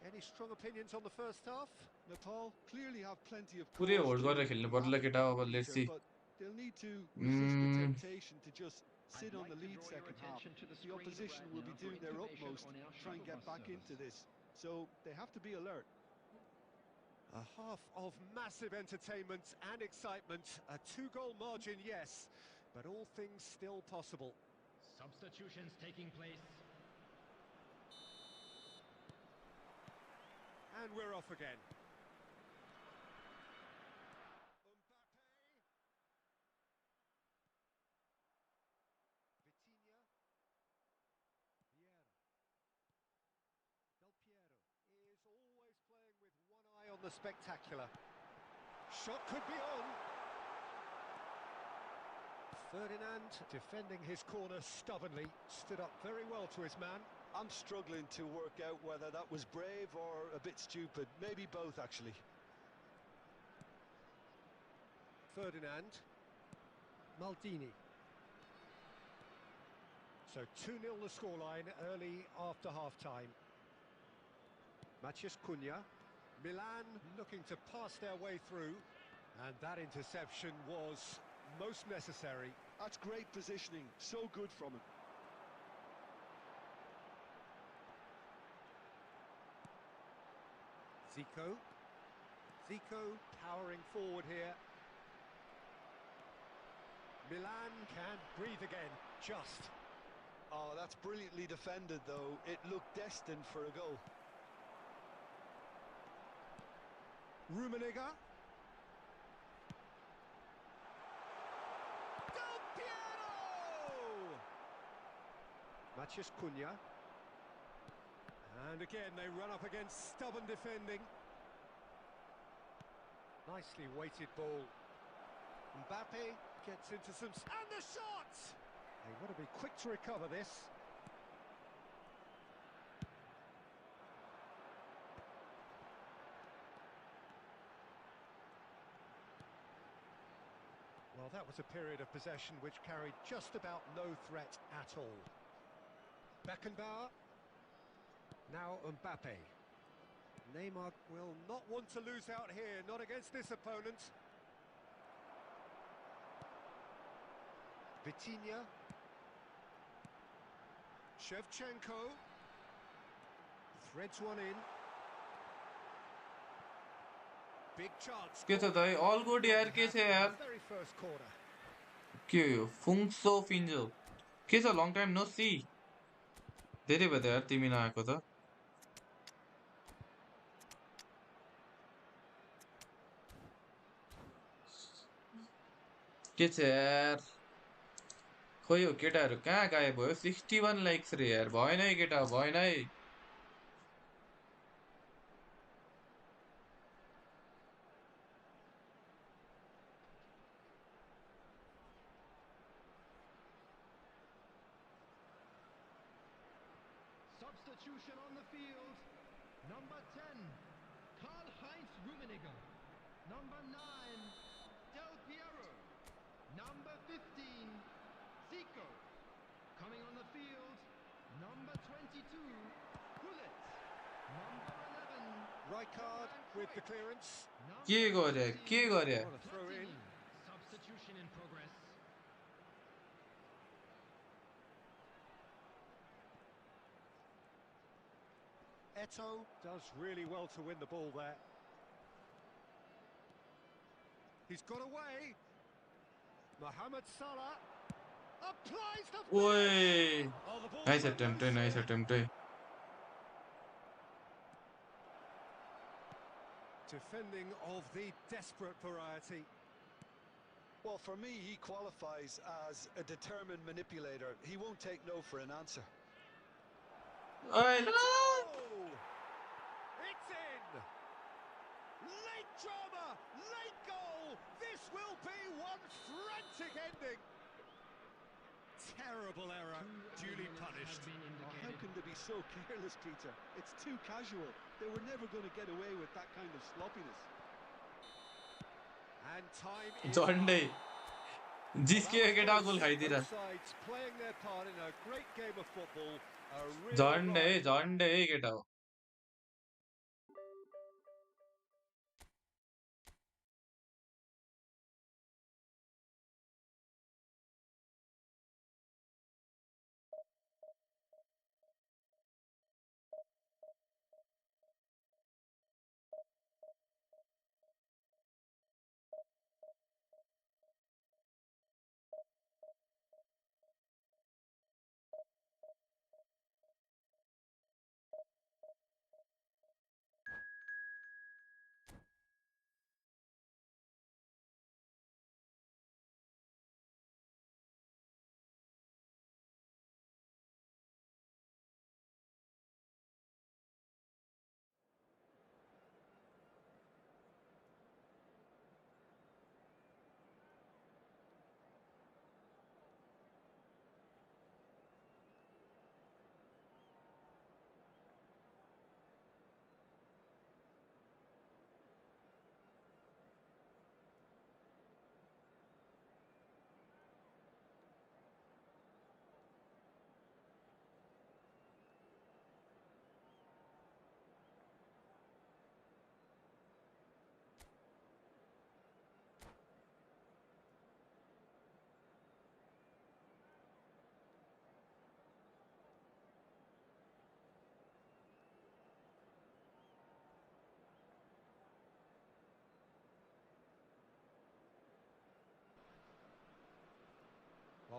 Any strong opinions on the first half? Nepal clearly have plenty of पुरै cause hold गरेर to खेल्नु be पर्ला happy, केटा. अब let's Peter, सी. but they'll need to resist the temptation to just I'd sit on like the to lead draw your second half. attention to the The screen opposition right will now be for doing their information utmost on our to try and shuttle get bus back into service. this. So they have to be alert. A half of massive entertainment and excitement. A 2-goal margin, yes, but all things still possible. Substitutions taking place. And we're off again. On the spectacular. Shot could be on. Ferdinand defending his corner stubbornly, stood up very well to his man. I'm struggling to work out whether that was brave or a bit stupid. Maybe both, actually. Ferdinand. Maldini. So 2-0 the scoreline early after half-time. Maciej Cunha. Milan looking to pass their way through. And that interception was most necessary. That's great positioning, so good from him. Zico powering forward here. Milan can breathe again, just. Oh, that's brilliantly defended, though. It looked destined for a goal. Rummenigge. Del Piero! Maciej Cunha. And again, they run up against stubborn defending. Nicely weighted ball. Mbappe gets into some... And the shot! They want to be quick to recover this. Well, that was a period of possession which carried just about no threat at all. Beckenbauer. Now Mbappe. Neymar will not want to lose out here, not against this opponent. Vitinha. Shevchenko. Threads one in. Big chance. के छ त all good यार के छ यार Very first corner. के हो फुङ्सो फिन्जो के छ long time no see धेरै भयो त यार तिमी नआएको त के छ यार खोइ हो केटाहरू कहाँ गायब भयो 61 लाइक्स रे यार भएन है केटा भएन है Substitution on the field. Number 10, Karl-Heinz Rummenigge. Number 9, Del Piero. Number 15, Zico. Coming on the field, number 22, Gullit. Number 11, Rijkaard with the clearance. के गरे के गरे What a throw in. Substitution in progress. Eto'o does really well to win the ball there. He's got away. Mohamed Salah applies the ओए finish. Oh, the ball nice went attempt loose nice there. Attempt Defending of the desperate variety. Well, for me, he qualifies as a determined manipulator. He won't take no for an answer. ओए Oh! It's in! Late drama, late goal! This will be one frantic ending! Terrible error, duly punished. Oh, how can they be so careless, Peter? It's too casual. They were never going to get away with that kind of sloppiness. And time is झन्डै up. Well, जिस्के that was केटा close. Goal खाइदिएर Both sides playing their part in a great game of football. A real झन्डै rivalry. झन्डै केटा हो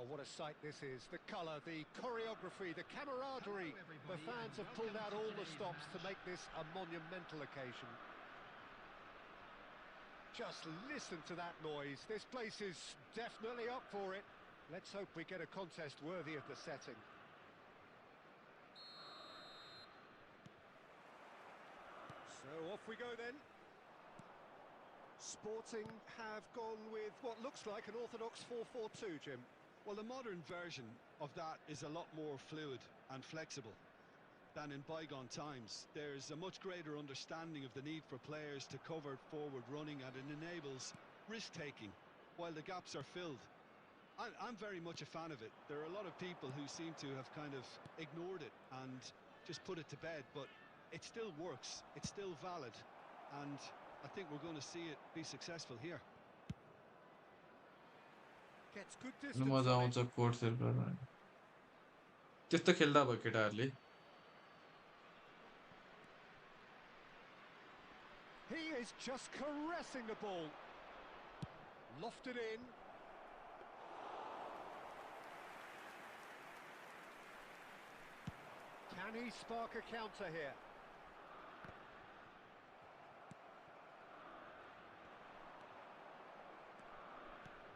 Oh, what a sight this is. The colour, the choreography, the camaraderie. The fans have pulled out all the stops to make this a monumental occasion. Just listen to that noise. This place is definitely up for it. Let's hope we get a contest worthy of the setting. So off we go then. Sporting have gone with what looks like an orthodox 4-4-2, Jim. Well, the modern version of that is a lot more fluid and flexible than in bygone times. There's a much greater understanding of the need for players to cover forward running, and it enables risk-taking while the gaps are filled. I'm very much a fan of it. There are a lot of people who seem to have kind of ignored it and just put it to bed, but it still works, it's still valid, and I think we're going to see it be successful here. Gets good मजा distance on it. आउँछ court सेल्फरमा त्यस्तो खेल्दा भयो केटाहरूले He is just caressing the ball. Lofted in. Can he spark a counter here?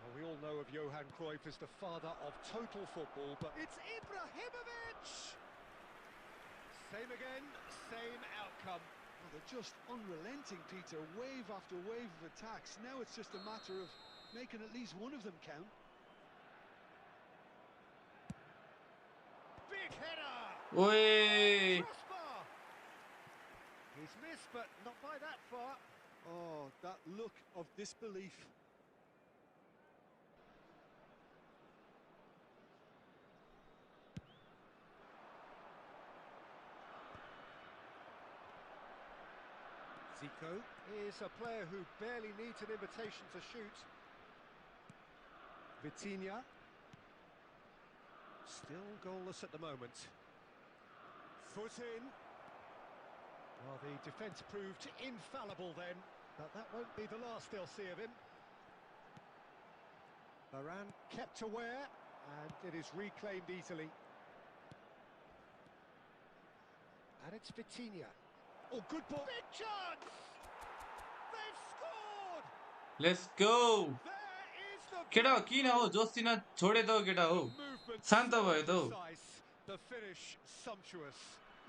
Well, we all know of Johan Cruyff as the father of total football, but it's Ibrahimovic! Same again, same outcome. Well, they're just unrelenting, Peter. Wave after wave of attacks. Now it's just a matter of making at least one of them count. Big header! ओए Crossbar! He's missed, but not by that far. Oh, that look of disbelief. Zico is a player who barely needs an invitation to shoot. Vitinha. Still goalless at the moment. Foot in. Well, the defence proved infallible then, but that won't be the last they'll see of him. Varane kept aware, and it is reclaimed easily. And it's Vitinha. Oh, good ball. Big chance! They've scored! Let's go There is the केटा हो break किन हो through. जोस्तिन छोडे त हो केटा हो The movement शान्त so भयो त हो precise, the finish sumptuous.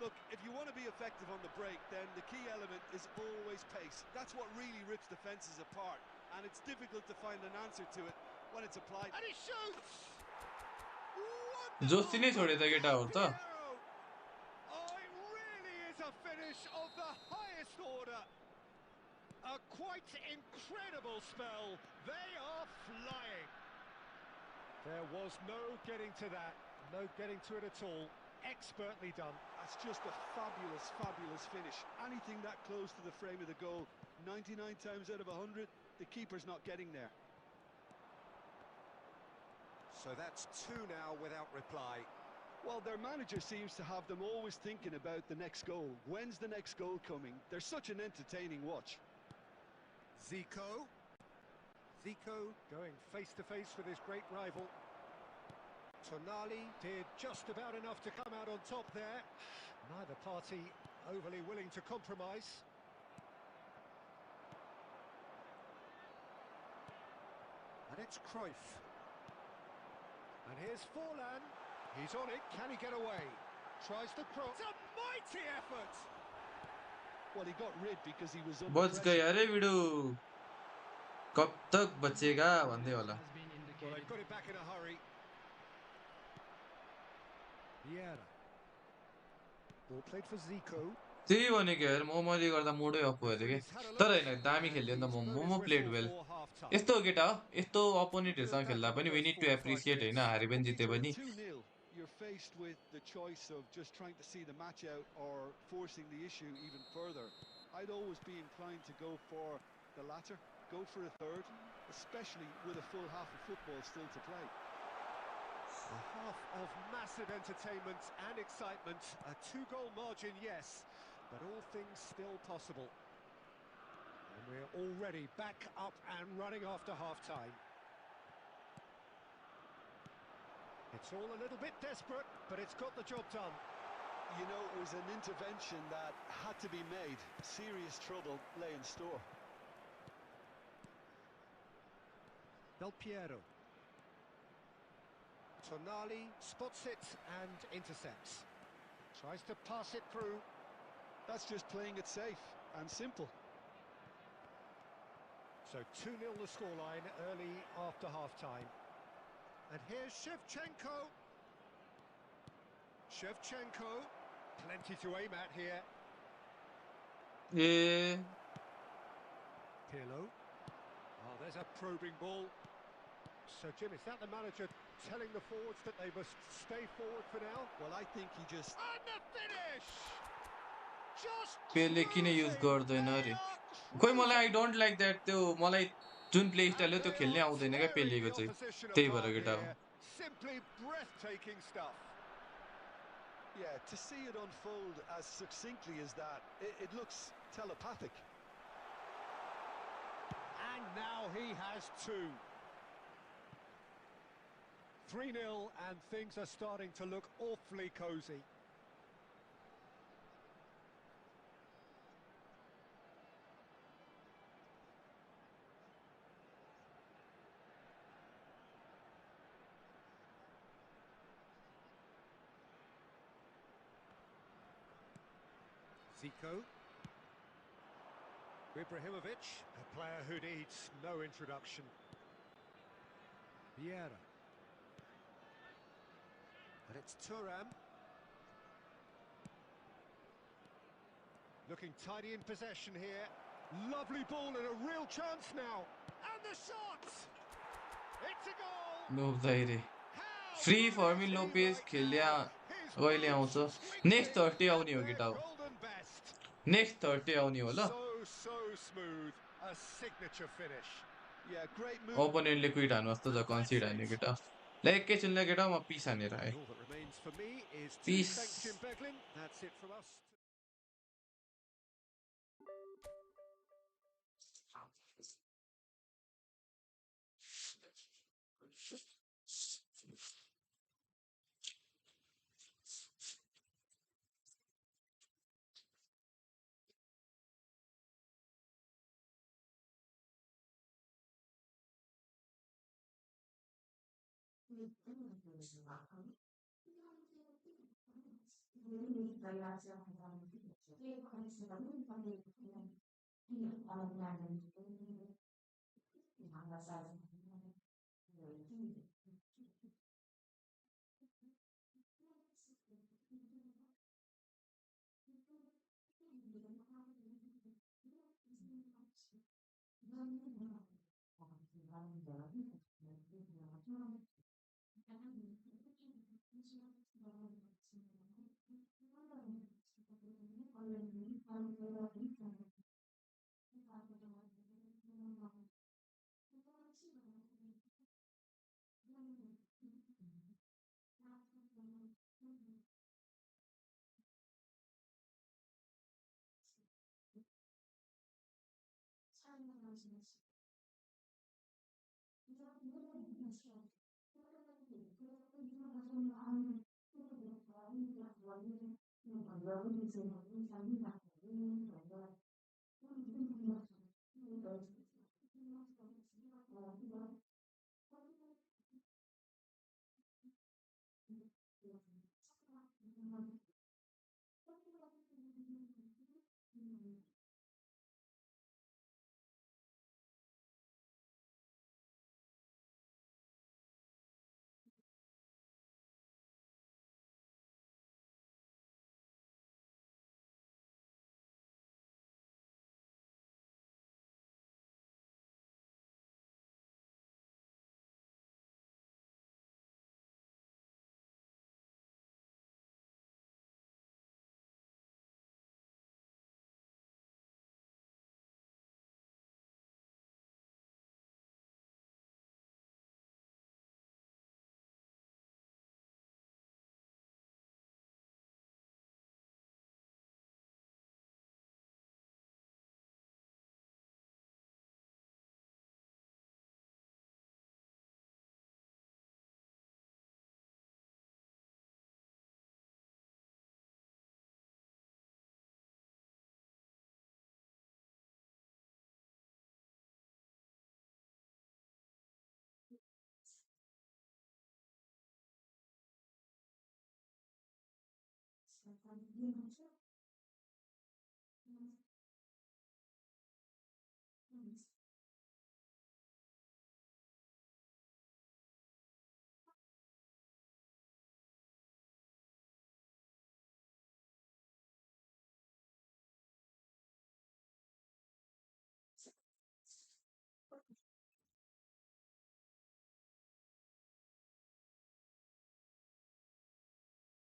Look, if you want to be effective on the break, then the key element is always pace. That's what really rips defences apart, and it's difficult to find an answer to it when it's applied. And he shoots! जोस्ती नै छोडे त केटा हो त Piero! Oh, it really is a finish of the highest order. A quite incredible spell. They are flying. There was no getting to that, no getting to it at all. Expertly done. That's just a fabulous, fabulous finish. Anything that close to the frame of the goal, 99 times out of 100, the keeper's not getting there. So that's two now without reply. Well, their manager seems to have them always thinking about the next goal. When's the next goal coming? They're such an entertaining watch. Zico. Zico going face-to-face with his great rival. Tonali did just about enough to come out on top there. Neither party overly willing to compromise. And it's Cruyff. And here's Forlan. He's on it. Can he get away? Tries the cross. It's a mighty effort! Well, he got rid because he was under बच pressure. गया अरे भिडु कब तक बचेगा भन्दै होला Has been Well, indicated. they've got it back in a hurry. Vieira. Ball played for Zico. त्यही भनेको यार मोमोले गर्दा मुडै अफ भयो अरे के Referee's had a तर look, होइन दामी and खेल्यो नि त he's blown his momo played whistle well for half-time. यस्तो हो केटा हो यस्तो Good अपोनेन्टहरूसँग खेल्दा backup पनि in we those need to 45 appreciate होइन minutes. हारे पनि जिते Peter, पनि at 2-0, you're faced with the choice of just trying to see the match out or forcing the issue even further. I'd always be inclined to go for the latter, go for a third, especially with a full half of football still to play. A half of massive entertainment and excitement. A two-goal margin, yes, but all things still possible. And we're already back up and running after half-time. It's all a little bit desperate, but it's got the job done. You know, it was an intervention that had to be made. Serious trouble lay in store. Del Piero. Tonali spots it and intercepts. Tries to pass it through. That's just playing it safe and simple. So 2-0 the scoreline early after half-time. And here's Shevchenko. Shevchenko. Plenty to aim at here. A Pirlo. Oh, there's a probing ball. So, Jim, is that the manager telling the forwards that they must stay forward for now? Well, I think he just... And the finish! Just पेले किन use cruising! गर्दैन They अरे are खोइ मलाई आई cruising! Don't like that त्यो मलाई जुन play And style हो त्यो they खेल्नै are आउँदैन क्या tearing पेलेको the चाहिँ opposition त्यही भएर apart केटा हो here. Simply breathtaking stuff. Yeah, to see it unfold as succinctly as that, it looks telepathic. And now he has two. 3-0 and things are starting to look awfully cosy. Zico. Ibrahimovic, a player who needs no introduction. Vieira. And it's Thuram. Looking tidy in possession here. Lovely ball and a real chance now. And the shot! It's a goal! No दाइरे How free good फर्मी is he Lopez right खेल्या now? His कहिले moves आउँछ next twinkling Thursday at आउने हो their केटा हो golden best. Next Thursday आउने हो ल So smooth. A signature finish. Yeah, great move. ओपोनेन्टले क्विट हान्नु जस्तो छ And that's कन्सिड it. हान्यो केटा ल एकैछिनलाई केटा म पिस हानेर आएँ And all that remains for me is to piece thank Jim Beglin. That's it from us.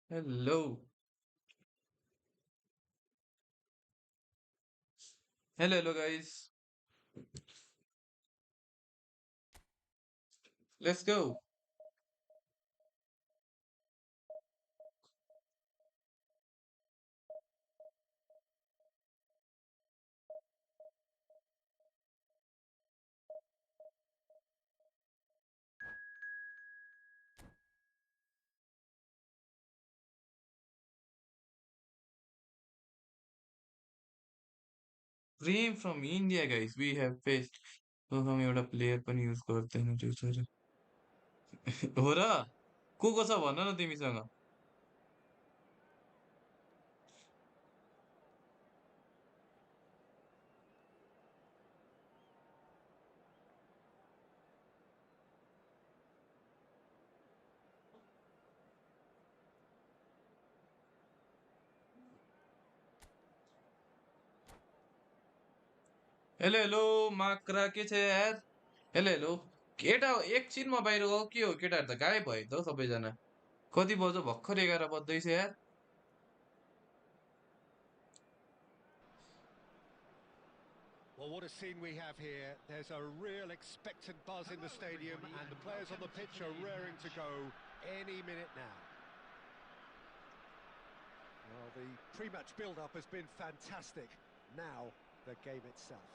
Hello. Hello, hello, guys. Let's go. Frame from India, guys. We have faced. So हम एउटा player पनि use गर्दैन रहेछ रे। हो र को छ भन न तिमीसँग? हेलो हेलो माक्रा के छ यार? हेलो हेलो केटा एकछिनमा बाहिर गयो के हो केटाहरू त गायब भयो त हौ सबैजना। कति बज्यो भर्खर 11 बज्दैछ यार। Well, what a scene we have here. There's a real expectant buzz in the stadium, and the players on the pitch are raring to go any minute now. Well, the pre-match build-up has been fantastic. Now, the game itself.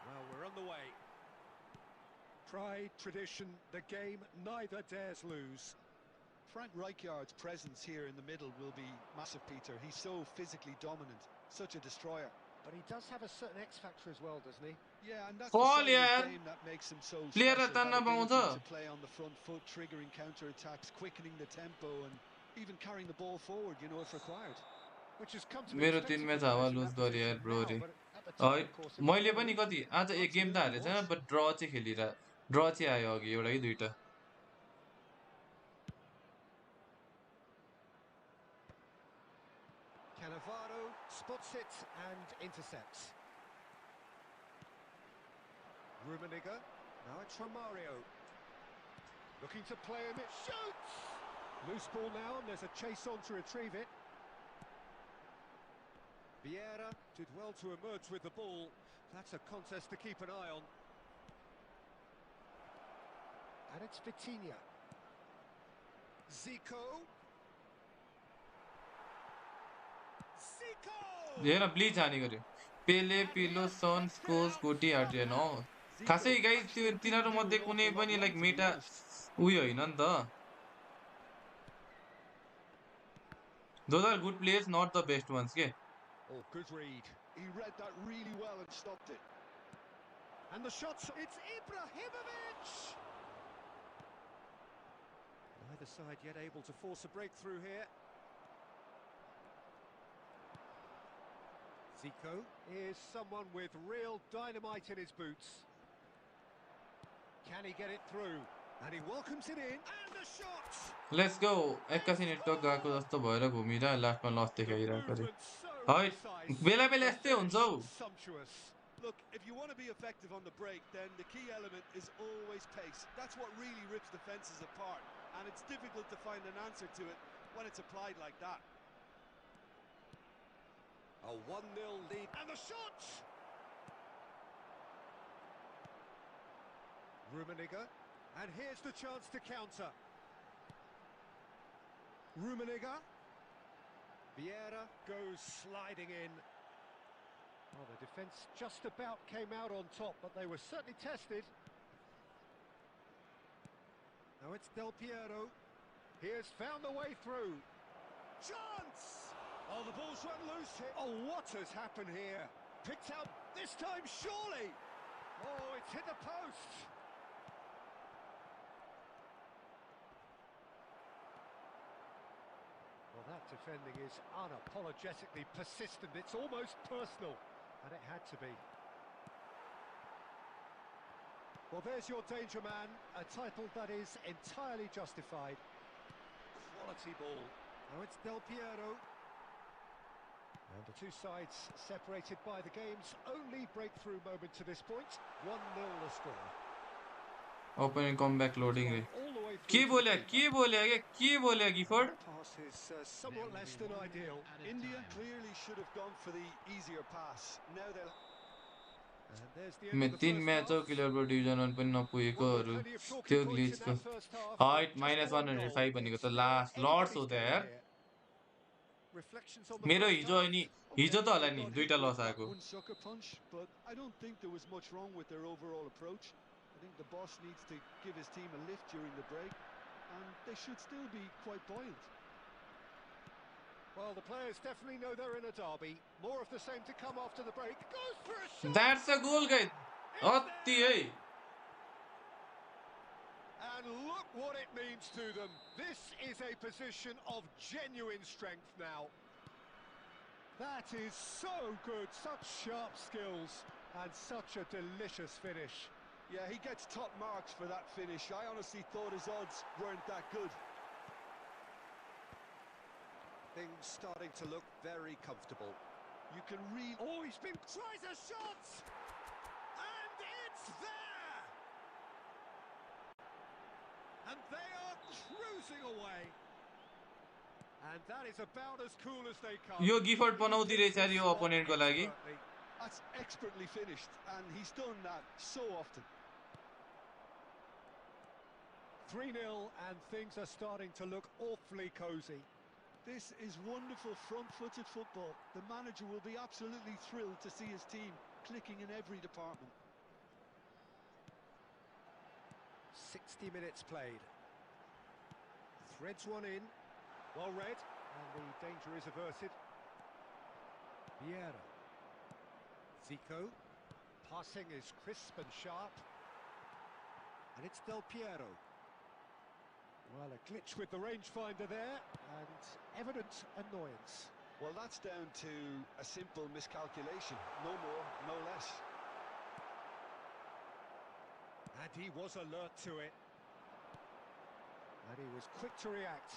Well, we're on the way. Pride, tradition, the game neither dares lose. Frank Rijkaard's presence here in the middle will be massive, Peter. He's so physically dominant, such a destroyer. But he does have a certain X factor as well, doesn't he? Yeah, and that's the Fall side of यार his game that makes him so player special. तान्न That पाउँछ। ability to play on the front foot, triggering counter-attacks, quickening the tempo, and even carrying the ball forward, you know, if required. Which has come to be मेरो 3 expected match from हावा players in लुज that गरे यार position bro now, रे। but at the time, of course, it was मैले never पनि easy. कति आज एक गेम त Absolutely हारेछ was. बट ड्र चाहिँ खेलिर ड्र चाहिँ आयो अघि एउटा कि दुईटा। Cannavaro spots it and intercepts. Rummenigge, now it's Romario. Looking to play him, it shoots! Loose ball now, and there's a chase on to retrieve it. Vieira did well to emerge with the ball. That's a contest to keep an eye on. And it's Vitinha. Zico. Zico! हेर ब्लिच हानि गर्यो। पेले pillow सन scores गोटी हार्टिएन हो। खासै guys त्यो तिनीहरू मध्ये कुनै पनि लाइक मेटा उयो होइन नि त। Those are good players, not the best ones के। Oh, good read. He read that really well and stopped it. And the shots, it's Ibrahimovic! Neither side yet able to force a breakthrough here. Zico is someone with real dynamite in his boots. Can he get it through? And he welcomes it in, and the shot! Let's go. एक्कासी network गएको जस्तो भएर घुमिरा लास्टमा लस The देखाइरहेको रे। movement so है precise, Bela Bela the यस्तै हुन्छ finish how. sumptuous. Look, if you want to be effective on the break, then the key element is always pace. That's what really rips defences apart, and it's difficult to find an answer to it when it's applied like that. A 1-0 lead, and the shot! Rummenigge, and here's the chance to counter. Rummenigge. Vieira goes sliding in. Well, the defence just about came out on top, but they were certainly tested. Now it's Del Piero. He has found the way through. Chance! Oh, the ball's run loose here. Oh, what has happened here? Picked out this time, surely. Oh, it's hit the post. Defending is unapologetically persistent. It's almost personal, and it had to be. Well, there's your danger man, a title that is entirely justified. Quality ball. Now it's Del Piero. And the two sides separated by the game's only breakthrough moment to this point. 1-0 the score. Open comeback loading रे All the way के through to the बोल्या keeper. के बोल्या Gifford Pass is somewhat less than ideal. India clearly should have gone for the easier pass. Now they'll... And there's the end of the 3 first match हो half. Clear pro division 1 पनि Well, there were नपुगेकोहरू plenty of talking त्यो points in ग्लिचको that first half, but height just one goal. -105 भनेको It's त still last लर्ड्स anybody's हो त game यार here. Reflections on the मेरो first हिजो half. अनि Okay, हिजो त होला they नि got hit दुईटा with लस that आएको one sucker punch, but I don't think there was much wrong with their overall approach. I think the boss needs to give his team a lift during the break, and they should still be quite buoyant. Well, the players definitely know they're in a derby. More of the same to come after the break. Goes for a shot! That's a goal guys It's अति there! है And look what it means to them. This is a position of genuine strength now. That is so good, such sharp skills, and such a delicious finish. Yeah, he gets top marks for that finish. I honestly thought his odds weren't that good. Things starting to look very comfortable. You can read... Oh, tries a shot! And it's there! And they are cruising away. And that is about as cool as they come. Yo Gifford He बनाउँदै hits रहेछ his यो spot अपोनेन्टको लागि expertly. That's expertly finished, and he's done that so often. 3-0, and things are starting to look awfully cosy. This is wonderful front-footed football. The manager will be absolutely thrilled to see his team clicking in every department. 60 minutes played. Threads one in. Well read, and the danger is averted. Vieira. Zico. Passing is crisp and sharp. And it's Del Piero. Well, a glitch with the rangefinder there, and evident annoyance. Well, that's down to a simple miscalculation. No more, no less. And he was alert to it. And he was quick to react.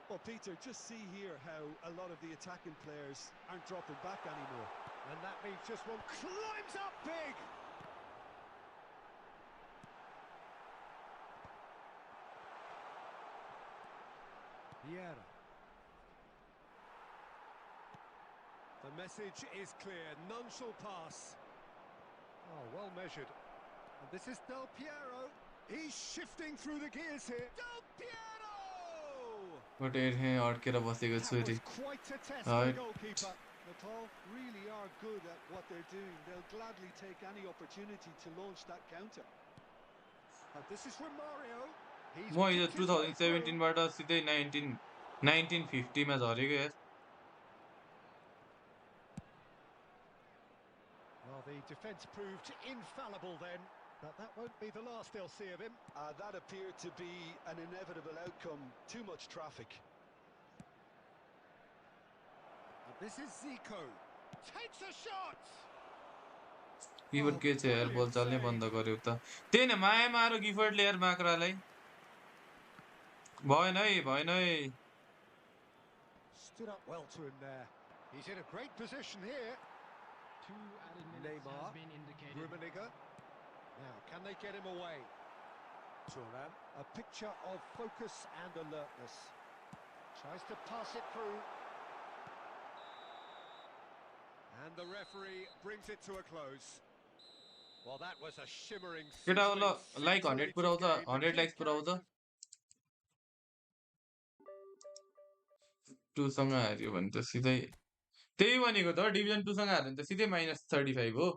Well, Peter, just see here how a lot of the attacking players aren't dropping back anymore. And that means just one climbs up big. Vieira. The message is clear. None shall pass. Oh, well measured. And this is Del Piero. He's shifting through the gears here. Del Piero! बटेर हे अड्केर बसेको छु That रे was quite a test for Right. the goalkeeper. Nepal really are good at what they're doing. They'll gladly take any opportunity to launch that counter. And this is from Mario. He's म हिजो kicked his way through. 2017 बाट सिधै 1950 मा झरेको यार Well, the defence proved infallible then, but that won't be the last they'll see of him. That appeared to be an inevitable outcome. Too much traffic. And this is Zico. Takes a shot! Gifford के छ यार बल चाल्नै बन्द गर्यो त त्यही न माया मारो गिफोर्डले यार माक्रालाई भएन है Stood up well to him there. He's in a great position here. 2 added minutes Neymar, has been indicated. Rummenigge. Now, can they get him away? Thuram, a picture of focus and alertness. Tries to pass it through. And the referee brings it to a close. Well, that was a shimmering केटा ल sizzling like 100 scintillating पुऱ्याउँछ game. The 100 key likes पुऱ्याउँछ characters 2 सँग हार्यो भने त सिधै त्यही भनेको त डिभिजन 2 सँग हार्यो भने त सिधै -35 हो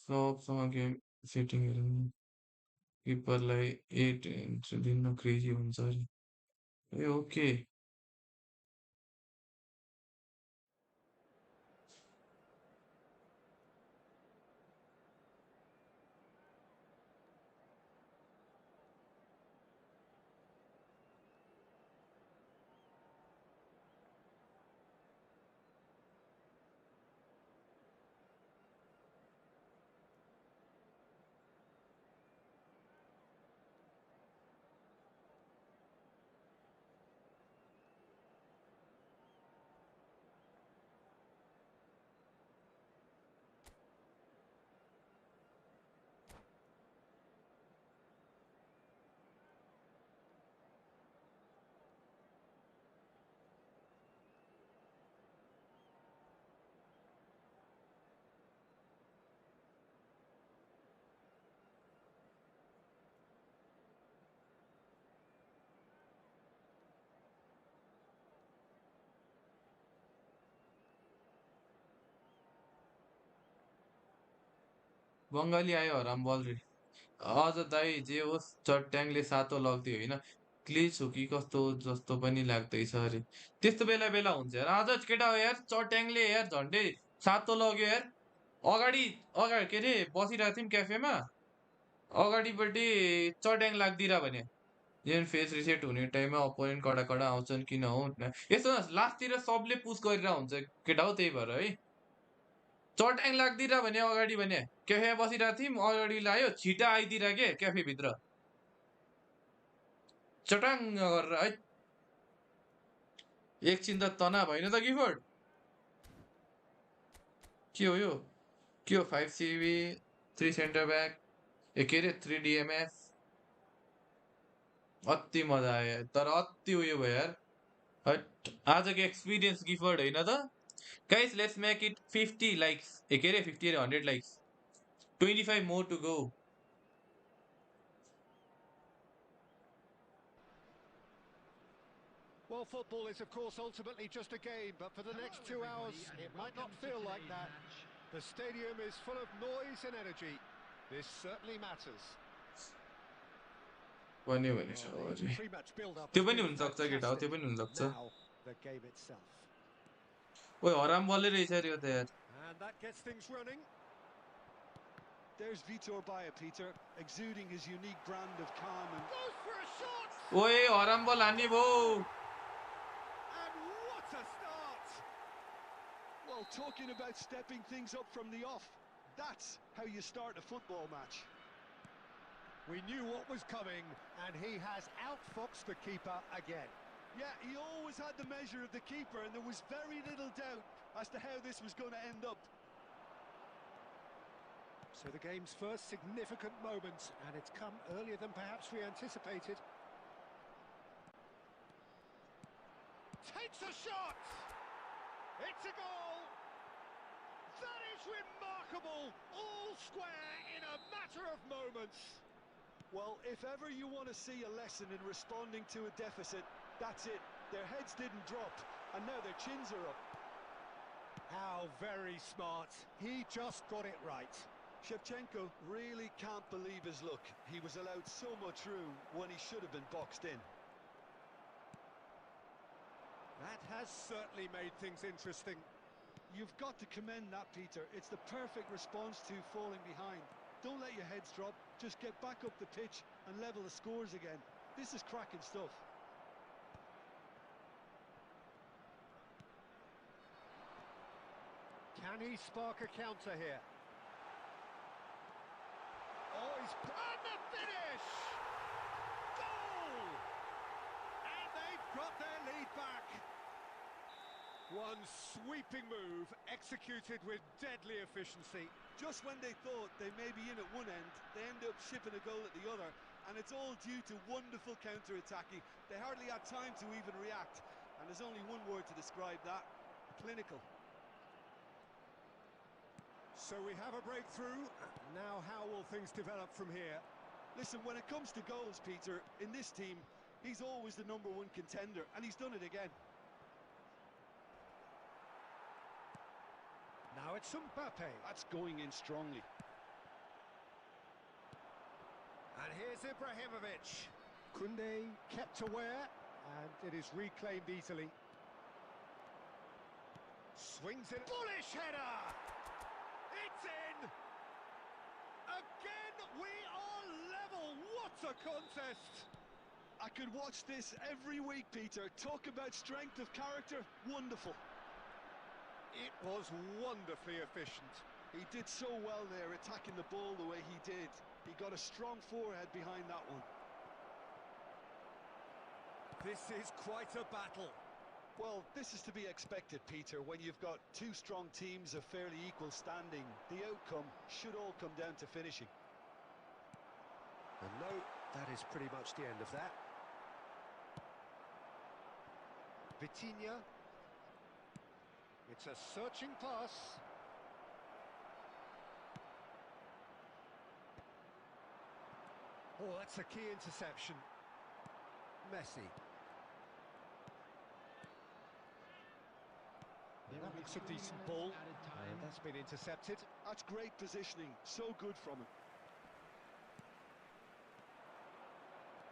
सकसँग गेम सेटिङहरू किपरलाई 8 इन्च दिन क्रेजी हुन्छ अरे ए ओके बङ्गाली आयो हराम बल रे अझ दाइ जे होस् चट्याङले सातो लग्थ्यो होइन ग्लिच हो कि कस्तो जस्तो पनि लाग्दैछ अरे त्यस्तो बेला बेला हुन्छ यार आज केटा हो यार चट्याङले यार झन्डै सातो लग्यो यार अगाडि अगाडि के अरे बसिरहेको थियौँ क्याफेमा अगाडिपट्टि चट्याङ लाग्दिरह भने जेन फेस रिसेट हुने टाइममा अपोनेन्ट कडा कडा आउँछन् किन हो यसो लास्टतिर सबले पुस गरेर हुन्छ केटा हो त्यही भएर है चट्याङ लाग्दिरह भने अगाडि भने क्याफेमा बसिरहेको थियौँ अगाडि लाग्यो छिटा आइदिएर के क्याफेभित्र चटाङ गरेर है एकछिन त तनाव होइन त गिफोर्ड के हो यो के हो 5 सिबी 3 सेन्टर ब्याक के अरे 3 डिएमएफ अति मजा आयो तर अति उयो भयो यार हट आजको एक्सपिरियन्स गिफर्ड होइन त guys let's make it 50 likes के अरे 50 अरे 100 likes 25 more to go Well, football is, of course, ultimately just a game, but for the next 2 hours, it might not feel like that. The stadium is full of noise and energy. This certainly matters. भन्यो भने Well, the pre-match build-up त्यो has पनि been हुनसक्छ केटा हो त्यो fantastic. पनि हुनसक्छ Now, the game itself. ओए हराम बलले रहेछ अरे यो त यार And that gets things running. There's Vitor Baia, Peter, exuding his unique brand of calm and... Goes for a shot! ओए हराम बल हान्ने भयो And what a start! Well, talking about stepping things up from the off, that's how you start a football match. We knew what was coming, and he has outfoxed the keeper again. Yeah, he always had the measure of the keeper, and there was very little doubt as to how this was going to end up. So the game's first significant moment, and it's come earlier than perhaps we anticipated. Takes a shot! It's a goal! That is remarkable! All square in a matter of moments. Well, if ever you want to see a lesson in responding to a deficit, that's it. Their heads didn't drop, and now their chins are up. How very smart. He just got it right. Shevchenko really can't believe his luck. He was allowed so much room when he should have been boxed in. That has certainly made things interesting. You've got to commend that, Peter. It's the perfect response to falling behind. Don't let your heads drop. Just get back up the pitch and level the scores again. This is cracking stuff. Can he spark a counter here? Oh, he's... And the finish! Goal! And they've got their lead back. One sweeping move, executed with deadly efficiency. Just when they thought they may be in at one end, they end up shipping a goal at the other, and it's all due to wonderful counter-attacking. They hardly had time to even react, and there's only one word to describe that: clinical. So we have a breakthrough. Now how will things develop from here? Listen, when it comes to goals, Peter, in this team, he's always the #1 contender, and he's done it again. Now it's Mbappe. That's going in strongly. And here's Ibrahimovic. Koundé kept aware, and it is reclaimed easily. Swings it. Bullish header! It's in! Again, we are level. What a contest! I could watch this every week, Peter. Talk about strength of character. Wonderful. It was wonderfully efficient. He did so well there, attacking the ball the way he did. He got a strong forehead behind that one. This is quite a battle. Well, this is to be expected, Peter. When you've got two strong teams of fairly equal standing, the outcome should all come down to finishing. And no, that is pretty much the end of that. Vitinha. It's a searching pass. Oh, that's a key interception. Messi. That looks a decent ball, and that's been intercepted. That's great positioning, so good from him.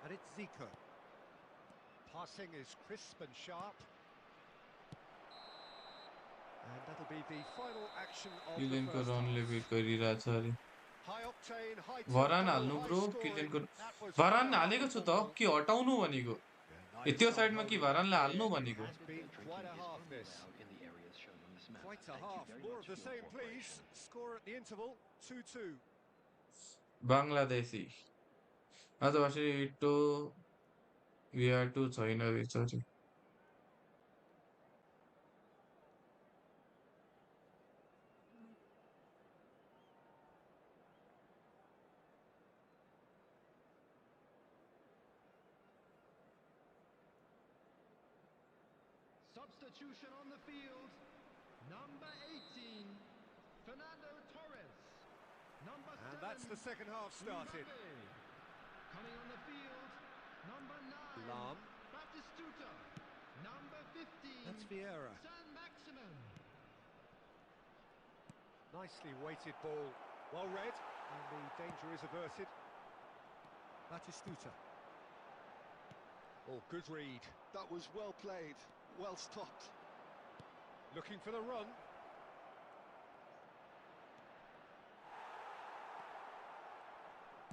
And it's Zico. Passing is crisp and sharp. And that'll be the final action of the किलियनको first रनले half. Bit गरिरहेछ अरे High octane, high भरान tempo, हाल्नु high bro scoring. किलियनको That was भरान one hell हालेको of छु त football. के हटाउनु भनेको Yeah, nice त्यो start साइडमा कि holding up भरानले here. हाल्नु It भनेको has been quite a half this. Quite a half. More of the same, please. Score at the interval, 2-2. Bangladeshi आज भाषा इटो विआर2 छैन रहेछ अरे Substitution on the field. Number 18, Fernando Torres. Number 7, And that's the second half started. Mbappe. Coming on the field, number 9, Lam. Batistuta. Number 15, That's Vieira. San Maximin. Nicely weighted ball. Well read, and the danger is averted. Batistuta. Oh, good read. That was well played, well stopped. Looking for the run.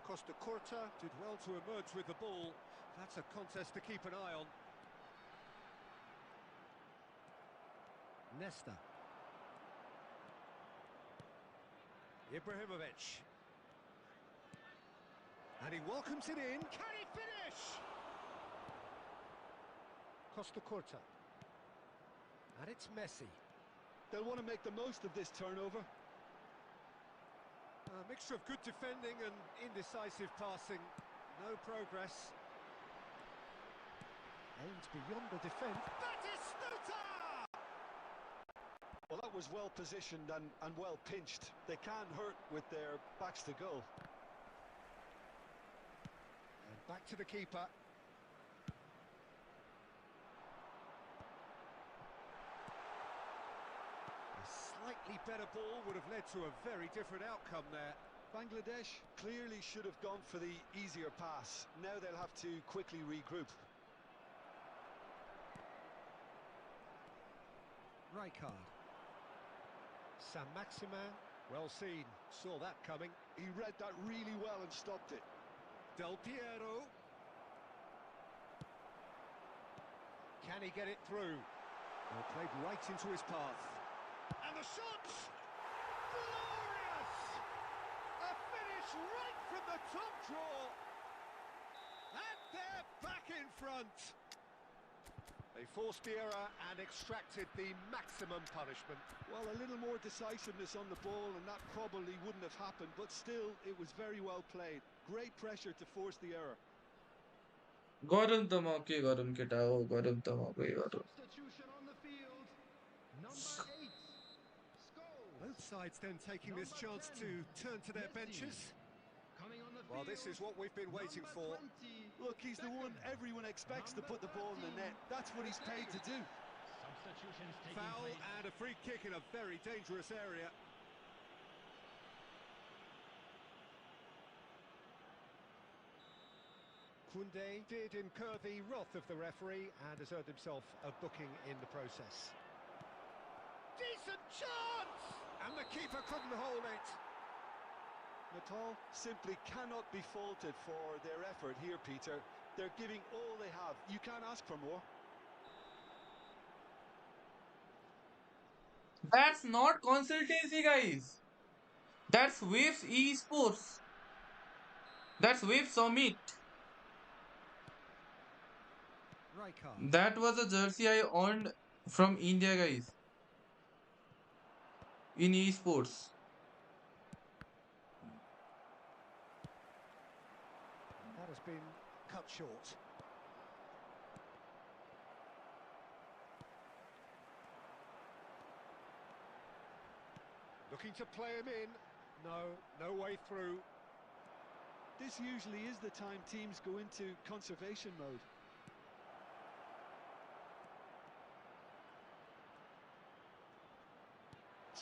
Costa Curta did well to emerge with the ball. That's a contest to keep an eye on. Nesta. Ibrahimovic. And he welcomes it in. Can he finish? Costa Curta. And it's Messi. They'll want to make the most of this turnover. A mixture of good defending and indecisive passing. No progress. Aimed beyond the defence. Batistuta! Well, that was well positioned and well pinched. They can't hurt with their backs to goal. And back to the keeper. A slightly better ball would have led to a very different outcome there. Bangladesh clearly should have gone for the easier pass. Now they'll have to quickly regroup. Rijkaard. San Maximin, well seen, saw that coming. He read that really well and stopped it. Del Piero. Can he get it through? Well, played right into his path. And the shot! Glorious! A finish right from the top draw. And they're back in front. They forced the error and extracted the maximum punishment. Well, a little more decisiveness on the ball and that probably wouldn't have happened, but still, it was very well played. Great pressure to force the error. गरौँ त म के गरौँ केटा हो गरौँ त म के गरौँ Substitution on the field, number 8, Scholes. Both sides then taking this Number chance 10, to turn to their Messi. benches. Coming on the Well, field, this is what we've been waiting number for. 20, Look, he's the one Beckham. everyone expects to Number put the ball in the 13, net. That's what he's paid to do. Substitutions taking Foul place. and a free kick in a very dangerous area. Koundé did incur the wrath of the referee and has earned himself a booking in the process. Decent chance! And the keeper couldn't hold it. Nepal simply cannot be faulted for their effort here, Peter. They're giving all they have. You can't ask for more. That's not consultancy, guys. That's Waves esports. That's Wave Summit. Rijkaard. That was a jersey I earned from India, guys, in esports. That has been cut short. Looking to play him in. No way through. This usually is the time teams go into conservation mode.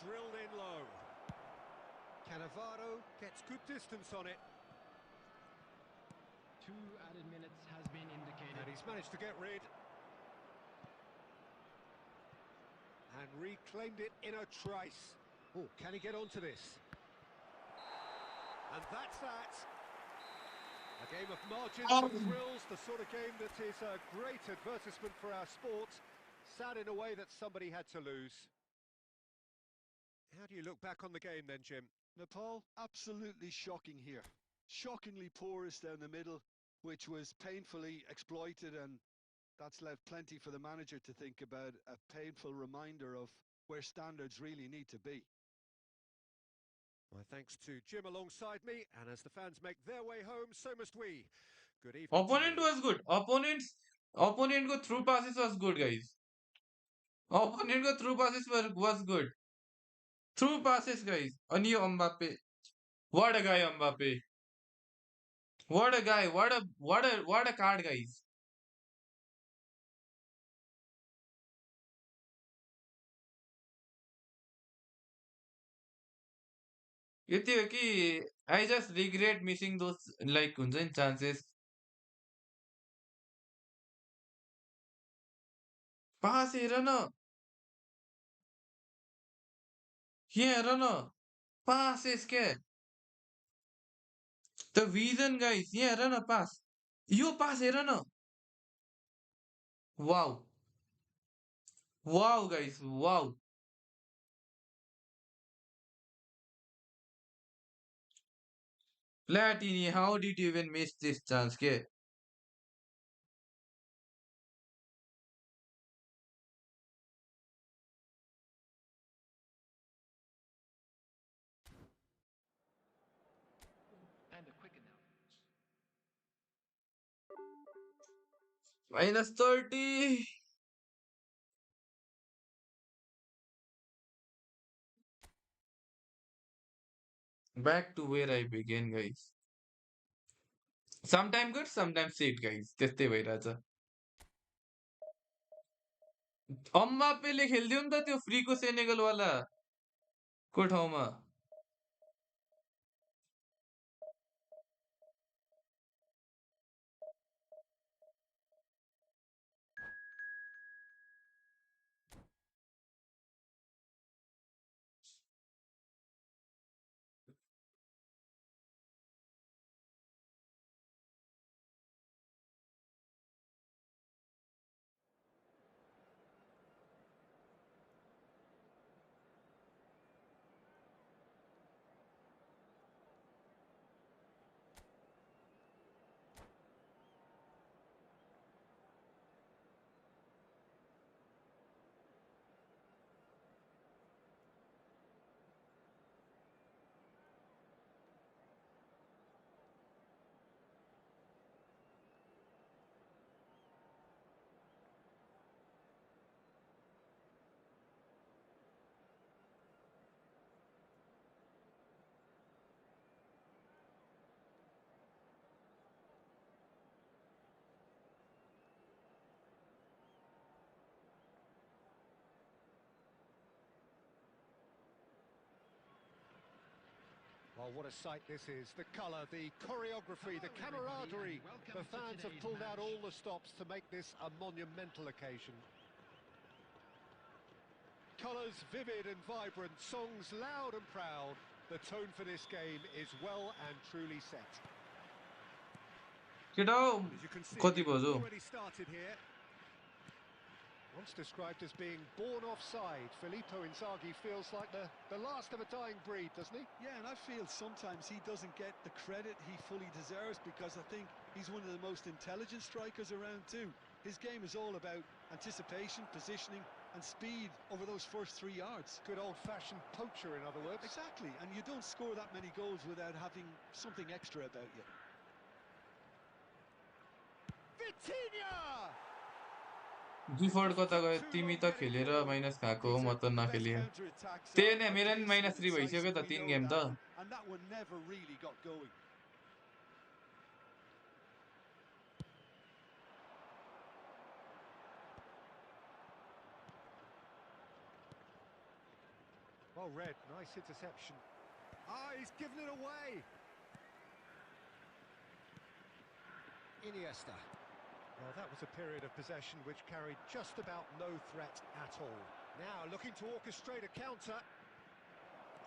Drilled in low. Cannavaro gets good distance on it. 2 added minutes has been indicated. And he's managed to get rid. And reclaimed it in a trice. Oh, can he get onto this? And that's that. A game of margins and thrills, the sort of game that is a great advertisement for our sport. Sad in a way that somebody had to lose. How do you look back on the game then, Jim? Nepal, absolutely shocking here. Shockingly porous down the middle, which was painfully exploited, and that's left plenty for the manager to think about. A painful reminder of where standards really need to be. My thanks to Jim alongside me, and as the fans make their way home, so must we. Good evening to Opponent you. was good. Opponent go through passes was good, guys. Opponent go through passes was good. Through passes, guys. And you Mbappe. What a guy, Mbappe. What a guy. What a card, guys. यति हो कि I just regret missing those like हुन्छ नि chances. पास हेर न यहाँ हेर न passes के the vision guys यहाँ हेर न pass यो pass हेर न wow wow guys wow Platini how did you even miss this chance के And a quick now. -30 back to where I began guys sometimes good sometimes shit guys त्यस्तै भइरहेछ अम्बापेले खेलिदियो नि त त्यो फ्रीको Senegal वाला को ठाउँमा Oh, what a sight this is. The colour, the choreography, the camaraderie. The fans have pulled out all the stops to make this a monumental occasion. Colours vivid and vibrant, songs loud and proud. The tone for this game is well and truly set. केटा As you can see, कति we've बज्यो already started here. Once described as being born offside, Filippo Inzaghi feels like the last of a dying breed, doesn't he? Yeah, and I feel sometimes he doesn't get the credit he fully deserves, because I think he's one of the most intelligent strikers around too. His game is all about anticipation, positioning and speed over those first 3 yards. Good old-fashioned poacher, in other words. Exactly, and you don't score that many goals without having something extra about you. Vitinha! Default कता गयो तिमी त खेलेर minus खाएको हो म त नखेलिए त्यही नै मेरो नि -3 भइसक्यो त 3 गेम त And that one never really got going. Well read, nice interception. Ah, he's given it away. Iniesta. Well, that was a period of possession which carried just about no threat at all. Now looking to orchestrate a counter.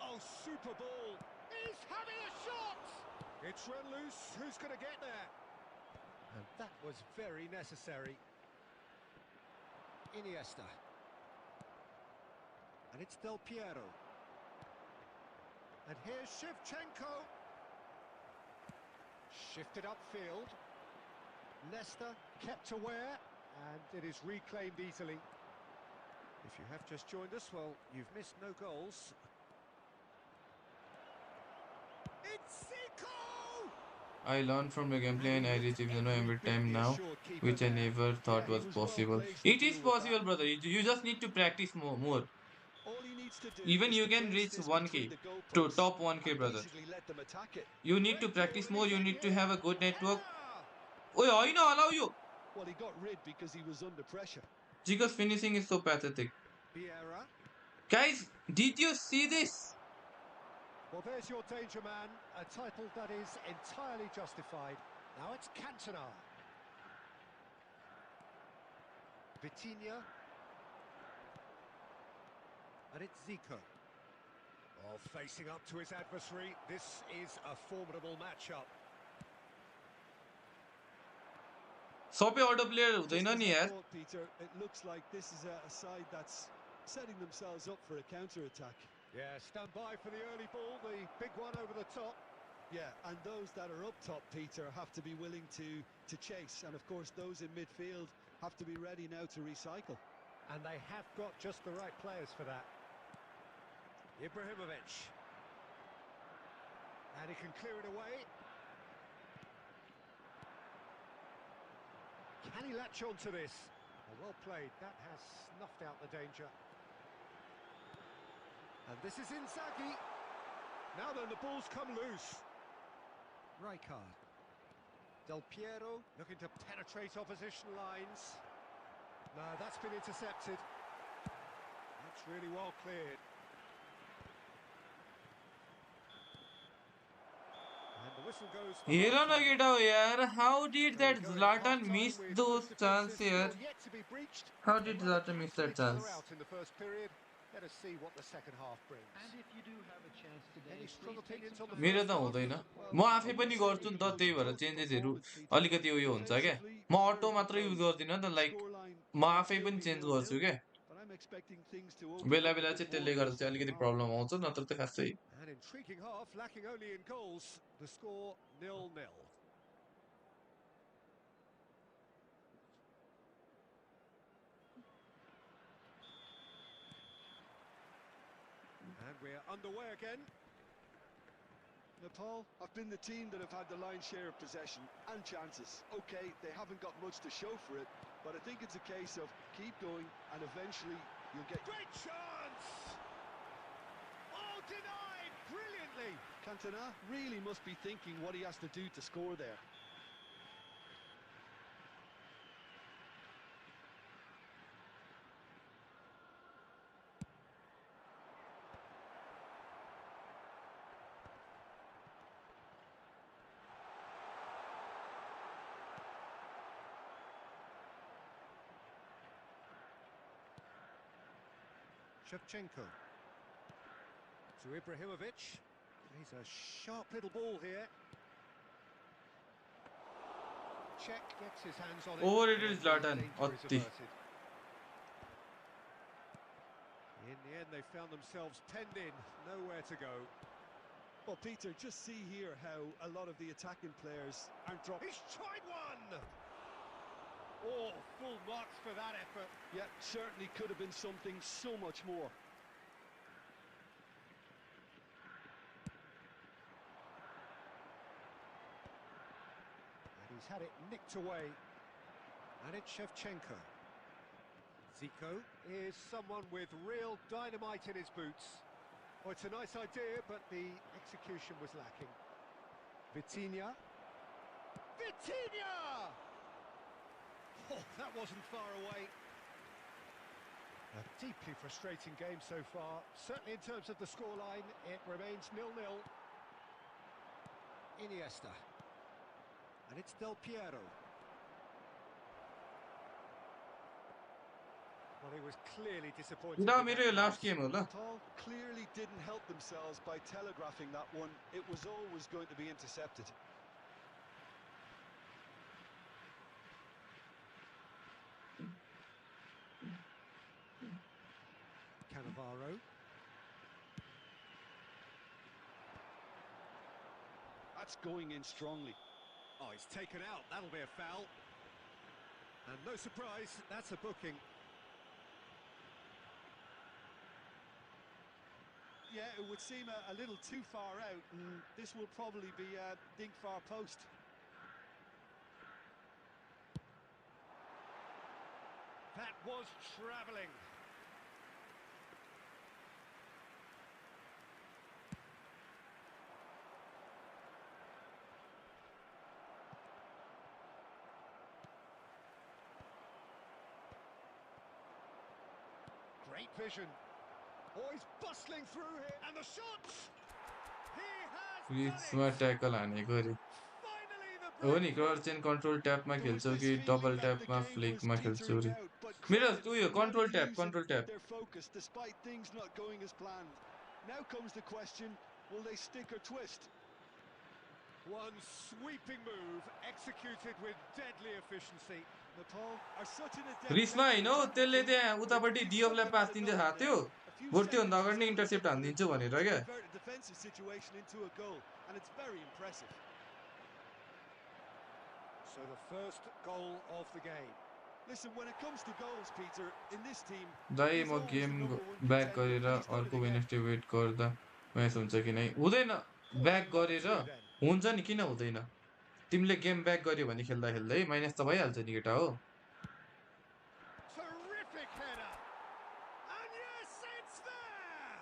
Oh, super ball. He's having a shot! It's run loose. Who's going to get there? And that was very necessary. Iniesta. And it's Del Piero. And here's Shevchenko. Shifted upfield. Nesta kept aware, and it is reclaimed easily. If you have just joined us, well, you've missed no goals. It's Zico! I learn from the gameplay and I reach even every time now, which I never thought was possible. It is possible, brother. You just need to practice more. All he needs to do Even is you to can place reach this 1k between the to goalposts top 1k, and brother. basically let them attack it. You need to Great ball, practice and more. he's You in need to here. have a good network. Header! Oi, I know, allow you. Well, he got rid because he was under pressure. Chico's finishing is so pathetic. Vieira. Guys, did you see this? Well, there's your danger man, a title that is entirely justified. Now it's Cantona. Vitinha. And it's Zico. Oh, facing up to his adversary, this is a formidable matchup. सबै auto player Just हुँदैन as नि I यार. thought, Peter, it looks like this is a side that's setting themselves up for a counter-attack. Yeah, stand by for the early ball, the big one over the top. Yeah, and those that are up top, Peter, have to be willing to chase. And, of course, those in midfield have to be ready now to recycle. And they have got just the right players for that. Ibrahimovic. And he can clear it away. Can he latch on to this? Well played, that has snuffed out the danger. And this is Inzaghi. Now then, the ball's come loose. Rijkaard. Del Piero looking to penetrate opposition lines. No, that's been intercepted. That's really well cleared. And the whistle goes for हेर न half-time. केटा हो यार. How did There we that go, in Zlatan half-time miss with those most chances defensive here? still yet to be breached. How They did managed Zlatan to miss cancel that each other chance? out in the first period. Let us see what the second half brings. And if you do have a chance today, Any strong please take opinions some on the time. मेरो first त half? हुँदैन. Well, म I आफै would पनि say गर्छु नि it त was त्यही a भएर tough चेन्जेसहरू performance, Peter. अलिकति उयो हुन्छ क्या. Defensively, म very अटो मात्र युज composed. गर्दिनँ नि त लाइक Scoreline म might आफै still पनि be चेन्ज 0-0, गर्छु क्या. but I'm expecting things to open बेला up a बेला bit चाहिँ more त्यसले in गर्दा the चाहिँ second अलिकति half. प्रब्लम आउँछ नत्र त खासै. An intriguing half, lacking only in goals. The score 0-0. And we're underway again. Nepal have been the team that have had the lion's share of possession and chances. Okay, they haven't got much to show for it, but I think it's a case of keep going and eventually you'll get... Great chance! Oh, denied brilliantly! Cantona really must be thinking what he has to do to score there. Shevchenko to Ibrahimovic. He's a sharp little ball here. Czech gets his hands on it. Overrated And the Zlatan. danger is Atti. averted. In the end, they found themselves penned in, nowhere to go. Well, Peter, just see here how a lot of the attacking players aren't dropping. He's tried one! Oh, full marks for that effort. Yeah, certainly could have been something so much more. And he's had it nicked away. And it's Shevchenko. Zico is someone with real dynamite in his boots. Oh, it's a nice idea, but the execution was lacking. Vitinha. Vitinha! Oh, that wasn't far away. A deeply frustrating game so far. Certainly in terms of the scoreline, it remains 0-0. Iniesta. And it's Del Piero. Well, he was clearly disappointed Da with मेरो that yo last pass. Game हो ल Paul clearly didn't help themselves by telegraphing that one. It was always going to be intercepted. Cannavaro. That's going in strongly. Oh, he's taken out. That'll be a foul. And no surprise, that's a booking. Yeah, it would seem a little too far out, and this will probably be a dink far post. That was travelling. Great vision. Oh, he's bustling through here, and the shot! He has क्रिजमा done it! Tackle हानेको अरे Finally the हो नि breakthrough! Cross and control ट्यापमा There was खेल्छौ this कि feeling double that the ट्यापमा game was फ्लिकमा खेल्छौ petering रे out, but मेरो credit उयो went control to tap using control tap their focus despite things not going as planned. Now comes the question, will they stick or twist? One sweeping move, executed with deadly efficiency. Nepal are such an adept ग्रिसमा होइन हौ counter-attacking त्यसले team. त्यहाँ They उतापट्टि really डिएफलाई stuck pass another दिन्छ note थाहा there. थियो A few बरु त्योभन्दा seconds अगाडि is नै all it intercept took for them हानिदिन्छु भनेर to क्या convert a defensive situation into a goal, and it's very impressive. So the first goal of the game. Listen, when it comes to goals, Peter, in this team, Dai he's म always game the number one back contender, गरेर and he's done it अर्को again. Wednesday wait गर्दा match हुन्छ कि नै हुँदैन Well, back in number गरेर two then. हुन्छ नि किन हुँदैन तिमीले गेम ब्याक गर्यो भने खेल्दा खेल्दै माइनस त भइहाल्छ नि केटा हो Terrific header. And yes, it's there!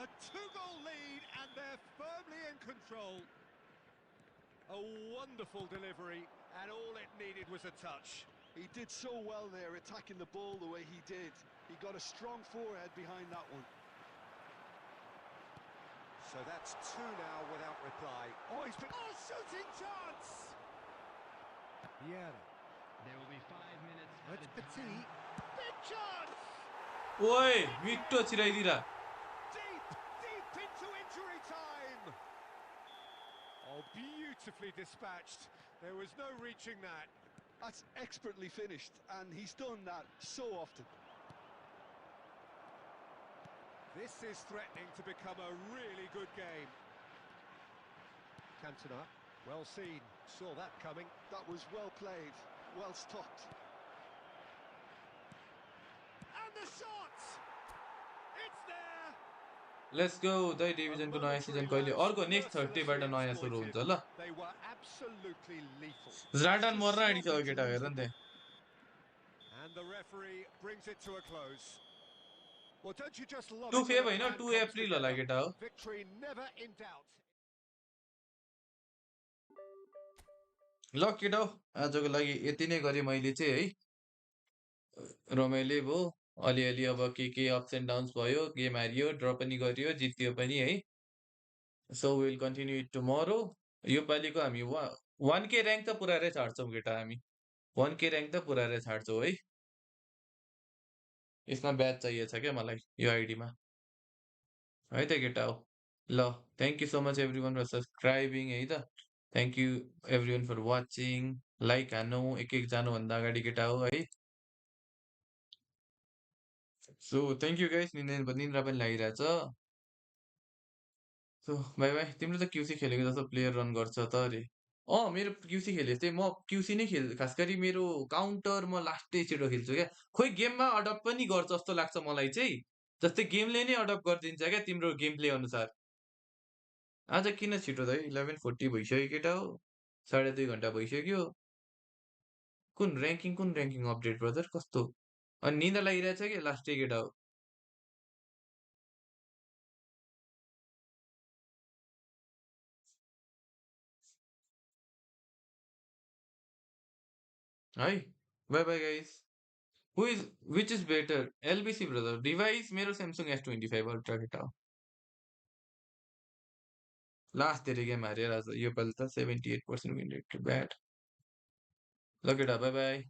A two-goal lead, and they're firmly in control. A wonderful delivery, and all it needed was a touch. He did so well there, attacking the ball the way he did. He got a strong forehead behind that one. So that's two now without reply. Oh, he's been... Oh, shooting chance! Yeah. There will be 5 minutes That's added Petit. time. Big chance! ओए मिठो छिराइदिरा Deep, deep into injury time! Oh, beautifully dispatched. There was no reaching that. That's expertly finished, and he's done that so often. This is threatening to become a really good game. Cantona, well seen, saw that coming. That was well played, well stopped. And the shot! It's there! Let's go दै A डिभिजनको नयाँ momentary season कहिले lapse, अर्को next mercilessly थर्टीबाट नयाँ सुरु exploited. हुन्छ ल They were absolutely lethal. That's ज्लाटान just मर्न sloppy आँटिसक्यो to केटा lose हेर the नि ball. त्यहाँ And the referee brings it to a close. Well, don't you just love to it when Feb a होइन plan 2 comes April होला together? केटा हो Victory never in doubt. ल केटा हो आजको लागि यति नै गरेँ मैले चाहिँ है रमाइलो भयो अलिअलि अब के अप्स एन्ड डाउन्स भयो गेम हारियो ड्र पनि गरियो जित्यो पनि है so will continue it tomorrow योपालिको हामी 1K ऱ्याङ्क त पुऱ्याएरै छाड्छौँ केटा हामी 1K ऱ्याङ्क त पुऱ्याएरै छाड्छौँ है यसमा ब्याच चाहिएछ क्या मलाई यो आइडीमा है त केटा हो ल thank you so much everyone for subscribing है त thank you everyone for watching like हान्नु एक एक जानुभन्दा अगाडि केटा हो है सो थ्याङ्क यू गाइस निन्द्रा पनि लागिरहेछ सो बाई बाई तिम्रो त क्युसी खेलेको जस्तो प्लेयर रन गर्छ त अरे मेरो क्युसी खेले चाहिँ म क्युसी नै खेल खास गरी मेरो काउन्टर म लास्टै छिटो खेल्छु क्या खोइ गेममा अडप्ट पनि गर्छ जस्तो लाग्छ मलाई चाहिँ जस्तै गेमले नै अडप्ट गरिदिन्छ क्या तिम्रो गेम प्ले अनुसार आज किन छिटो त 11:40 भइसक्यो केटा हो 2.5 घन्टा भइसक्यो कुन ऱ्याङ्किङ अपडेट ब्रदर कस्तो अनि निन्द्रा लागिरहेछ कि लास्टै केटा हो है bye bye guys who is which is better LBC brother device मेरो स्यामसङ S25 अल्ट्रा केटा हो लास्ट धेरै गेम हारेर आज योपालि त 78% विन रेट ब्याड ल केटा बाई बाई